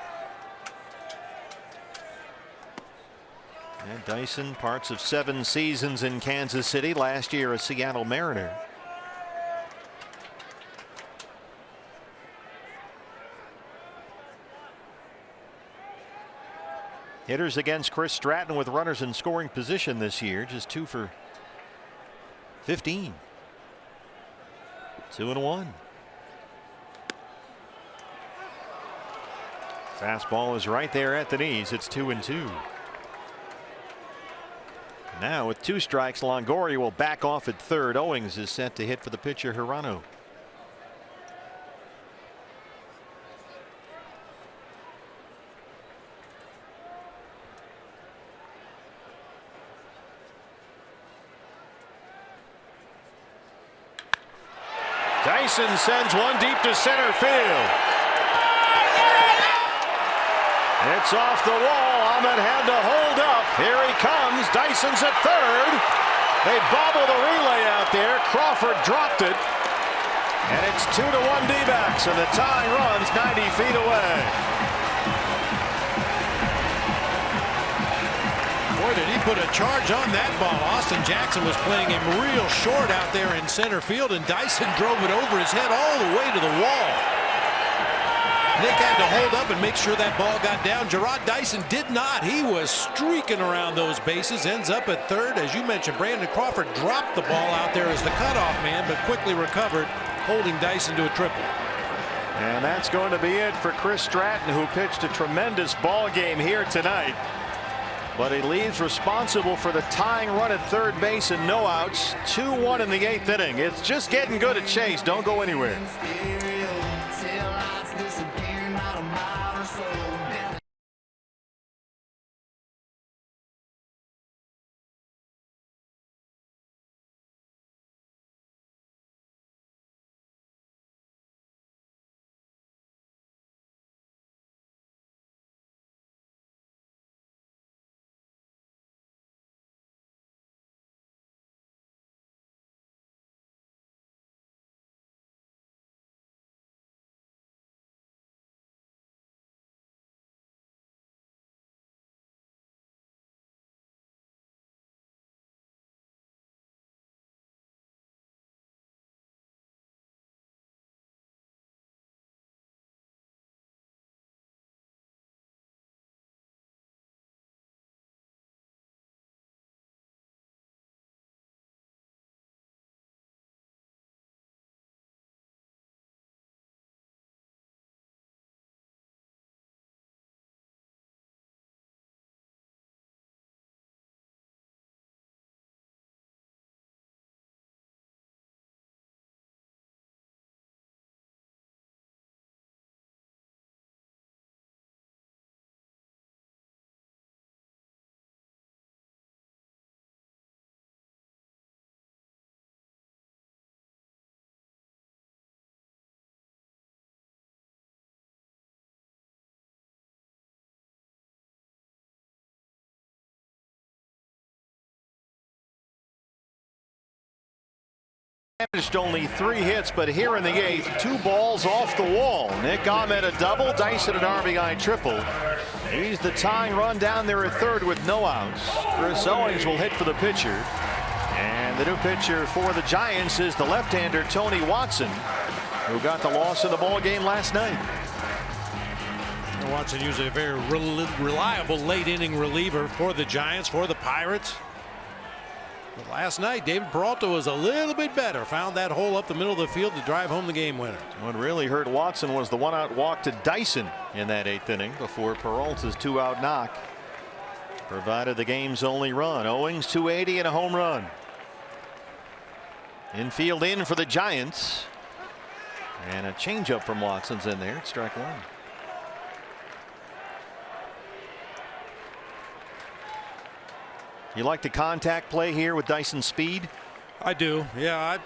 S2: And Dyson, parts of 7 seasons in Kansas City, last year a Seattle Mariner. Hitters against Chris Stratton with runners in scoring position this year, just 2 for 15. 2-1. Fastball is right there at the knees. It's 2-2. Now with 2 strikes, Longoria will back off at third. Owings is set to hit for the pitcher Hirano. Dyson sends one deep to center field. It's off the wall. Ahmed had to hold up. Here he comes. Dyson's at third. They bobble the relay out there. Crawford dropped it. And it's 2-1 D-backs, and the tying run's 90 feet away.
S3: Boy, did he put a charge on that ball. Austin Jackson was playing him real short out there in center field, and Dyson drove it over his head all the way to the wall. Nick had to hold up and make sure that ball got down. Gerard Dyson did not. He was streaking around those bases, ends up at third. As you mentioned, Brandon Crawford dropped the ball out there as the cutoff man, but quickly recovered, holding Dyson to a triple.
S2: And that's going to be it for Chris Stratton, who pitched a tremendous ball game here tonight. But he leaves responsible for the tying run at third base and no outs. 2-1 in the 8th inning. It's just getting good at Chase. Don't go anywhere. Managed only 3 hits, but here in the 8th, 2 balls off the wall. Nick Ahmed a double, Dyson an RBI triple. He's the tying run down there at third with no outs. Chris Owings will hit for the pitcher. And the new pitcher for the Giants is the left-hander Tony Watson, who got the loss in the ball game last night.
S3: Watson usually a very reliable late inning reliever for the Giants, for the Pirates. But last night, David Peralta was a little bit better. Found that hole up the middle of the field to drive home the game winner.
S2: What really hurt Watson was the 1-out walk to Dyson in that 8th inning before Peralta's 2-out knock provided the game's only run. Owings 280 and a home run. Infield in for the Giants. And a changeup from Watson's in there. It's strike 1. You like the contact play here with Dyson's speed?
S3: I do. Yeah,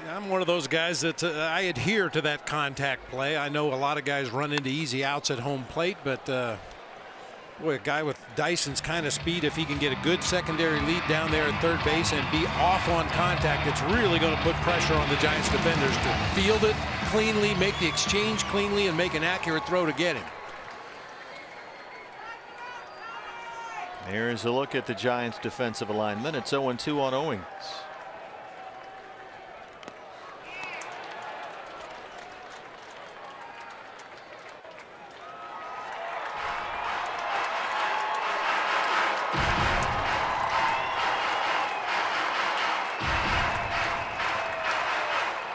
S3: I'm one of those guys that I adhere to that contact play. I know a lot of guys run into easy outs at home plate, but boy, a guy with Dyson's kind of speed, if he can get a good secondary lead down there at third base and be off on contact, it's really going to put pressure on the Giants defenders to field it cleanly, make the exchange cleanly, and make an accurate throw to get him.
S2: Here's a look at the Giants defensive alignment. It's 0-2 on Owings.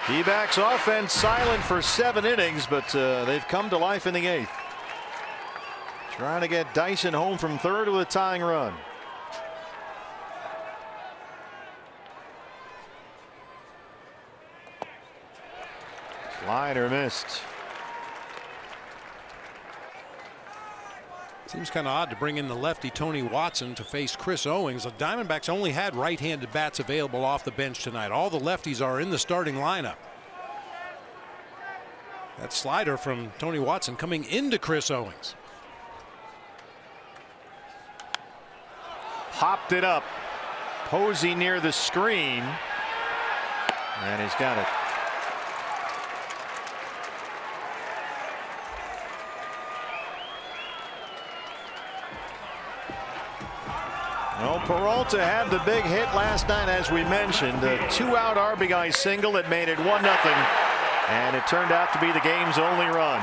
S2: D-backs offense silent for 7 innings, but they've come to life in the 8th. Trying to get Dyson home from third with a tying run. Slider missed.
S3: Seems kind of odd to bring in the lefty Tony Watson to face Chris Owings. The Diamondbacks only had right-handed bats available off the bench tonight. All the lefties are in the starting lineup. That slider from Tony Watson coming into Chris Owings.
S2: Popped it up. Posey near the screen. And he's got it. Well, Peralta had the big hit last night, as we mentioned. A 2-out RBI single that made it 1-0. And it turned out to be the game's only run.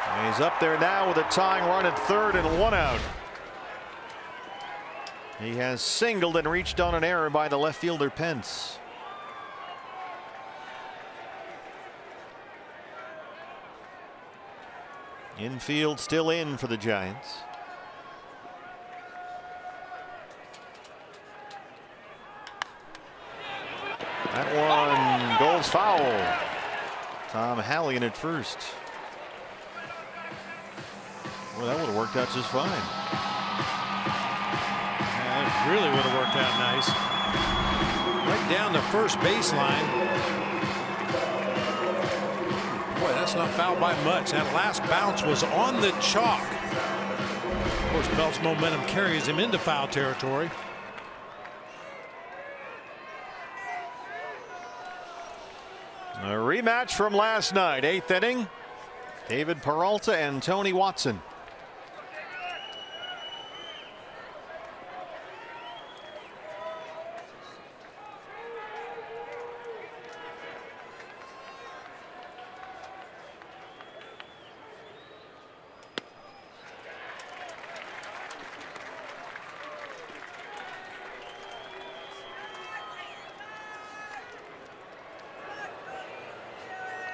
S2: And he's up there now with a tying run at third and 1 out. He has singled and reached on an error by the left fielder Pence. Infield still in for the Giants. That one goes foul. Tom Halligan at first. Well, that would have worked out just fine.
S3: It really would have worked out nice. Right down the first baseline. Boy, that's not fouled by much. That last bounce was on the chalk. Of course, Belt's momentum carries him into foul territory.
S2: A rematch from last night, 8th inning. David Peralta and Tony Watson.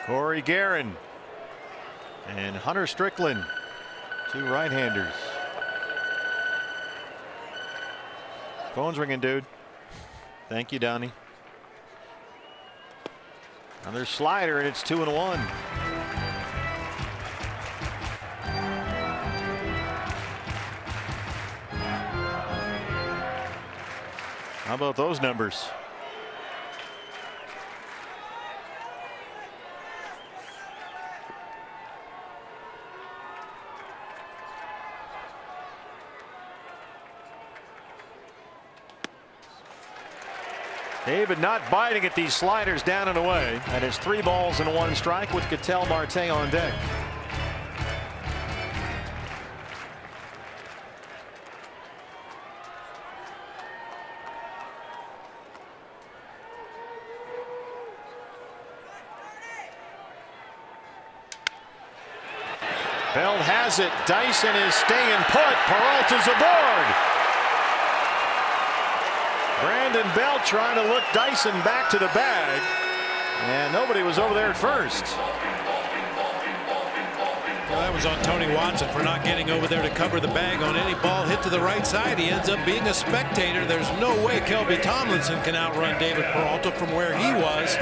S2: Corey Guerin and Hunter Strickland, 2 right-handers. Phone's ringing, dude. Thank you, Donnie. Another slider, and it's 2-1. How about those numbers?
S8: David not biting at these sliders down and away. And it's 3 balls and 1 strike with Ketel Marte on deck. Bell has it. Dyson is staying put. Peralta's aboard. Brandon Bell trying to look Dyson back to the bag. And nobody was over there at first.
S3: Well, that was on Tony Watson for not getting over there to cover the bag on any ball hit to the right side. He ends up being a spectator. There's no way Kelby Tomlinson can outrun David Peralta from where he was.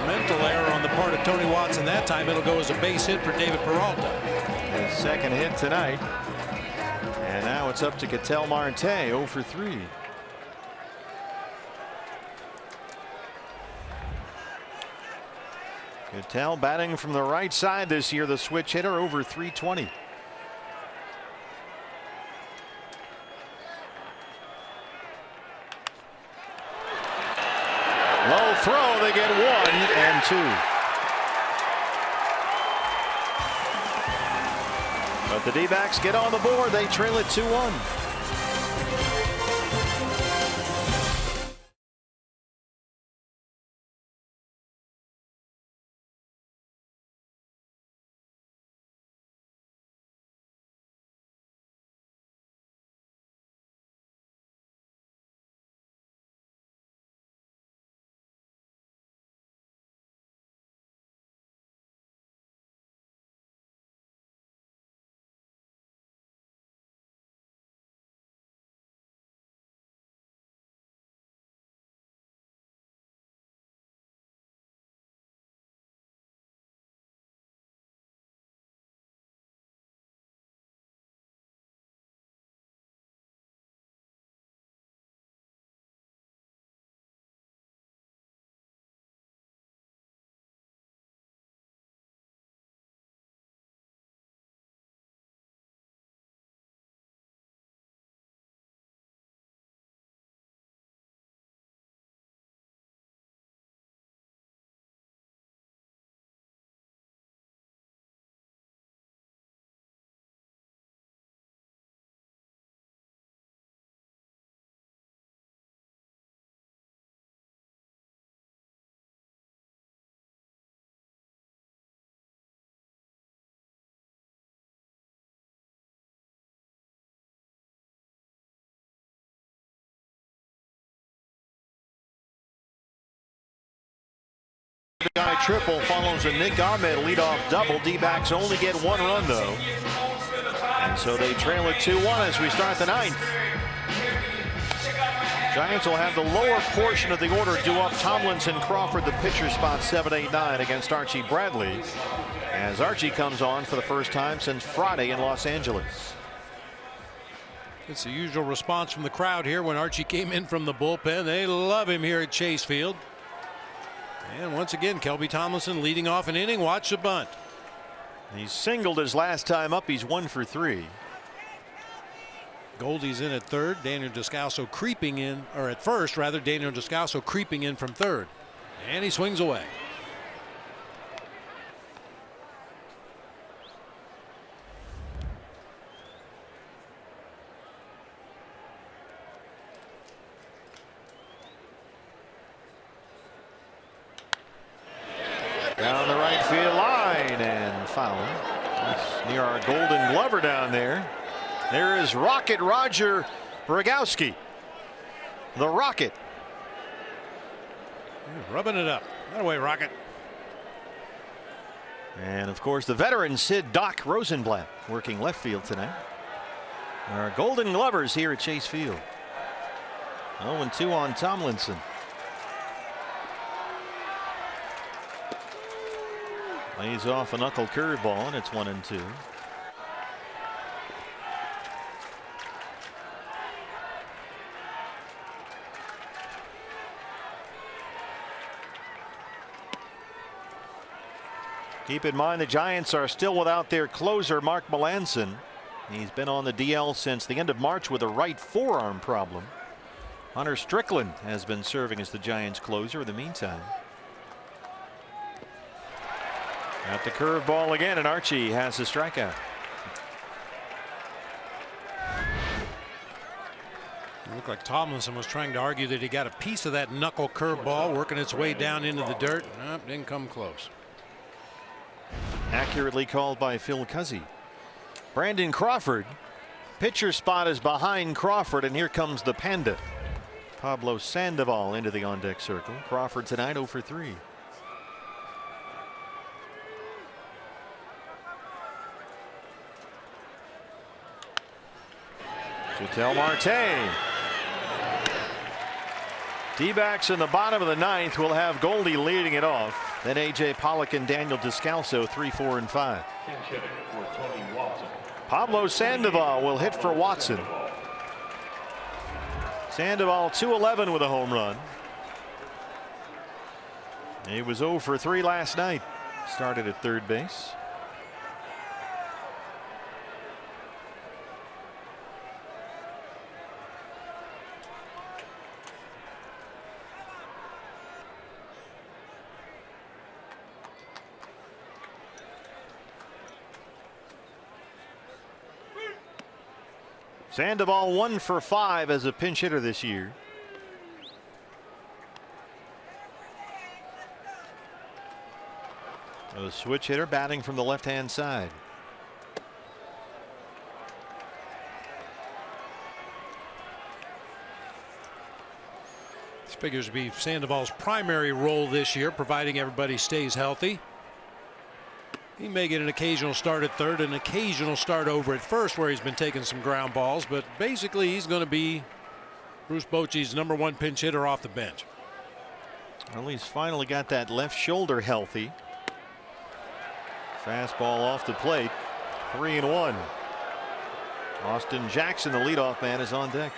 S3: Mental error on the part of Tony Watson that time. It'll go as a base hit for David Peralta.
S8: His second hit tonight. And now it's up to Ketel Marte, 0 for 3. Ketel batting from the right side this year, the switch hitter, over 320. Low throw, they get 1 and 2. But the D-backs get on the board. They trail it 2-1. Guy triple follows a Nick Ahmed leadoff double. D-backs only get 1 run though, and so they trail it 2-1 as we start the 9th. Giants will have the lower portion of the order due up. Tomlinson, Crawford, the pitcher spot 7, 8, 9 against Archie Bradley, as Archie comes on for the first time since Friday in Los Angeles.
S3: It's the usual response from the crowd here when Archie came in from the bullpen. They love him here at Chase Field. And once again, Kelby Tomlinson leading off an inning. Watch the bunt.
S8: He singled his last time up. He's 1 for 3.
S3: Goldie's in at third. Daniel Descalso creeping in, or at first rather, Daniel Descalso creeping in from third. And he swings away.
S8: Down the right field line and foul. That's near our Golden Glover down there. There is Rocket Roger Rogowski. The Rocket.
S3: Rubbing it up. That way, Rocket.
S8: And of course, the veteran Sid Doc Rosenblatt working left field tonight. Our Golden Glovers here at Chase Field. 0-2 on Tomlinson. Lays off a knuckle curveball, and it's 1-2. Keep in mind the Giants are still without their closer, Mark Melanson. He's been on the DL since the end of March with a right forearm problem. Hunter Strickland has been serving as the Giants closer in the meantime. At the curveball again, and Archie has the strikeout.
S3: It looked like Tomlinson was trying to argue that he got a piece of that knuckle curveball working its way down into the dirt. Nope, didn't come close.
S8: Accurately called by Phil Cuzzy. Brandon Crawford. Pitcher spot is behind Crawford, and here comes the Panda. Pablo Sandoval into the on-deck circle. Crawford tonight 0 for 3. Ketel Marte. D-backs in the bottom of the ninth will have Goldie leading it off. Then A.J. Pollock and Daniel Descalso 3, 4, and 5. Pablo Sandoval will hit for Watson. Sandoval 2-11 with a home run. He was 0 for 3 last night. Started at third base. Sandoval 1 for 5 as a pinch hitter this year. A switch hitter batting from the left-hand side.
S3: This figures to be Sandoval's primary role this year, providing everybody stays healthy. He may get an occasional start at third, an occasional start over at first where he's been taking some ground balls, but basically he's going to be Bruce Bochy's #1 pinch hitter off the bench.
S8: Well, he's finally got that left shoulder healthy. Fastball off the plate. 3-1. Austin Jackson, the leadoff man, is on deck.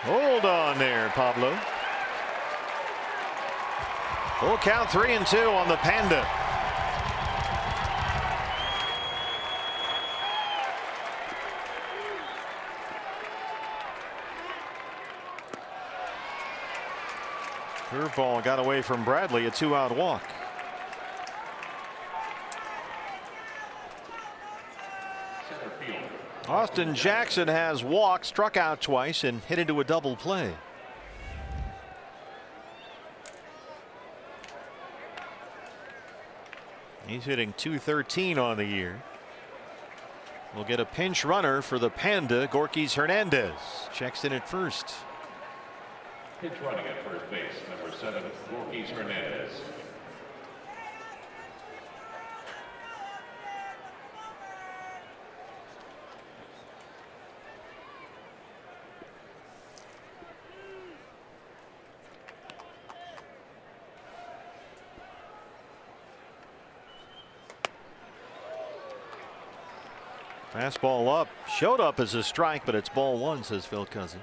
S8: Hold on there, Pablo. Full count, 3-2 on the Panda. Curveball got away from Bradley, a 2-out walk. Austin Jackson has walked, struck out twice, and hit into a double play. He's hitting .213 on the year. We'll get a pinch runner for the Panda. Gorkys Hernandez checks in at first.
S1: Pitch running at first base, number 7, Gorkys Hernandez.
S8: Fastball up, showed up as a strike, but it's ball 1, says Phil Cousin.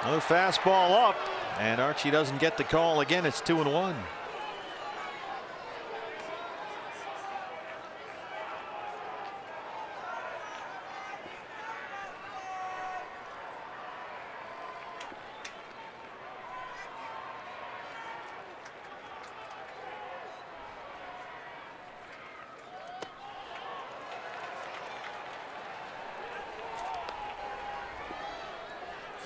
S8: Another fastball up, and Archie doesn't get the call again. It's 2-1.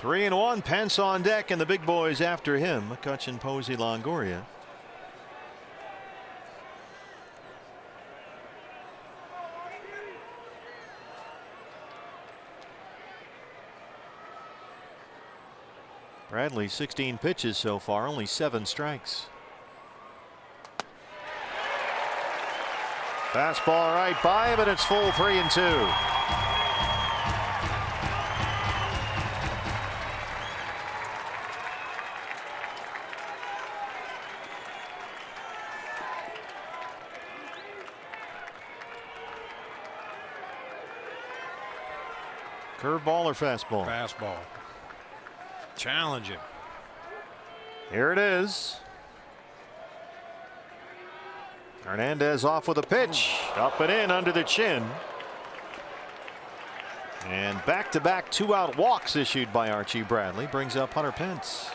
S8: 3-1. Pence on deck, and the big boys after him. McCutcheon, Posey, Longoria. Bradley 16 pitches so far, only 7 strikes. Fastball right by him, and it's full 3-2. Curveball or fastball?
S3: Fastball. Challenging.
S8: Here it is. Hernandez off with a pitch. Up and in under the chin. And back-to-back 2-out walks issued by Archie Bradley brings up Hunter Pence.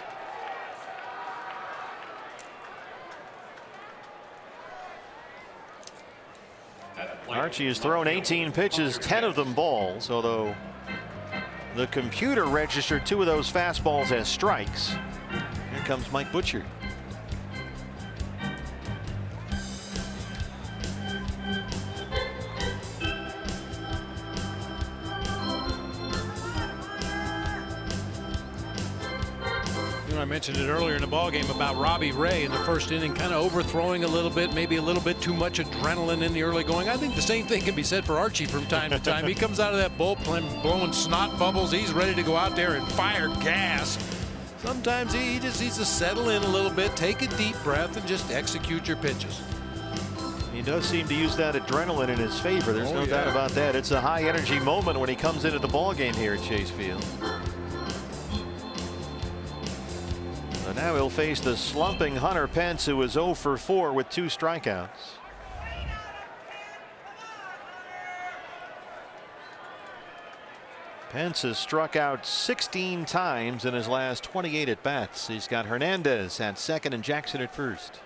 S8: Archie has thrown 18 pitches, 10 of them balls, although the computer registered 2 of those fastballs as strikes. Here comes Mike Butcher.
S3: I mentioned it earlier in the ballgame about Robbie Ray in the first inning, kind of overthrowing a little bit, maybe a little bit too much adrenaline in the early going. I think the same thing can be said for Archie from time to time. He comes out of that bullpen blowing snot bubbles. He's ready to go out there and fire gas. Sometimes he just needs to settle in a little bit, take a deep breath, and just execute your pitches.
S8: He does seem to use that adrenaline in his favor. There's no doubt about that. It's a high energy moment when he comes into the ballgame here at Chase Field. So now he'll face the slumping Hunter Pence, who is 0 for 4 with 2 strikeouts. Pence has struck out 16 times in his last 28 at bats. He's got Hernandez at second and Jackson at first.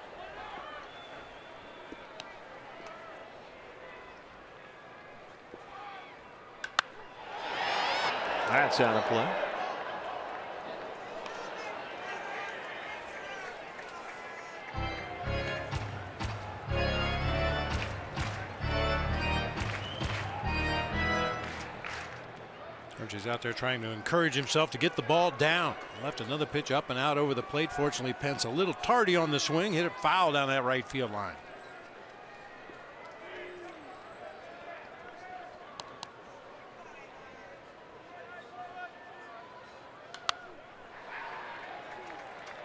S8: That's out of play.
S3: Archie's out there trying to encourage himself to get the ball down. Left another pitch up and out over the plate. Fortunately, Pence a little tardy on the swing, hit it foul down that right field line.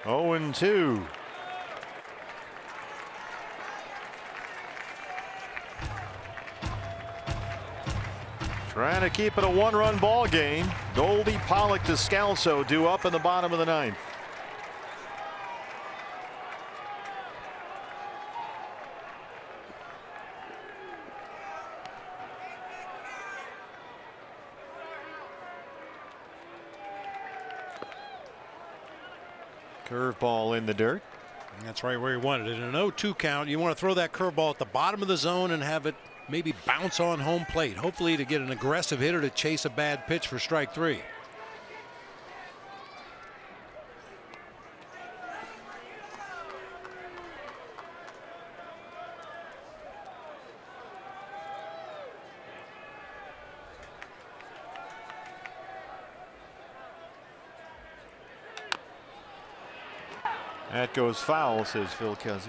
S8: Oh, and 2. Trying to keep it a 1-run ball game. Goldie, Pollock, Descalso due up in the bottom of the 9th. Curveball in the dirt.
S3: And that's right where he wanted it. In an 0-2 count, you want to throw that curveball at the bottom of the zone and have it maybe bounce on home plate, hopefully to get an aggressive hitter to chase a bad pitch for strike 3.
S8: That goes foul, says Phil Cousy.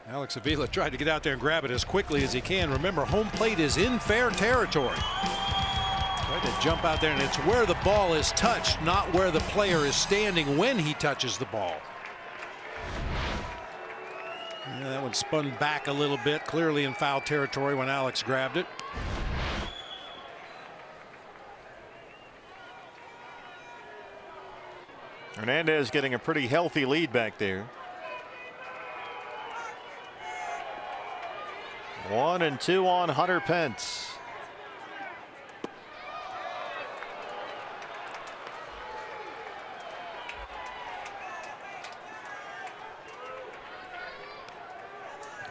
S3: Alex Avila tried to get out there and grab it as quickly as he can. Remember, home plate is in fair territory. Tried to jump out there, and it's where the ball is touched, not where the player is standing when he touches the ball. Yeah, that one spun back a little bit, clearly in foul territory when Alex grabbed it.
S8: Hernandez getting a pretty healthy lead back there. 1-2 on Hunter Pence.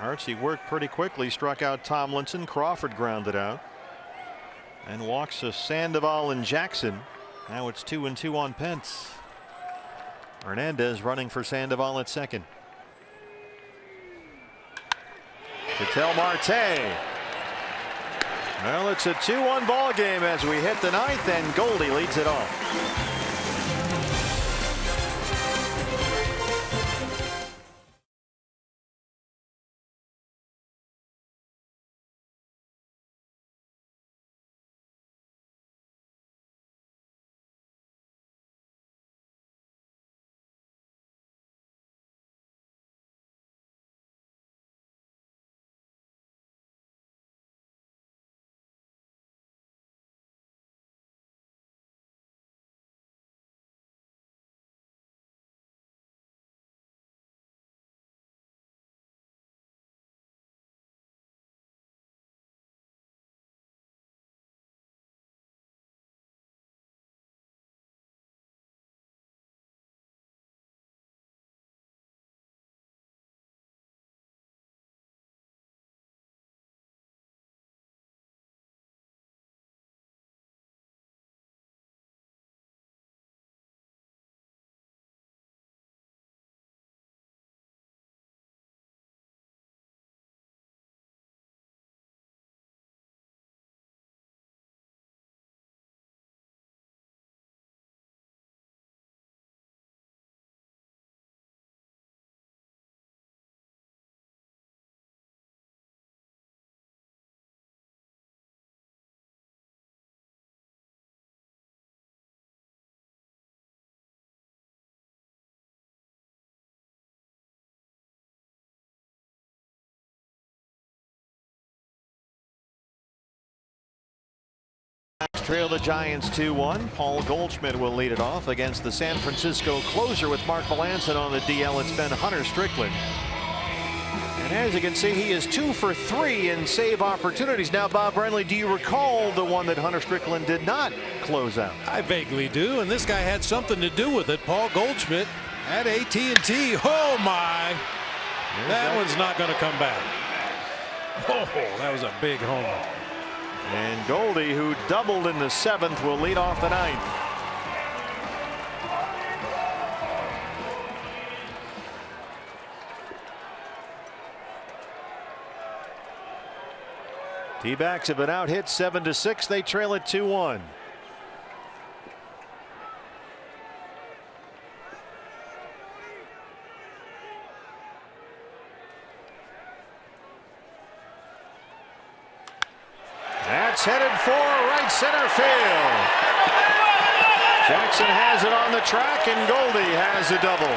S8: Archie worked pretty quickly, struck out Tomlinson. Crawford grounded out. And walks of Sandoval and Jackson. Now it's 2-2 on Pence. Hernandez running for Sandoval at second. Ketel Marte. Well, it's a 2-1 ball game as we hit the ninth, and Goldie leads it off. Trail the Giants 2-1. Paul Goldschmidt will lead it off against the San Francisco closer with Mark Melancon on the DL. It's been Hunter Strickland. And as you can see, he is 2 for 3 in save opportunities. Now, Bob Brenly, do you recall the one that Hunter Strickland did not close out?
S3: I vaguely do, and this guy had something to do with it. Paul Goldschmidt at AT&T. Oh, my. That one's not going to come back. Oh, that was a big homer.
S8: And Goldie, who doubled in the 7th, will lead off the 9th. D-backs have been out hit 7-6. They trail it 2-1. That's headed for right center field. Jackson has it on the track, and Goldie has a double.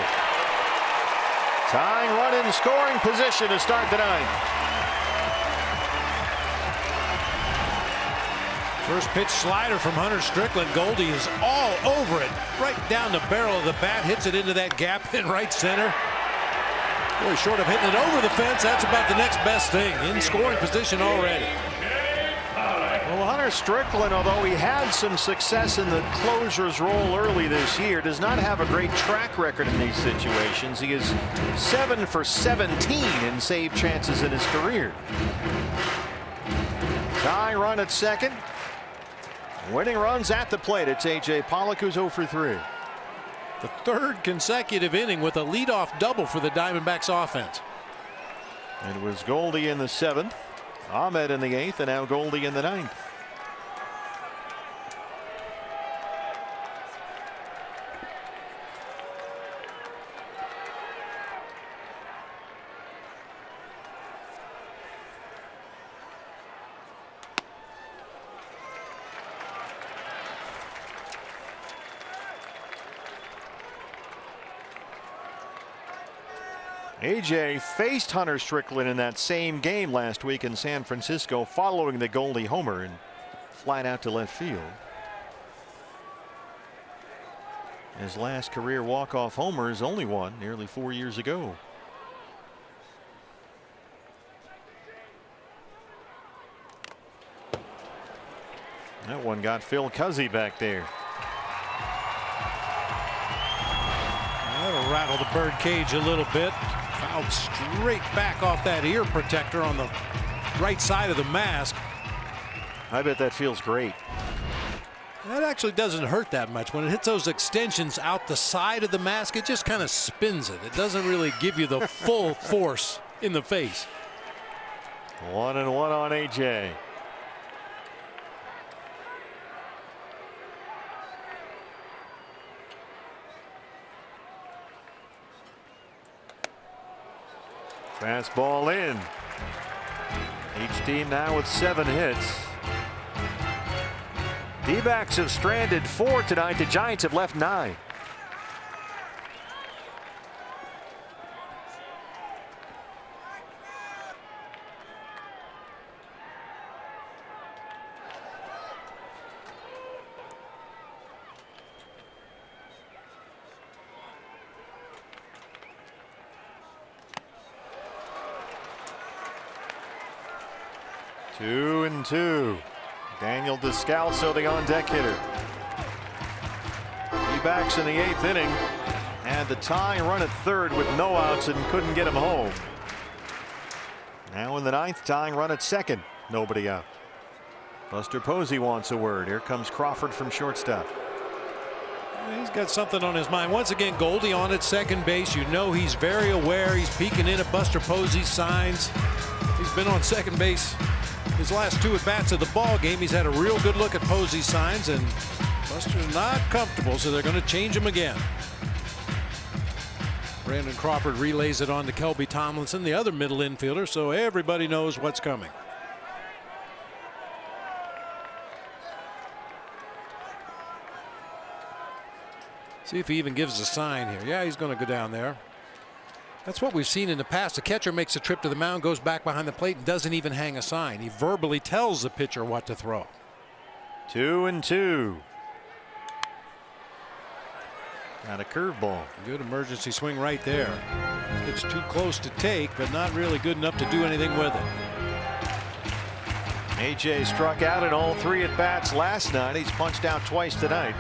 S8: Tying run in scoring position to start the 9th.
S3: First pitch slider from Hunter Strickland. Goldie is all over it, right down the barrel of the bat, hits it into that gap in right center. Boy, short of hitting it over the fence, that's about the next best thing. In scoring position already.
S8: Well, Hunter Strickland, although he had some success in the closer's role early this year, does not have a great track record in these situations. He is 7 for 17 in save chances in his career. Tie run at second. Winning runs at the plate. It's A.J. Pollock, who's 0 for 3.
S3: The 3rd consecutive inning with a leadoff double for the Diamondbacks offense.
S8: It was Goldie in the 7th. Ahmed in the 8th, and now Goldie in the 9th. AJ faced Hunter Strickland in that same game last week in San Francisco following the Goldie homer and flat out to left field. His last career walk-off homer is only one nearly 4 years ago. That one got Phil Cuzzy back there.
S3: That'll rattle the bird cage a little bit. Fouled straight back off that ear protector on the right side of the mask.
S8: I bet that feels great.
S3: That actually doesn't hurt that much. When it hits those extensions out the side of the mask, it just kind of spins it. It doesn't really give you the full force in the face.
S8: 1-1 on AJ. Fastball in. Each team now with 7 hits. D-backs have stranded 4 tonight. The Giants have left 9. Two and two. Daniel Descalso, the on-deck hitter. D-backs in the 8th inning. Had the tying run at 3rd with no outs and couldn't get him home. Now in the 9th, tying run at 2nd. Nobody out. Buster Posey wants a word. Here comes Crawford from shortstop.
S3: He's got something on his mind. Once again, Goldie on at second base. You know he's very aware. He's peeking in at Buster Posey's signs. He's been on second base his last 2 at-bats of the ball game. He's had a real good look at Posey's signs, and Buster's not comfortable, so they're going to change him again. Brandon Crawford relays it on to Kelby Tomlinson, the other middle infielder, so everybody knows what's coming. See if he even gives a sign here. Yeah, he's going to go down there. That's what we've seen in the past. The catcher makes a trip to the mound, goes back behind the plate, and doesn't even hang a sign. He verbally tells the pitcher what to throw.
S8: 2 and 2. Got a curveball.
S3: Good emergency swing right there. It's too close to take, but not really good enough to do anything with it.
S8: AJ struck out in all 3 at-bats last night. He's punched out twice tonight.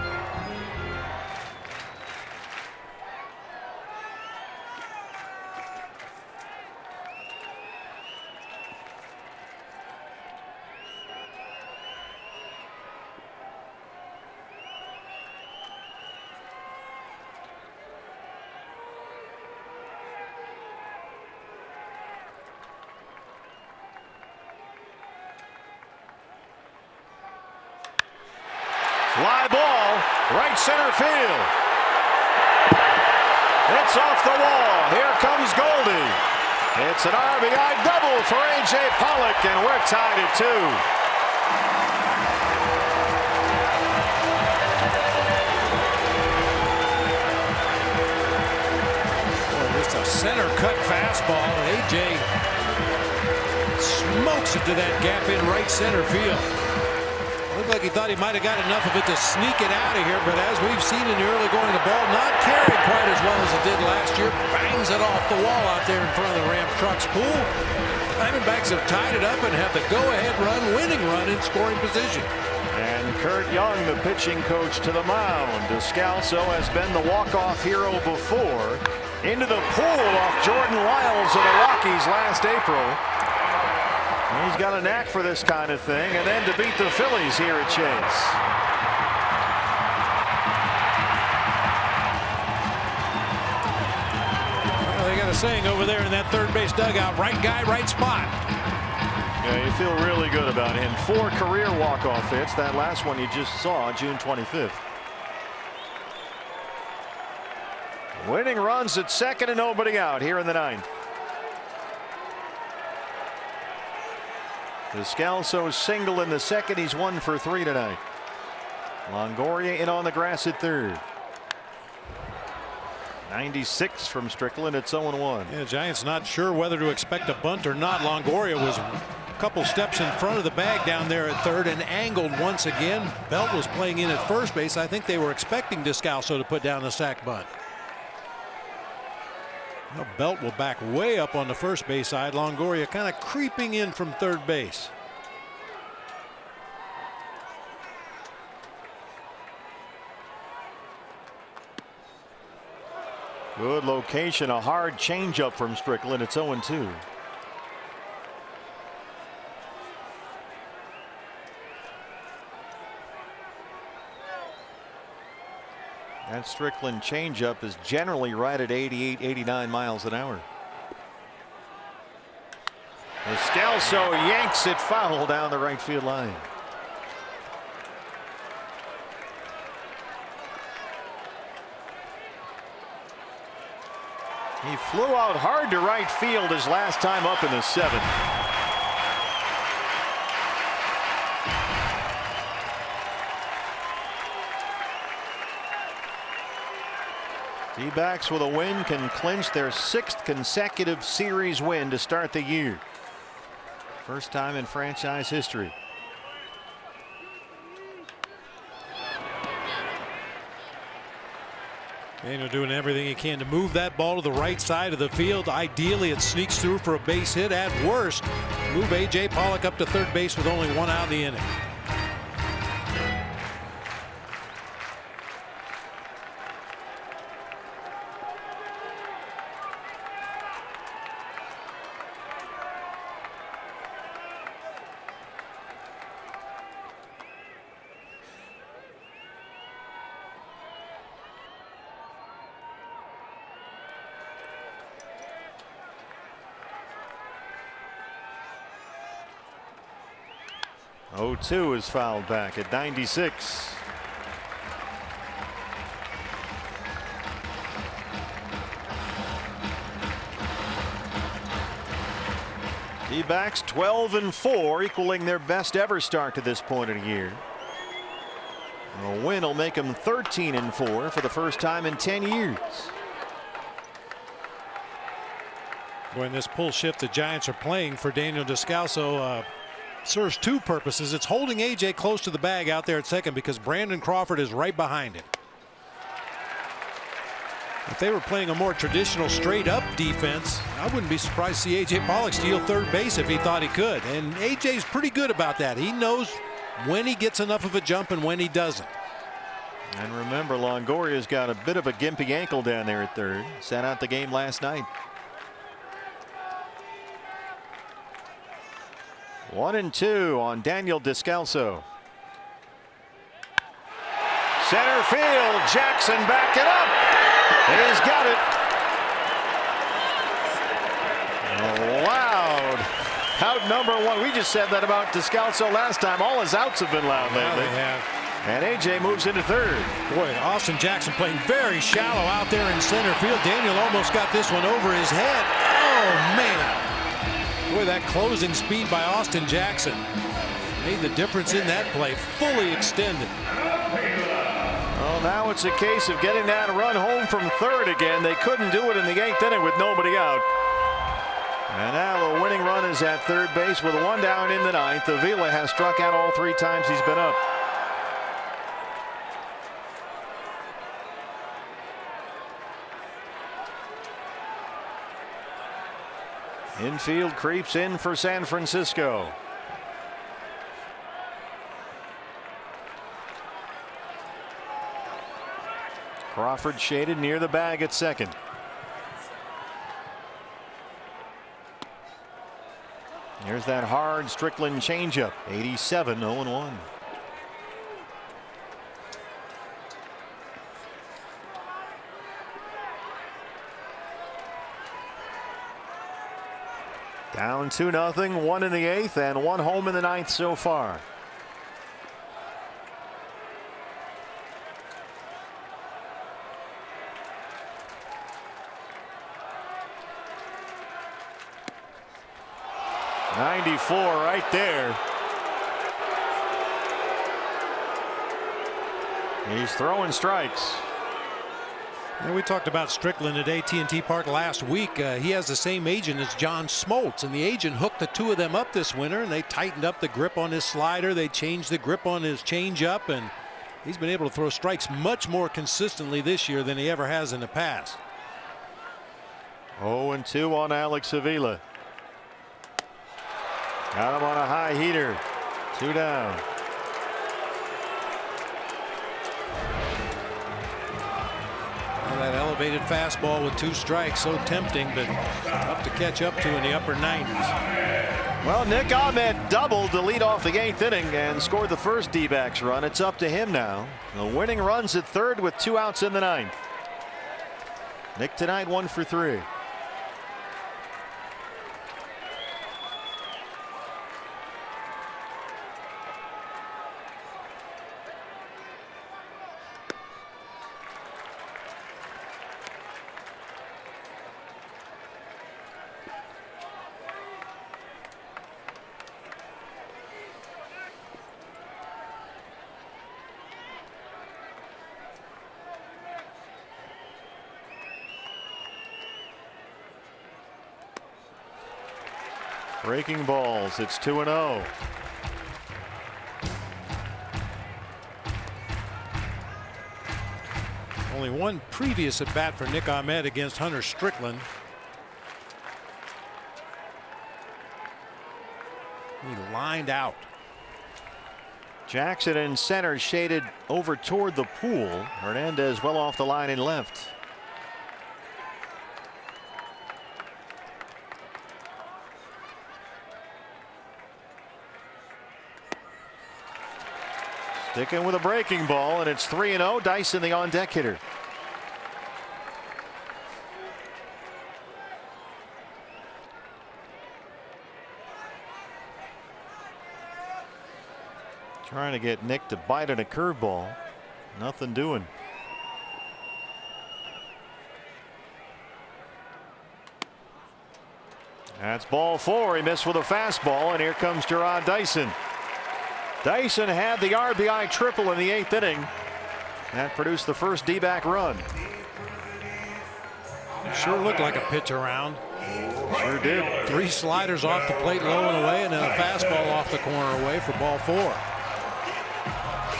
S8: Fly ball, right center field. It's off the wall. Here comes Goldie. It's an RBI double for A.J. Pollock, and we're tied at 2.
S3: Boy, it's a center cut fastball. A.J. smokes it to that gap in right center field. Looked like he thought he might have got enough of it to sneak it out of here, but as we've seen in the early going, the ball not carried quite as well as it did last year. Bangs it off the wall out there in front of the Ram Trucks pool. Diamondbacks have tied it up and have the go-ahead run, winning run in scoring position.
S8: And Kurt Young, the pitching coach, to the mound. Descalso has been the walk-off hero before. Into the pool off Jordan Lyles of the Rockies last April. He's got a knack for this kind of thing, and then to beat the Phillies here at Chase.
S3: Well, they got a saying over there in that third base dugout, right guy, right spot.
S8: Yeah, you feel really good about him. 4 career walk-off hits. That last one you just saw, June 25th. Winning runs at 2nd and nobody out here in the 9th. Descalso single in the 2nd. He's 1 for 3 tonight. Longoria in on the grass at 3rd. 96 from Strickland. It's 0-1.
S3: Yeah, Giants not sure whether to expect a bunt or not. Longoria was a couple steps in front of the bag down there at 3rd and angled once again. Belt was playing in at first base. I think they were expecting Descalso to put down the sac bunt. Now Belt will back way up on the first base side. Longoria kind of creeping in from 3rd base.
S8: Good location, a hard changeup from Strickland. It's 0-2. That Strickland changeup is generally right at 88, 89 miles an hour. Descalso yanks it foul down the right field line. He flew out hard to right field his last time up in the 7th. D-backs with a win can clinch their 6th consecutive series win to start the year. First time in franchise history.
S3: Daniel doing everything he can to move that ball to the right side of the field. Ideally, it sneaks through for a base hit. At worst, move A.J. Pollock up to third base with only 1 out in the inning.
S8: Oh-2 is fouled back at 96. D-backs 12-4, equaling their best ever start to this point of the year. A win will make them 13-4 for the first time in 10 years.
S3: Boy, in this pull shift the Giants are playing for Daniel Descalso serves 2 purposes. It's holding A.J. close to the bag out there at second because Brandon Crawford is right behind him. If they were playing a more traditional straight up defense, I wouldn't be surprised to see A.J. Pollock steal third base if he thought he could. And A.J.'s pretty good about that. He knows when he gets enough of a jump and when he doesn't.
S8: And remember, Longoria's got a bit of a gimpy ankle down there at third. Sat out the game last night. 1-2 on Daniel Descalso. Center field, Jackson back it up. He's got it. Loud out number 1. We just said that about Descalso last time. All his outs have been loud lately.
S3: They have.
S8: And A.J. moves into third.
S3: Boy, Austin Jackson playing very shallow out there in center field. Daniel almost got this one over his head. Oh, man. Boy, that closing speed by Austin Jackson made the difference in that play. Fully extended.
S8: Well, now it's a case of getting that run home from third again. They couldn't do it in the 8th inning with nobody out. And now the winning run is at third base with 1 down in the 9th. Avila has struck out all 3 times he's been up. Infield creeps in for San Francisco. Crawford shaded near the bag at second. Here's that hard Strickland changeup. 87, 0-1. Down 2-0, 1 in the 8th, and 1 home in the 9th so far. '94 right there. He's throwing strikes.
S3: And we talked about Strickland at AT&T Park last week. He has the same agent as John Smoltz, and the agent hooked the 2 of them up this winter, and they tightened up the grip on his slider. They changed the grip on his changeup, and he's been able to throw strikes much more consistently this year than he ever has in the past.
S8: 0-2 on Alex Avila. Got him on a high heater. 2 down.
S3: That elevated fastball with 2 strikes. So tempting, but tough to catch up to in the upper 90s.
S8: Well, Nick Ahmed doubled to lead off the 8th inning and scored the first D-backs run. It's up to him now. The winning runs at third with 2 outs in the 9th. Nick tonight 1 for 3. Breaking balls. It's 2-0.
S3: Only one previous at bat for Nick Ahmed against Hunter Strickland. He lined out.
S8: Jackson in center, shaded over toward the pool. Hernandez well off the line in left. Sticking with a breaking ball, and it's 3-0. Dyson the on deck hitter. Trying to get Nick to bite at a curveball. Nothing doing. That's ball 4. He missed with a fastball, and here comes Gerard Dyson. Dyson had the RBI triple in the 8th inning. That produced the first D-back run.
S3: Sure looked like a pitch around.
S8: Sure did.
S3: 3 sliders off the plate low and away, and then a fastball off the corner away for ball 4.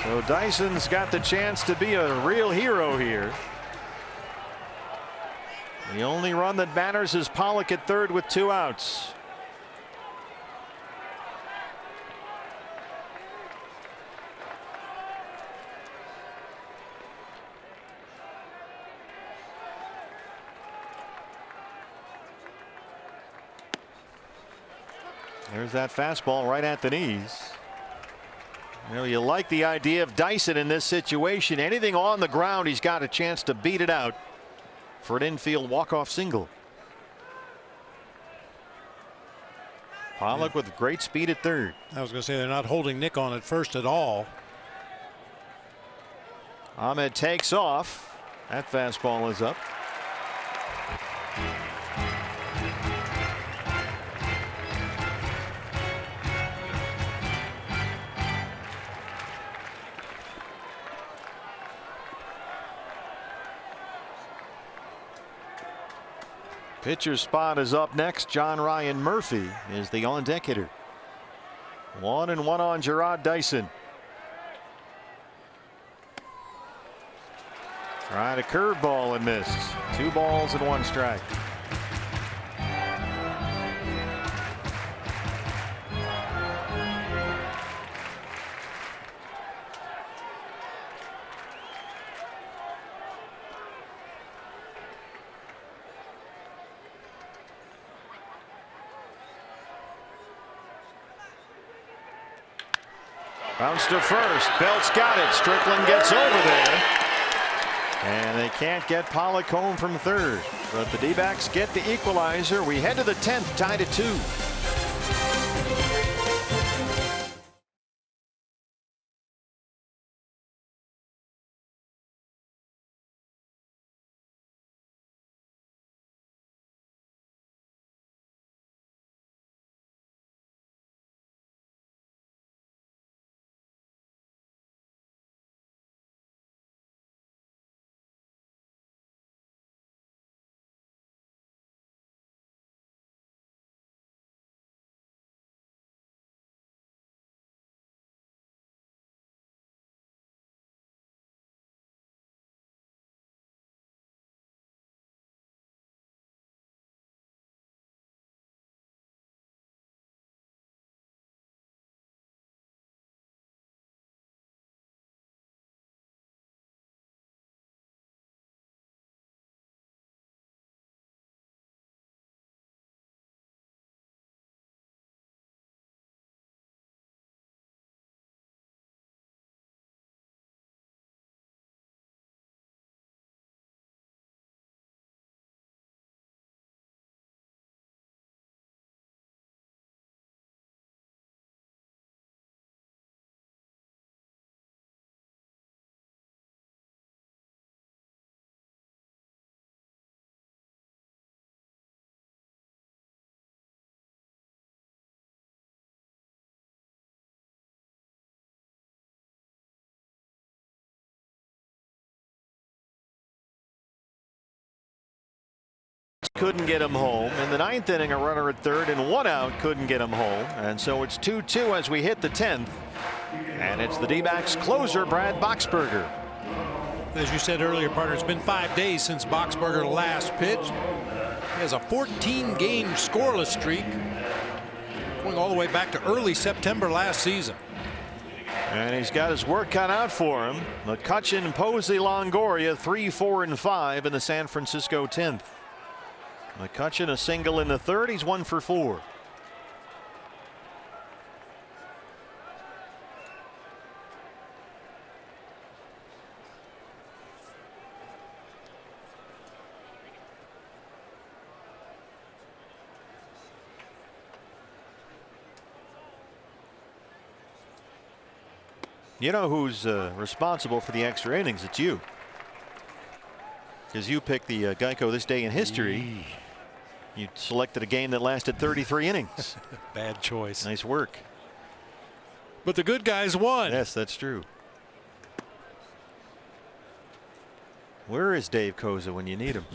S8: So Dyson's got the chance to be a real hero here. The only run that matters is Pollock at third with 2 outs. There's that fastball right at the knees. You know, you like the idea of Dyson in this situation. Anything on the ground, he's got a chance to beat it out for an infield walk-off single. Pollock with great speed at third.
S3: I was going to say they're not holding Nick on at first at all.
S8: Ahmed takes off. That fastball is up. Pitcher's spot is up next. John Ryan Murphy is the on deck hitter. 1-1 on Gerard Dyson. Tried a curveball and missed. 2 balls and 1 strike. Bounce to first. Belt's got it. Strickland gets over there. And they can't get Pollock home from third. But the D-backs get the equalizer. We head to the 10th, tied at 2. couldn't get him home. In the 9th inning, a runner at third and 1 out couldn't get him home. And so it's 2-2 as we hit the 10th. And it's the D-backs closer, Brad Boxberger.
S3: As you said earlier, partner, it's been 5 days since Boxberger last pitched. He has a 14-game scoreless streak going all the way back to early September last season.
S8: And he's got his work cut out for him. McCutchen, Posey, Longoria 3, 4, and 5 in the San Francisco 10th. McCutchen a single in the 3rd. He's 1 for 4. You know who's responsible for the extra innings? It's you. Because you picked the Geico This Day in History. You selected a game that lasted 33 innings.
S3: Bad choice.
S8: Nice work.
S3: But the good guys won.
S8: Yes, that's true. Where is Dave Koza when you need him?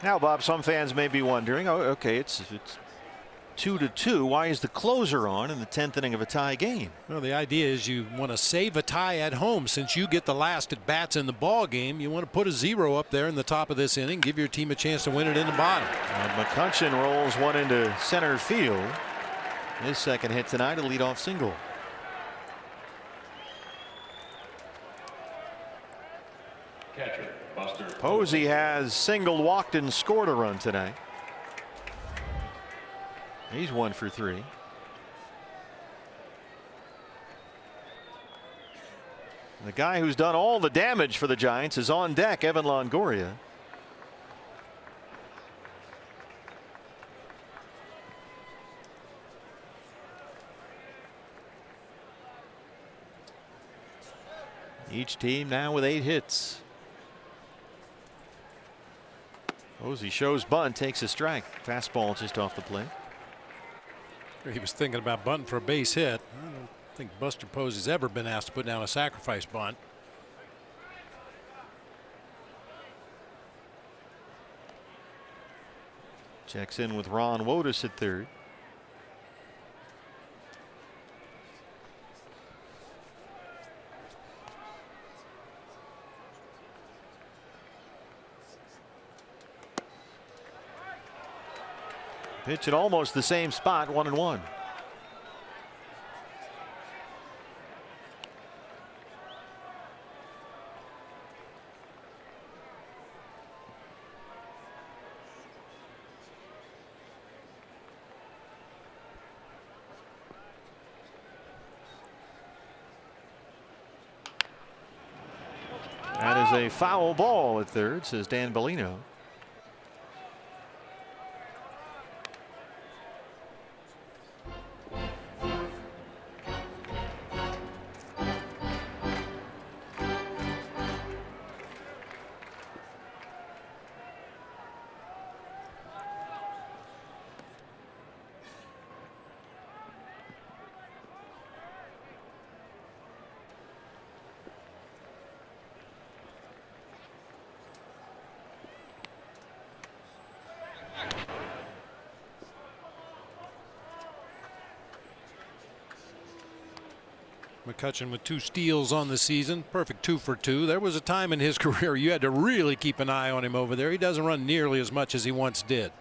S8: Now, Bob, some fans may be wondering, oh, okay, it's 2-2. Why is the closer on in the 10th inning of a tie game?
S3: Well, the idea is you want to save a tie at home. Since you get the last at bats in the ball game, you want to put a 0 up there in the top of this inning, give your team a chance to win it in the bottom.
S8: And McCutchen rolls one into center field. His second hit tonight, a leadoff single.
S1: Catcher, Buster
S8: Posey has singled, walked, and scored a run tonight. He's 1 for 3. The guy who's done all the damage for the Giants is on deck, Evan Longoria. Each team now with 8 hits. Posey shows bunt, takes a strike. Fastball just off the plate.
S3: He was thinking about bunting for a base hit. I don't think Buster Posey's ever been asked to put down a sacrifice bunt.
S8: Checks in with Ron Wotus at third. Pitch at almost the same spot, 1-1. That is a foul ball at third, says Dan Bellino.
S3: McCutchen with 2 steals on the season. Perfect 2 for 2. There was a time in his career you had to really keep an eye on him over there. He doesn't run nearly as much as he once did.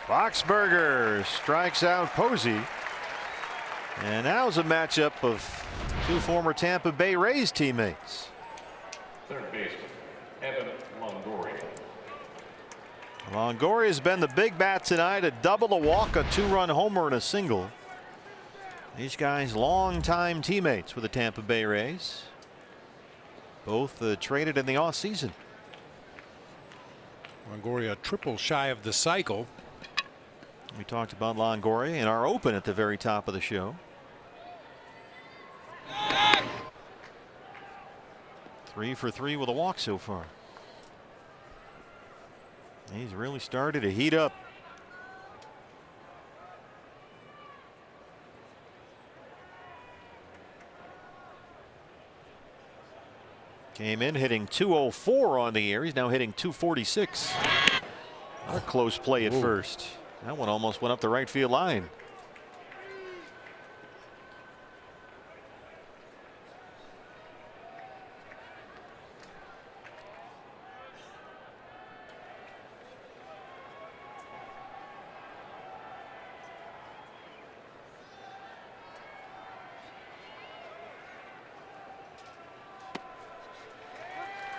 S8: Boxberger strikes out Posey. And now's a matchup of 2 former Tampa Bay Rays teammates.
S1: Third baseman, Evan Longoria.
S8: Longoria's been the big bat tonight. A double, a walk, a 2-run homer, and a single. These guys longtime teammates with the Tampa Bay Rays. Both traded in the offseason.
S3: Longoria triple shy of the cycle.
S8: We talked about Longoria in our open at the very top of the show. 3 for 3 with a walk so far. He's really started to heat up. Came in hitting 204 on the year. He's now hitting 246. A close play at first. That one almost went up the right field line.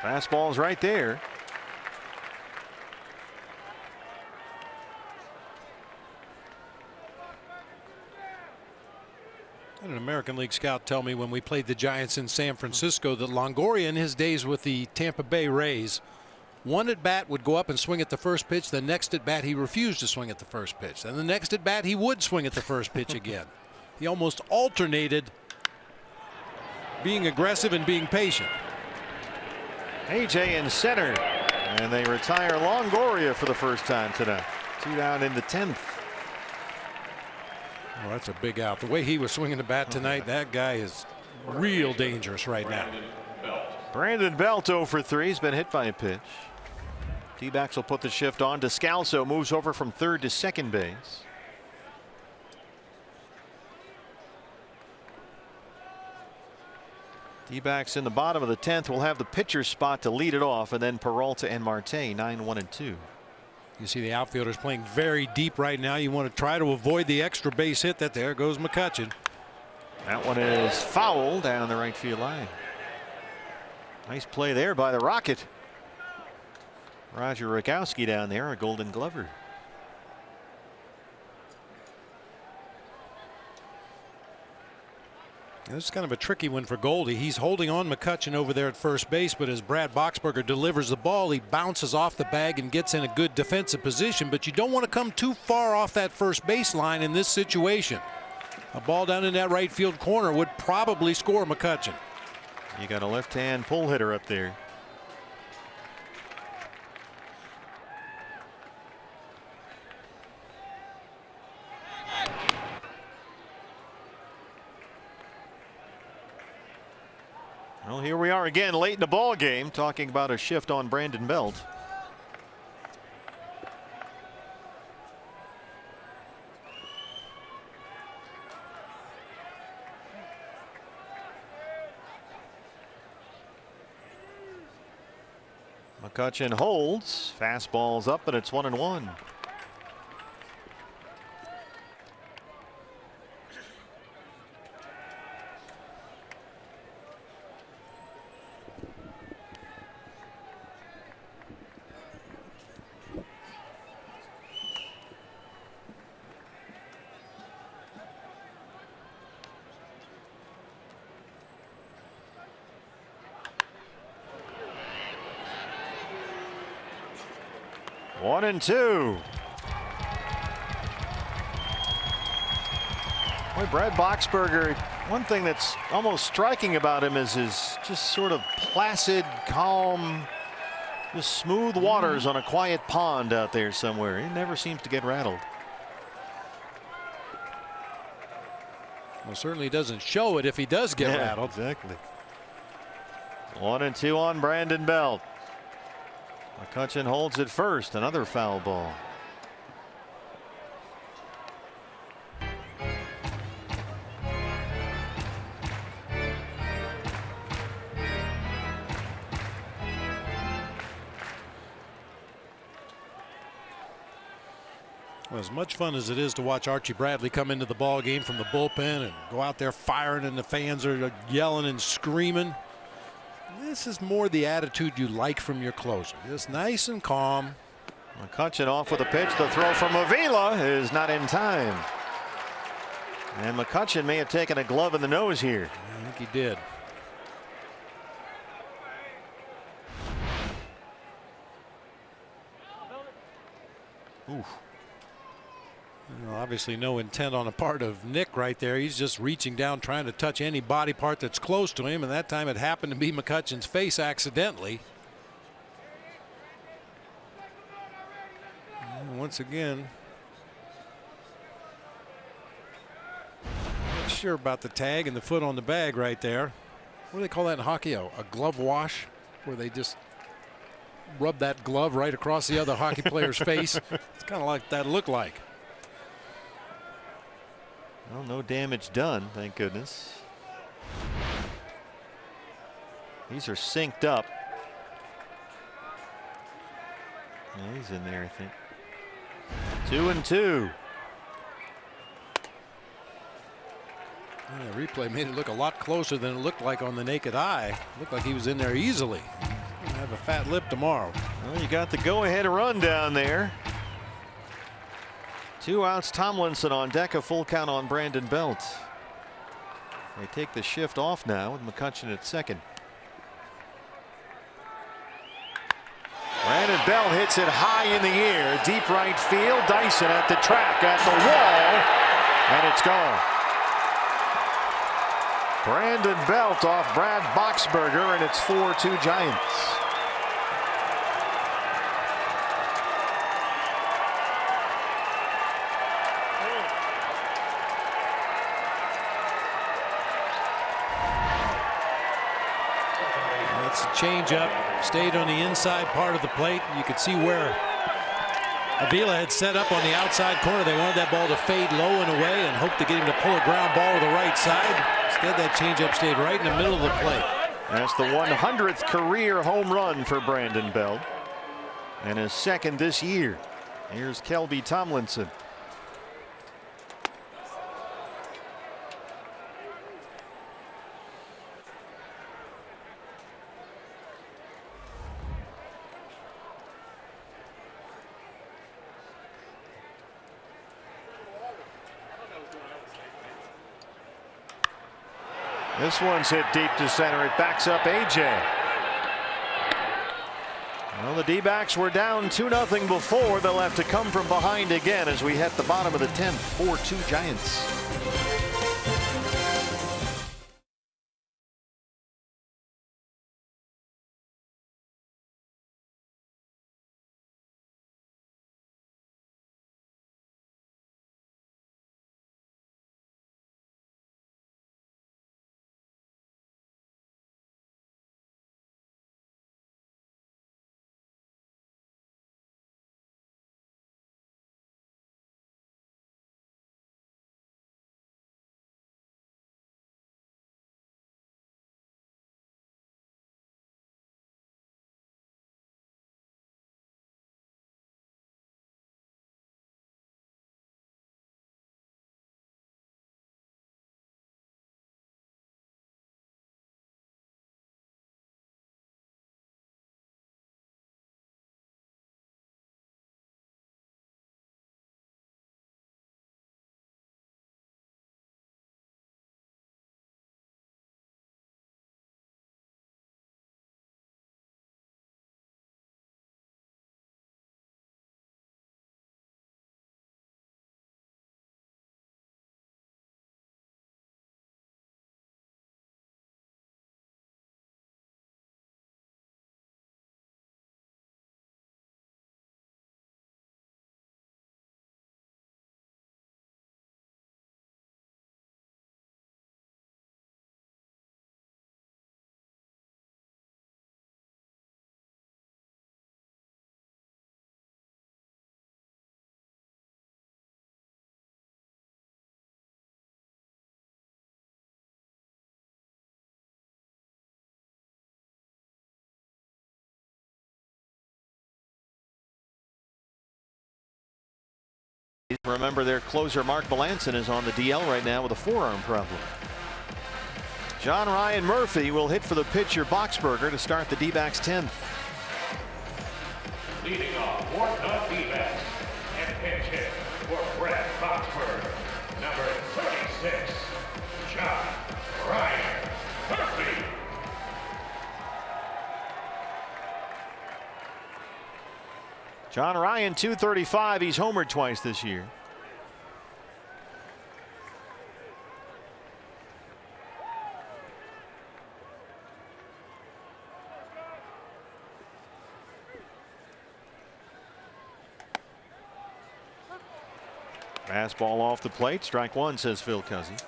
S8: Fastball's right there.
S3: I had an American League scout tell me when we played the Giants in San Francisco that Longoria in his days with the Tampa Bay Rays, one at bat would go up and swing at the first pitch. The next at bat he refused to swing at the first pitch. And the next at bat he would swing at the first pitch again. He almost alternated being aggressive and being patient.
S8: AJ in center, and they retire Longoria for the first time tonight. 2 down in the 10th.
S3: Well, that's a big out. The way he was swinging the bat tonight, that guy is real dangerous right now.
S8: Brandon Belt 0 for 3. He's been hit by a pitch. D-backs will put the shift on. Descalso moves over from third to second base. D-backs in the bottom of the 10th will have the pitcher's spot to lead it off, and then Peralta and Marte 9-1 and 2.
S3: You see the outfielders playing very deep right now. You want to try to avoid the extra base hit. That there goes McCutchen.
S8: That one is foul down the right field line. Nice play there by the Rocket. Roger Rakowski down there, a Golden Glover.
S3: This is kind of a tricky one for Goldie. He's holding on McCutchen over there at first base, but as Brad Boxberger delivers the ball, he bounces off the bag and gets in a good defensive position. But you don't want to come too far off that first base line in this situation. A ball down in that right field corner would probably score McCutchen.
S8: You got a left-hand pull hitter up there. Well, here we are again late in the ball game, talking about a shift on Brandon Belt. McCutchen holds. Fastball's up, and it's 1-1. One and two. Boy, Brad Boxberger, one thing that's almost striking about him is his just sort of placid, calm, just smooth waters on a quiet pond out there somewhere. He never seems to get rattled.
S3: Well, certainly doesn't show it if he does get rattled.
S8: Exactly. 1-2 on Brandon Belt. McCutchen holds it first. Another foul ball.
S3: Well, as much fun as it is to watch Archie Bradley come into the ball game from the bullpen and go out there firing, and the fans are yelling and screaming, this is more the attitude you like from your closer. Just nice and calm.
S8: McCutchen off with a pitch. The throw from Avila is not in time. And McCutchen may have taken a glove in the nose here.
S3: I think he did.
S8: Oof.
S3: Well, obviously no intent on the part of Nick right there. He's just reaching down trying to touch any body part that's close to him, and that time it happened to be McCutcheon's face accidentally. And once again, not sure about the tag and the foot on the bag right there. What do they call that in hockey? A glove wash, where they just rub that glove right across the other hockey player's face. It's kind of like that looked like.
S8: Well, no damage done, thank goodness. These are synced up. Yeah, he's in there, I think. 2-2.
S3: Yeah, the replay made it look a lot closer than it looked like on the naked eye. Looked like he was in there easily. He's gonna have a fat lip tomorrow.
S8: Well, you got the go-ahead run down there. 2 outs. Tomlinson on deck. A full count on Brandon Belt. They take the shift off now with McCutcheon at second. Brandon Belt hits it high in the air, deep right field. Dyson at the track, at the wall, and it's gone. Brandon Belt off Brad Boxberger, and it's 4-2 Giants.
S3: That's a changeup. Stayed on the inside part of the plate. You could see where Avila had set up on the outside corner. They wanted that ball to fade low and away and hope to get him to pull a ground ball to the right side. Instead, that changeup stayed right in the middle of the plate.
S8: That's the 100th career home run for Brandon Belt, and his second this year. Here's Kelby Tomlinson. This one's hit deep to center. It backs up AJ. Well, the D-backs were down 2-0 before. They'll have to come from behind again as we hit the bottom of the 10th. 4-2 Giants. Remember, their closer Mark Melanson is on the DL right now with a forearm problem. John Ryan Murphy will hit for the pitcher Boxberger to start the D-backs 10th.
S1: Leading off, Warren D-backs, and pitch hit for Brad Boxberger, number 36, John Ryan Murphy.
S8: John Ryan, 235. He's homered twice this year. Fastball off the plate. Strike one, says Phil Cuzzy.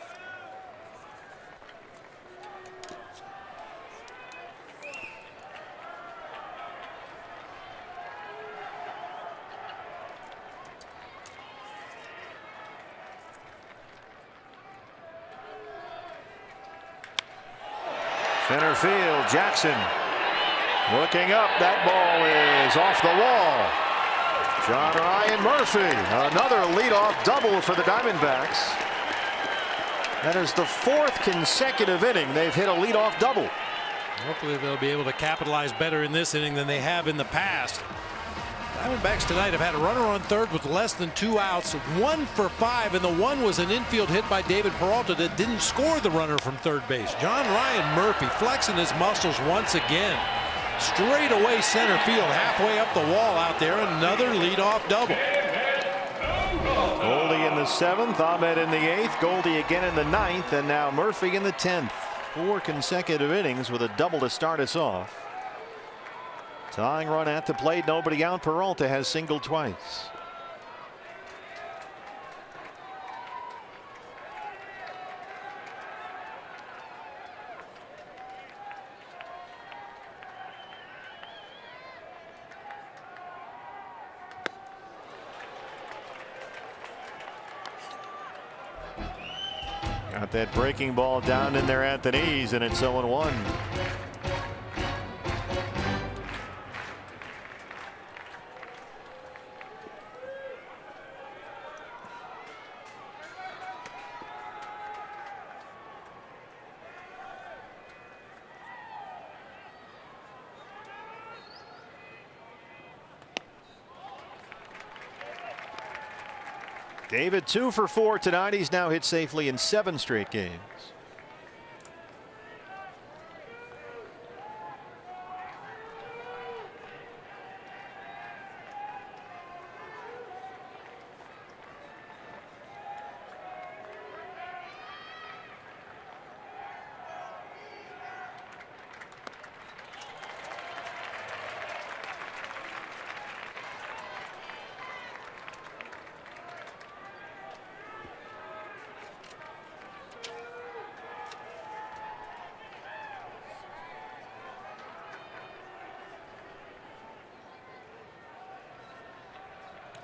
S8: Center field, Jackson looking up. That ball is off the wall. John Ryan Murphy, another leadoff double for the Diamondbacks. That is the 4th consecutive inning they've hit a leadoff double.
S3: Hopefully they'll be able to capitalize better in this inning than they have in the past. Diamondbacks tonight have had a runner on third with less than 2 outs, 1 for 5, and the one was an infield hit by David Peralta that didn't score the runner from third base. John Ryan Murphy flexing his muscles once again. Straight away center field, halfway up the wall out there, another leadoff double.
S8: Goldie in the 7th, Ahmed in the 8th, Goldie again in the 9th, and now Murphy in the 10th. 4 consecutive innings with a double to start us off. Tying run at the plate, nobody out. Peralta has singled twice. Got that breaking ball down in there at the knees, and it's 0-1. David 2 for 4 tonight. He's now hit safely in 7 straight games.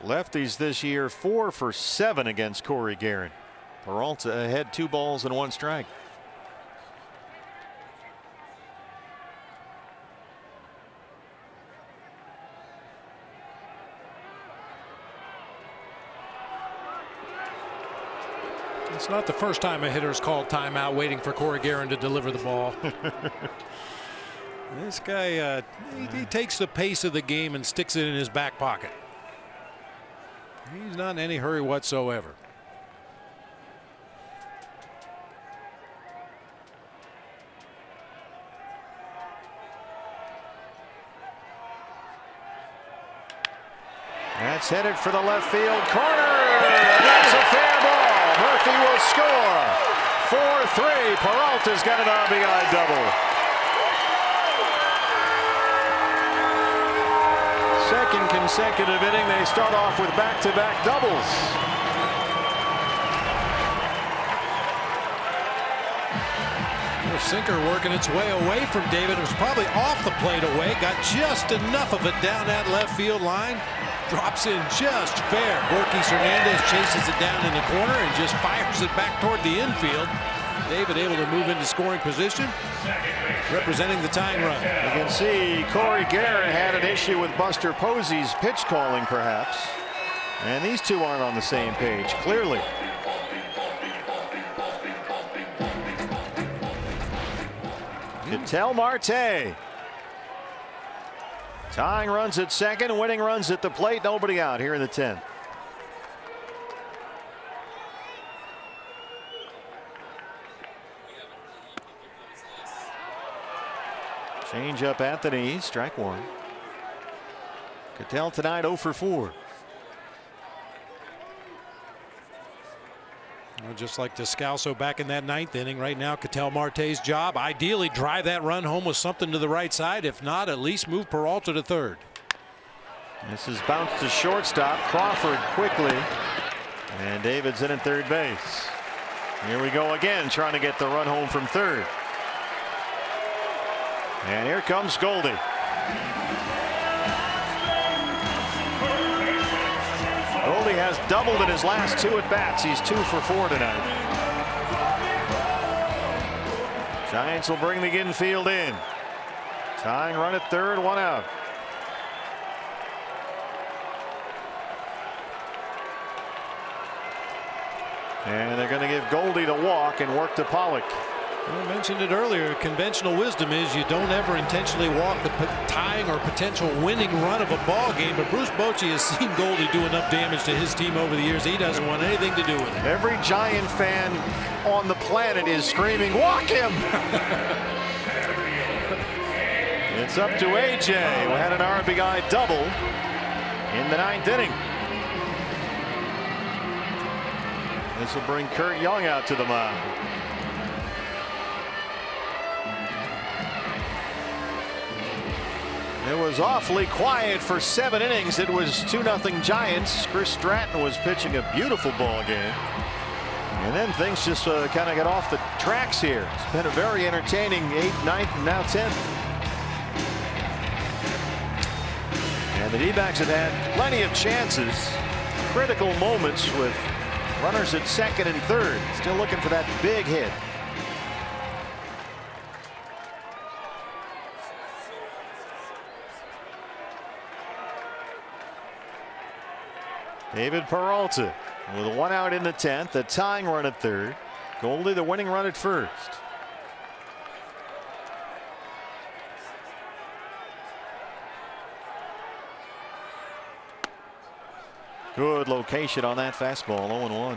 S8: Lefties this year 4 for 7 against Corey Guerin. Peralta had 2 balls and 1 strike.
S3: It's not the first time a hitter's called timeout waiting for Corey Guerin to deliver the ball. This guy, he takes the pace of the game and sticks it in his back pocket. He's not in any hurry whatsoever.
S8: That's headed for the left field corner. That's a fair ball. Murphy will score. 4-3. Peralta's got an RBI double. Second consecutive inning. They start off with back-to-back doubles.
S3: The sinker working its way away from David. It was probably off the plate away. Got just enough of it down that left field line. Drops in just fair. Borges Hernandez chases it down in the corner and just fires it back toward the infield. David able to move into scoring position, representing the tying run.
S8: You can see Corey Guerin had an issue with Buster Posey's pitch calling, perhaps. And these two aren't on the same page, clearly. Ketel Marte. Tying runs at second, winning runs at the plate. Nobody out here in the 10th. Change up at the knees, strike one. Ketel tonight 0 for 4.
S3: Well, just like Descalso back in that 9th inning, right now Ketel Marte's job, ideally drive that run home with something to the right side. If not, at least move Peralta to third.
S8: This is bounced to shortstop. Crawford quickly And David's in at third base. Here we go again, trying to get the run home from third. And here comes Goldie. Goldie has doubled in his last 2 at bats. He's 2 for 4 tonight. Giants will bring the infield in. Tying run at third, 1 out. And they're going to give Goldie to walk and work to Pollock.
S3: I mentioned it earlier. Conventional wisdom is you don't ever intentionally walk the tying or potential winning run of a ball game. But Bruce Bochy has seen Goldie do enough damage to his team over the years. He doesn't want anything to do with it.
S8: Every Giant fan on the planet is screaming, "Walk him!" It's up to AJ, who had an RBI double in the 9th inning. This will bring Kurt Young out to the mound. It was awfully quiet for 7 innings. It was 2-0 Giants. Chris Stratton was pitching a beautiful ball game. And then things just kind of got off the tracks here. It's been a very entertaining 8th, 9th, and now 10th. And the D-backs have had plenty of chances. Critical moments with runners at second and third. Still looking for that big hit. David Peralta with 1 out in the 10th. The tying run at third. Goldie the winning run at first. Good location on that fastball. 0-1.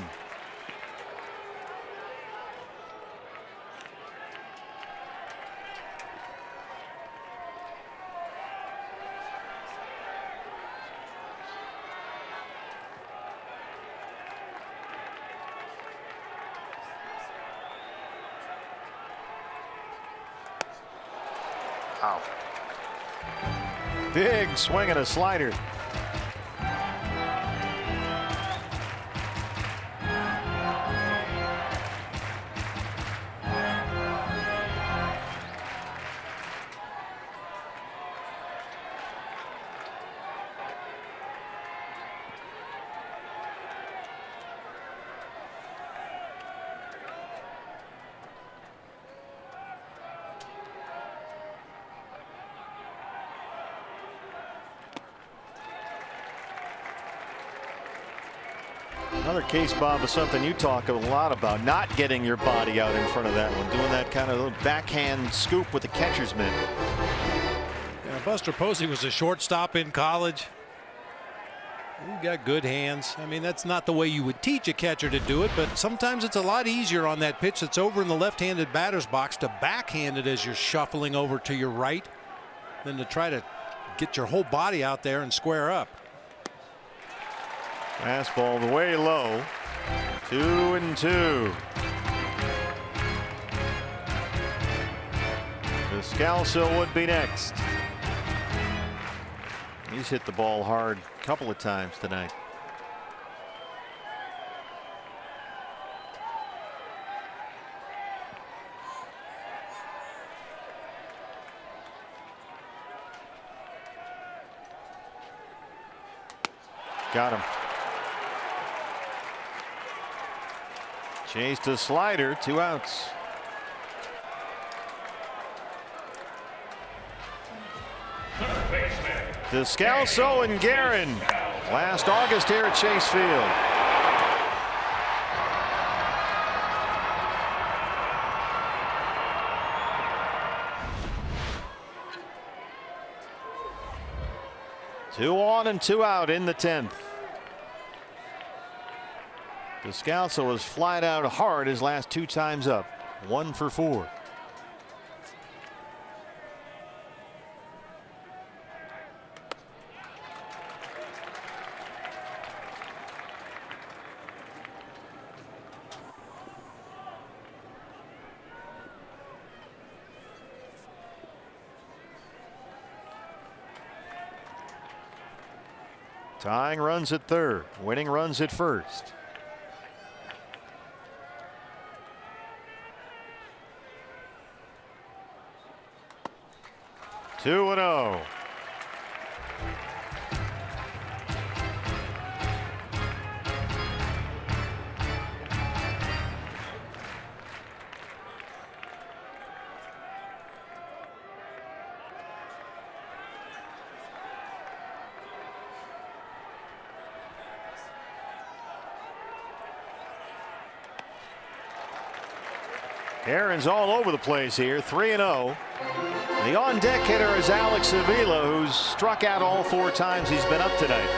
S8: Wow. Big swing and a slider. Another case, Bob, of something you talk a lot about, not getting your body out in front of that one, doing that kind of little backhand scoop with the catcher's mitt.
S3: Yeah, Buster Posey was a shortstop in college. He got good hands. I mean, that's not the way you would teach a catcher to do it, but sometimes it's a lot easier on that pitch that's over in the left-handed batter's box to backhand it as you're shuffling over to your right than to try to get your whole body out there and square up.
S8: Fastball the way low. 2-2. Descalso would be next. He's hit the ball hard a couple of times tonight. Got him. Chased a slider, 2 outs. Descalso and Guerin last August here at Chase Field. Two on and 2 out in the 10th. Descalso was flat out hard his last 2 times up. 1 for 4. Tying runs at third, winning runs at first. 2-0. Aaron's all over the place here, 3-0. The on-deck hitter is Alex Avila, who's struck out all 4 times he's been up tonight.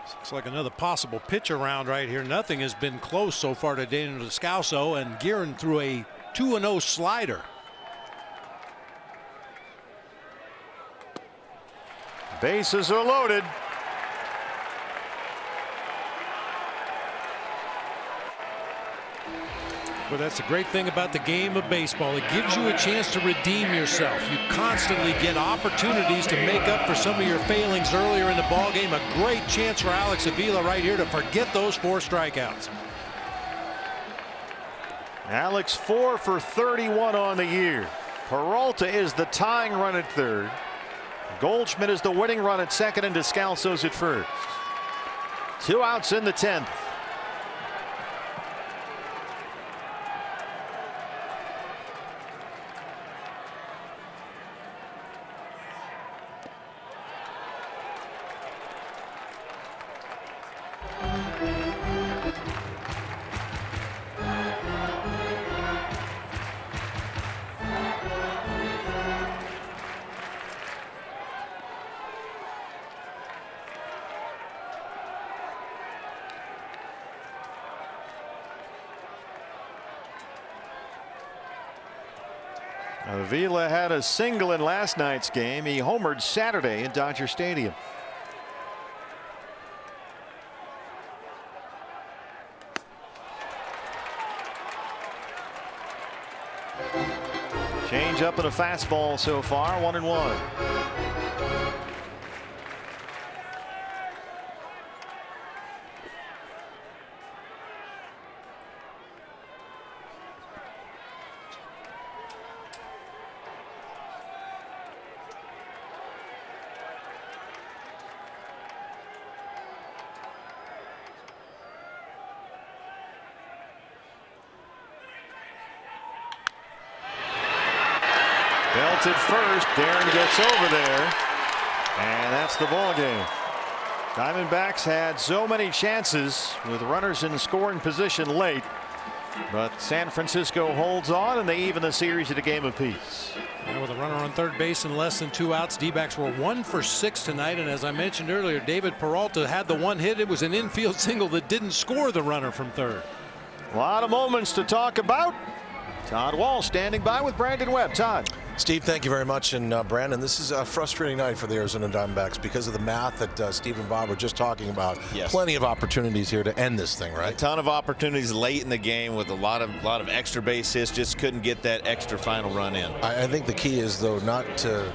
S3: Looks like another possible pitch around right here. Nothing has been close so far to Daniel Descalso, and Guerin threw a 2-0 slider.
S8: Bases are loaded.
S3: Well, that's the great thing about the game of baseball. It gives you a chance to redeem yourself. You constantly get opportunities to make up for some of your failings earlier in the ball game. A great chance for Alex Avila right here to forget those 4 strikeouts.
S8: Alex 4 for 31 on the year. Peralta is the tying run at third. Goldschmidt is the winning run at second, and Descalso's at first. 2 outs in the 10th. Avila had a single in last night's game. He homered Saturday in Dodger Stadium. Change up and a fastball so far, 1-1. Belted first. Darren gets over there, and that's the ball game. Diamondbacks had so many chances with runners in scoring position late, but San Francisco holds on, and they even the series at a game apiece.
S3: And with a runner on third base and less than 2 outs, D-backs were 1 for 6 tonight, and as I mentioned earlier, David Peralta had the one hit. It was an infield single that didn't score the runner from third.
S8: A lot of moments to talk about. Todd Walsh standing by with Brandon Webb. Todd.
S6: Steve, thank you very much. And Brandon, this is a frustrating night for the Arizona Diamondbacks because of the math that Steve and Bob were just talking about.
S7: Yes.
S6: Plenty of opportunities here to end this thing, right?
S7: A ton of opportunities late in the game with a lot of extra base hits. Just couldn't get that extra final run in.
S6: I think the key is, though, not to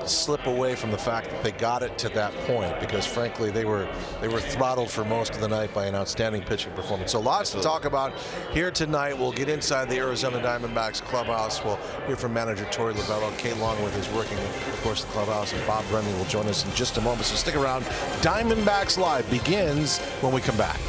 S6: slip away from the fact that they got it to that point, because frankly they were throttled for most of the night by an outstanding pitching performance. So lots to talk about here tonight. We'll get inside the Arizona Diamondbacks clubhouse. We'll hear from manager Torey Lovello. Kate Longworth is working, of course, the clubhouse, and Bob Brenly will join us in just a moment. So stick around. Diamondbacks Live begins when we come back.